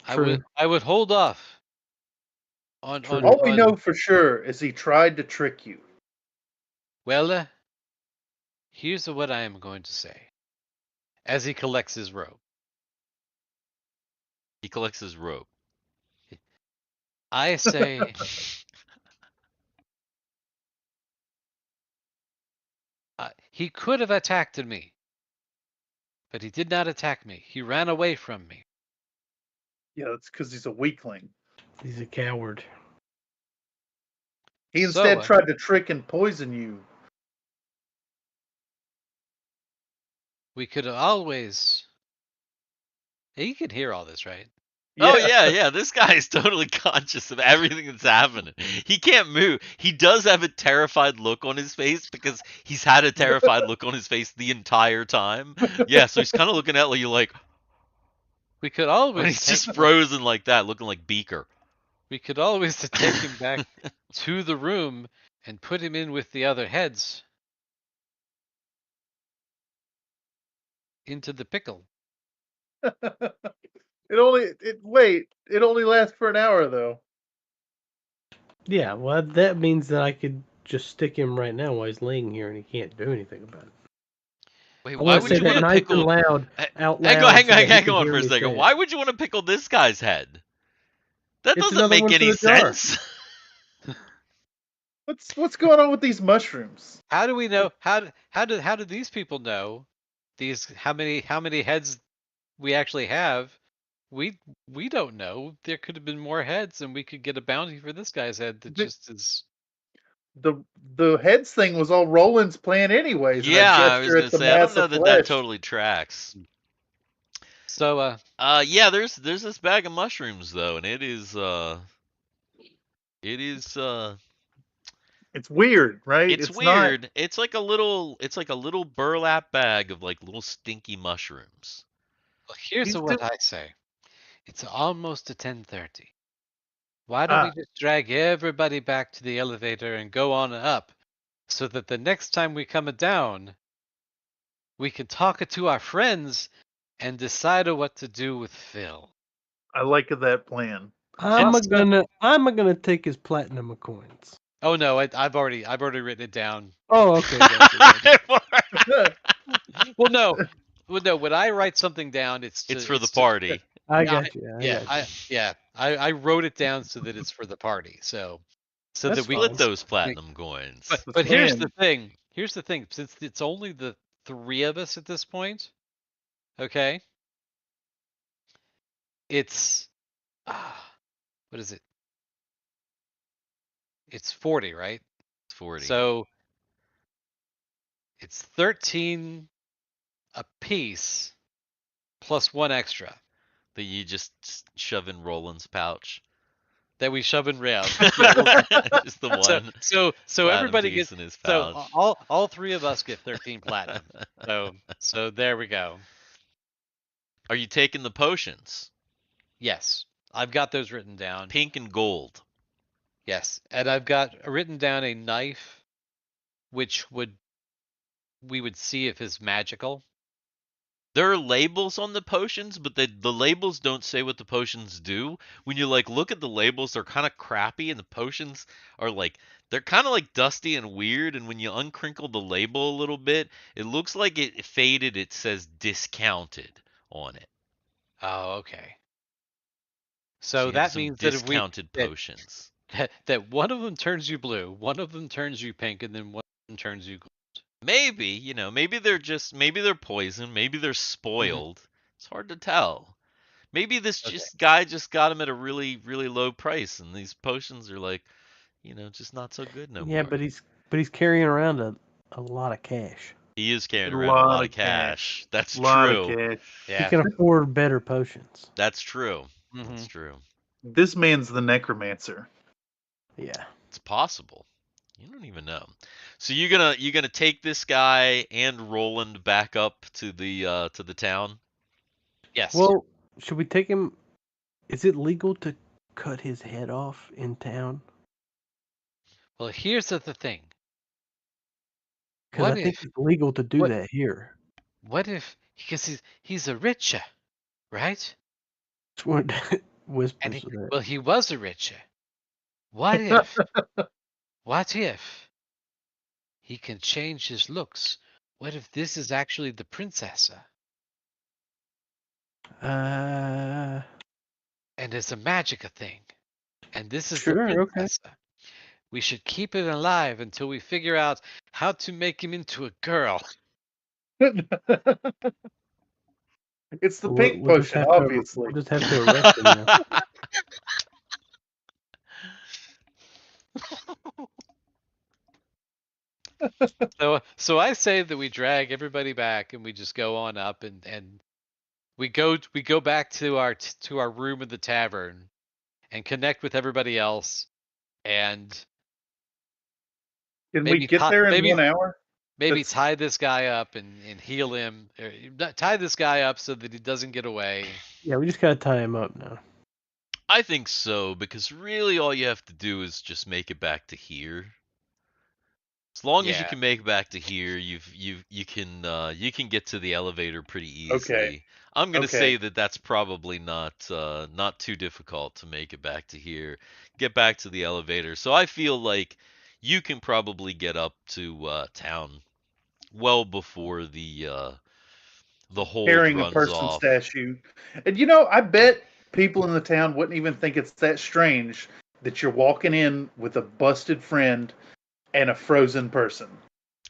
I would hold off. On True. All we on- know for sure is he tried to trick you. Well, here's what I am going to say. As he collects his robe, He collects his rope. I say, he could have attacked me, but he did not attack me. He ran away from me. Yeah, that's because he's a weakling. He's a coward. He So, instead tried to trick and poison you. We could always. You can hear all this, right? Oh yeah. This guy is totally conscious of everything that's happening. He can't move. He does have a terrified look on his face because he's had a terrified look on his face the entire time. Yeah, so he's kind of looking at you like, We could and always. he's just take- frozen like that, looking like Beaker. We could always take him back to the room and put him in with the other heads. Into the pickle. It only lasts for an hour though. Yeah, well, that means that I could just stick him right now while he's laying here and he can't do anything about it. Wait, I why want to would say you that want to nice pickle? and loud, out loud. Hang on, so that he hang can on hear for a me second. say it. Why would you want to pickle this guy's head? That It's doesn't another make one for any the jar. sense. What's going on with these mushrooms? How do we know? How do these people know? How many heads we actually have? We don't know. There could have been more heads, and we could get a bounty for this guy's head. That The- just is. The heads thing was all Roland's plan anyways. and Yeah, I was gesture at gonna the say I don't mass know of that flesh. totally tracks. So Yeah, there's this bag of mushrooms though, and it is It's weird, right? it's not- weird. It's like a little burlap bag of like little stinky mushrooms. here's He's what just- I say. It's almost to 10:30. Why don't we just drag everybody back to the elevator and go on up, so that the next time we come down, we can talk it to our friends and decided what to do with Phil. I like that plan. I'm It's- gonna take his platinum coins. Oh no, I've already written it down. Oh, okay. Gotcha. Well, no. When I write something down, it's for the to- party. I Yeah, got you. I wrote it down so that it's for the party. So That's that we Split fine. those platinum coins. But here's Man. the thing. Here's the thing. Since it's only the 3 of us at this point, okay? It's what is it? It's 40, right? 40. So it's 13 a piece plus 1 extra that you just shove in Roland's pouch. that we shove in rail. Just the one. So platinum everybody piece gets in his so pouch. all 3 of us get 13 platinum. So there we go. Are you taking the potions? Yes, I've got those written down. Pink and gold. Yes, and I've got written down a knife, which we would see if it's magical. There are labels on the potions, but the labels don't say what the potions do. When you like look at the labels, they're kind of crappy, and the potions are like they're kind of like dusty and weird. And when you uncrinkle the label a little bit, it looks like it faded. It says discounted on it. Oh, okay. So So you have that some means that if we discounted potions. that one of them turns you blue, one of them turns you pink, and then one of them turns you gold. Maybe, maybe they're poisoned, maybe they're spoiled. It's hard to tell. Maybe this guy just got them at a really, really low price, and these potions are like, just not so good no Yeah, more. but he's carrying around a lot of cash. He is carrying around a lot of cash. That's true. Cash. He can afford better potions. That's true. Mhm. That's true. This man's the necromancer. Yeah. It's possible. You don't even know. So you're gonna take this guy and Roland back up to the town? Yes. Well, should we take him? Is it legal to cut his head off in town? Well, here's the thing. Because What I think if- it's legal to do what- that here. What if because he's a richer, right? It's what And whispers of that. well, he was a richer. What if? What if he can change his looks? What if this is actually the princess? Uh, And it's a magica thing. And this is Sure, the okay. princess. We should keep it alive until we figure out how to make him into a girl. It's the we'll- pink we'll just potion, have to- obviously. we'll just have to arrest him now. So I say that we drag everybody back and we just go on up and we go back to our room in the tavern and connect with everybody else and Can maybe we get ti- there in maybe- 1 hour? maybe That's- tie this guy up and heal him. Or tie this guy up so that he doesn't get away. Yeah, we just gotta tie him up now. I think so, because really all you have to do is just make it back to here. As long as you Yeah. can make it back to here, you can get to the elevator pretty easily. I'm gonna Okay. say that that's probably not too difficult to make it back to here, get back to the elevator. So I feel like you can probably get up to town well before the hold Carrying a runs person off. statue. And I bet people in the town wouldn't even think it's that strange that you're walking in with a busted friend and a frozen person.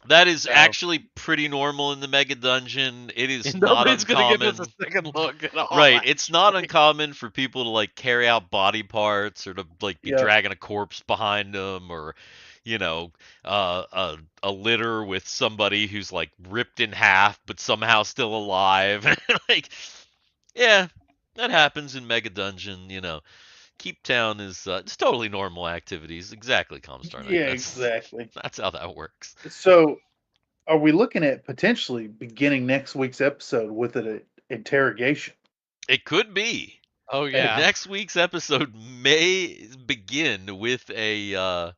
That is No. actually pretty normal in the mega dungeon. It is not Nobody's uncommon. gonna give us a second look at all. Right, it's not uncommon for people to like carry out body parts or to like be Yeah. dragging a corpse behind them, or a litter with somebody who's like ripped in half but somehow still alive. Like, yeah, that happens in mega dungeon. Keep Town is it's totally normal activities. Exactly, Comstar Knight. Yeah, That's, exactly. That's how that works. So, are we looking at potentially beginning next week's episode with an interrogation? It could be. Oh yeah. Next week's episode may begin with a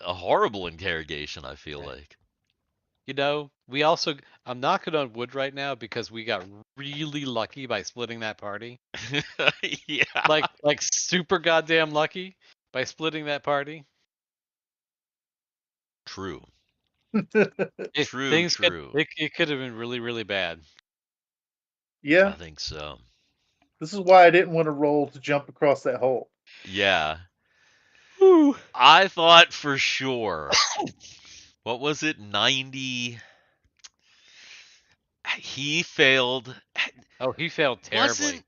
horrible interrogation, I feel like. We also, I'm knocking on wood right now because we got really lucky by splitting that party. Yeah. Like super goddamn lucky by splitting that party. True. True. Things True. it could have been really, really bad. I Yeah, think so. this is why I didn't want to roll to jump across that hole. Yeah. I thought for sure. What was it? 90. He failed. Oh, he failed terribly.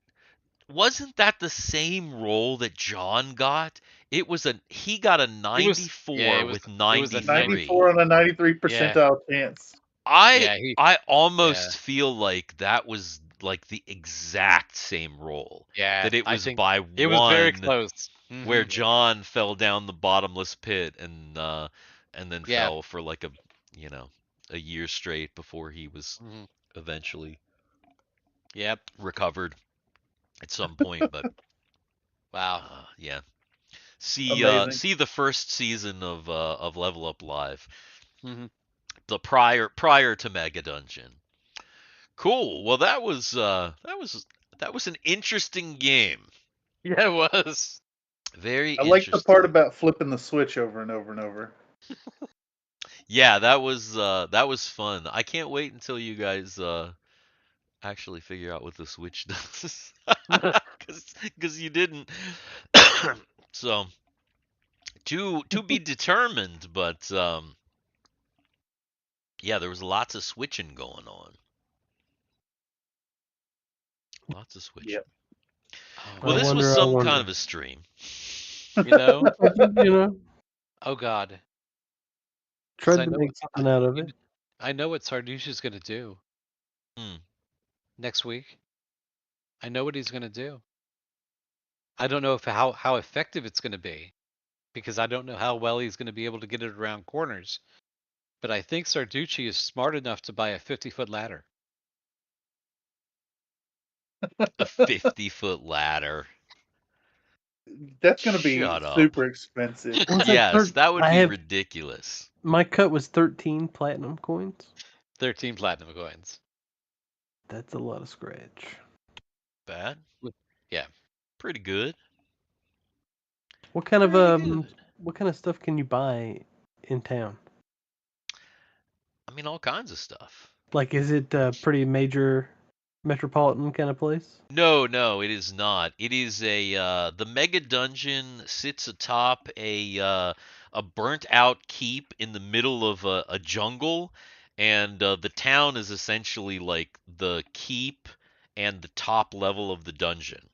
Wasn't that the same roll that John got? He got a It 94 was with it was a 94 on a 93 percentile chance. I Yeah, I almost feel like that was like the exact same roll. Yeah, That it I was think by it was very one close. where Mhm. John fell down the bottomless pit and then Yeah. fell for like a year straight before he was Mhm. eventually Yep. recovered at some point. But Wow. yeah, see Amazing. see the first season of Level Up Live, Mhm. the prior to Mega Dungeon. Cool. Well, that was an interesting game. Yeah, it was. Very I like the part interesting. about flipping the switch over and over and over. Yeah, that was fun. I can't wait until you guys actually figure out what the Switch does. Cuz you didn't. So, to be determined, but yeah, there was lots of switching going on. Lots of switching. Yep. Oh Well, I this man. was wonder. I some kind wonder. of a stream. You know? I think, Oh God. 'Cause tried I to know make something out of it. I know what Sarducci's gonna do Hmm. next week. I know what he's gonna do. I don't know if how effective it's gonna be because I don't know how well he's gonna be able to get it around corners. But I think Sarducci is smart enough to buy a 50-foot ladder. A 50-foot ladder. That's going to be Shut up. super expensive. What's that? Yes, that would I be have ridiculous. my cut was 13 platinum coins. 13 platinum coins. That's a lot of scratch. Bad? Yeah. Pretty good. What kind of Pretty good. what kind of stuff can you buy in town? I mean, all kinds of stuff. Like, is it a pretty major metropolitan kind of place? No, it is not. It is the mega dungeon sits atop a burnt out keep in the middle of a jungle, and the town is essentially like the keep and the top level of the dungeon.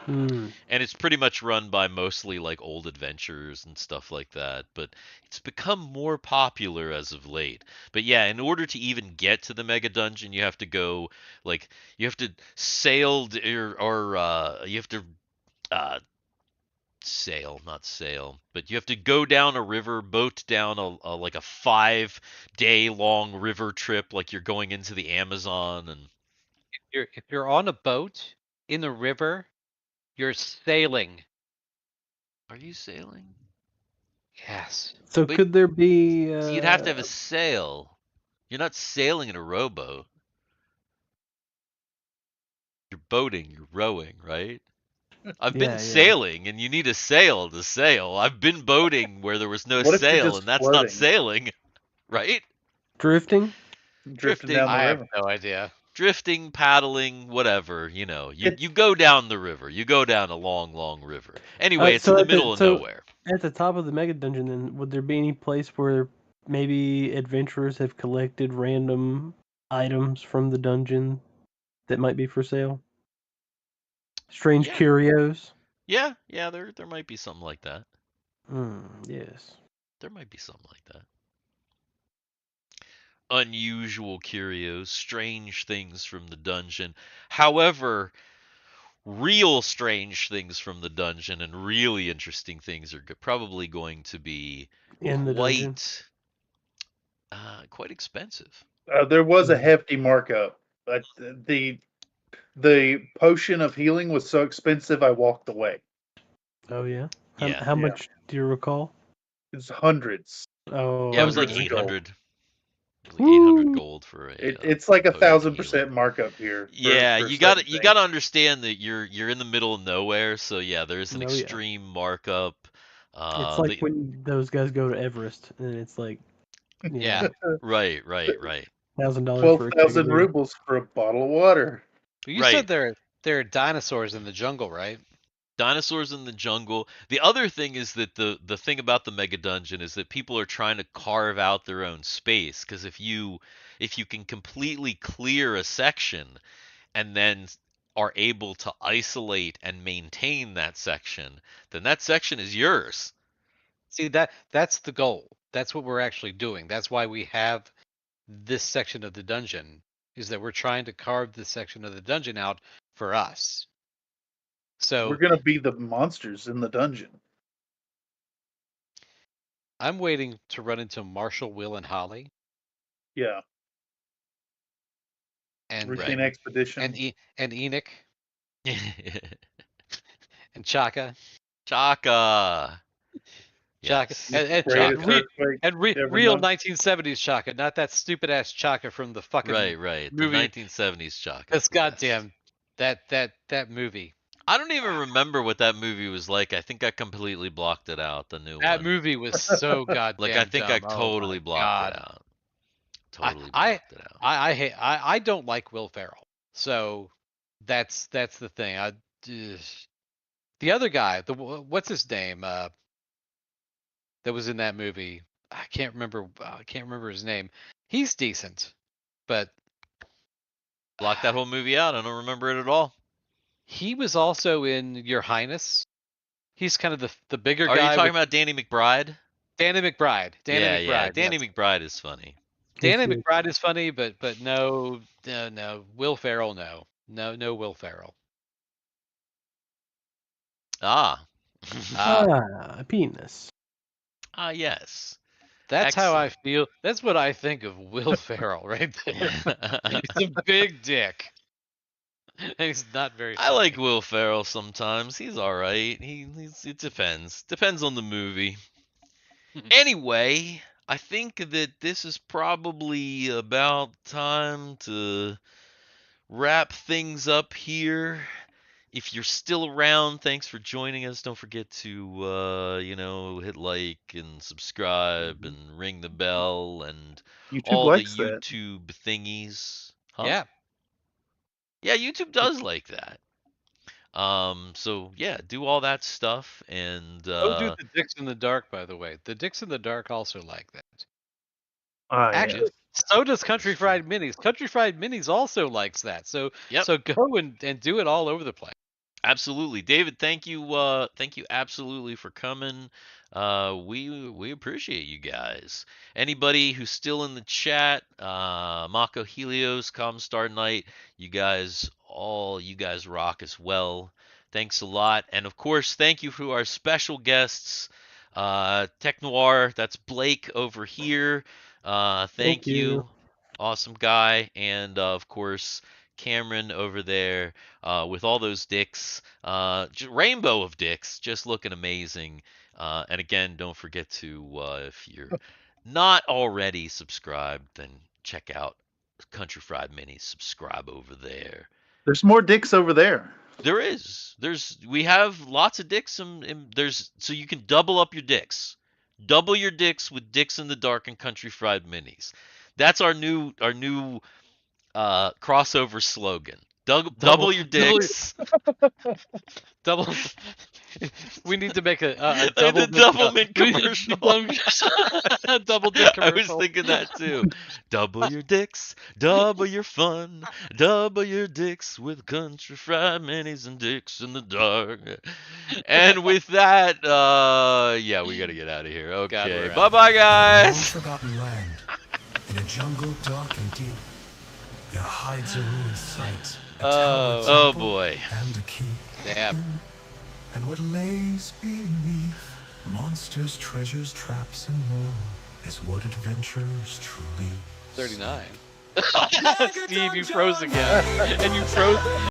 Hmm. And it's pretty much run by mostly like old adventurers and stuff like that, but it's become more popular as of late. But yeah, in order to even get to the mega dungeon, you have to go like you have to or you have to uh sail, not sail, but you have to go down a river, boat down a like a 5-day long river trip like you're going into the Amazon. And If you're on a boat in the river, you're sailing. are you sailing? Yes. So But could there be? you'd have to have a sail. You're not sailing in a rowboat. You're boating, you're rowing, right? I've been Yeah. sailing, and you need a sail to sail. I've been boating where there was no What if you're sail, just and that's not floating, sailing, right? Drifting. drifting down the I have river? no idea. Drifting, paddling, whatever, you It's go down the river. You go down a long, long river. Anyway, it's in So the at the middle of nowhere. at the top of the mega dungeon, then would there be any place where maybe adventurers have collected random items from the dungeon that might be for sale? Strange Yeah, curios. yeah, there might be something like that. Yes. There might be something like that. Unusual curios, strange things from the dungeon. However, real strange things from the dungeon and really interesting things are probably going to be In the dungeon. quite expensive. there was a Mhm. hefty markup, but the potion of healing was so expensive I walked away. Oh yeah. Yeah, How Yeah. much do you recall? It's hundreds. Oh, yeah, it was like Hundreds of okay. gold. 800. Like 800 gold for a. It's like potion to heal. 1,000% markup here. Yeah, for you certain got to things. understand that you're in the middle of nowhere, so yeah, there's an Oh, yeah. extreme markup. It's like when those guys go to Everest, and it's like, Yeah. right. $1,000 for a 12,000 kangaroo. rubles for a bottle of water. But you Right. said there are dinosaurs in the jungle, right? Dinosaurs in the jungle. The other thing is that the thing about the mega dungeon is that people are trying to carve out their own space, because if you can completely clear a section and then are able to isolate and maintain that section, then that section is yours. See, that's the goal. That's what we're actually doing. That's why we have this section of the dungeon, is that we're trying to carve this section of the dungeon out for us. So We're going to be the monsters in the dungeon. I'm waiting to run into Marshall, Will, and Holly, Yeah. and Routine expedition. and Enoch and Chaka. Chaka. Chaka Yes. and Greatest earthquake ever real known. 1970s Chaka, not that stupid ass Chaka from the fucking Right. The movie. 1970s Chaka. That's Yes. goddamn that movie. I don't even remember what that movie was like. I think I completely blocked it out. The new That one. movie was so goddamn. Like I think I dumb. Oh totally my blocked God. it out. Totally I blocked it out. I hate I don't like Will Ferrell, so that's the thing. The other guy, what's his name? That was in that movie. I can't remember his name. He's decent, but Blocked that whole movie out. I don't remember it at all. he was also in Your Highness. He's kind of the bigger Are guy. you talking about Danny McBride? Danny McBride? Danny McBride. Yeah. Danny yes. McBride is funny. Danny Yes, McBride is funny, but no. Will Ferrell, no Will Ferrell. Ah. Penis. Yes. That's how I Excellent. feel. That's what I think of Will Ferrell right there. He's a big dick. And he's not very I funny. like Will Ferrell sometimes. He's all right. It depends. Depends on the movie. Anyway, I think that this is probably about time to wrap things up here. If you're still around, thanks for joining us. Don't forget to hit like and subscribe and ring the bell and YouTube all likes the that. YouTube thingies. Huh? Yeah. Yeah, YouTube does like that. So yeah, do all that stuff and Go do the Dicks in the Dark, by the way. The Dicks in the Dark also like that. Actually, so does Country Fried Minis. Country Fried Minis also likes that. So Yep. so go and do it all over the place. Absolutely, David. Thank you absolutely for coming. We appreciate you guys. Anybody who's still in the chat, Mako Helios, Comstar Knight, you guys rock as well. Thanks a lot, and of course, thank you to our special guests, Tech Noir. That's Blake over here. Thank you, awesome guy, and of course, Cameron over there. With all those dicks, rainbow of dicks, just looking amazing. And again, don't forget to, if you're not already subscribed, then check out Country Fried Minis. Subscribe over there. There's more dicks over there. There is. We have lots of dicks, and so you can double up your dicks. Double your dicks with Dicks in the Dark and Country Fried Minis. That's our new crossover slogan. Double your dicks. Double. We need to make a The Doublemint commercial. Double dick commercial. I was thinking that too. Double your dicks, double your fun, double your dicks with Country Fried Minis and Dicks in the Dark. And with that, yeah, we gotta get out of here. Okay, we're bye out. bye, In a guys. long-forgotten land, in a jungle dark and deep, there hides a ruined site, a tower Oh temple, boy. and a key. Damn. And what lays beneath, monsters, treasures, traps, and more, is what adventurers truly 39. Steve, you froze again. And you froze.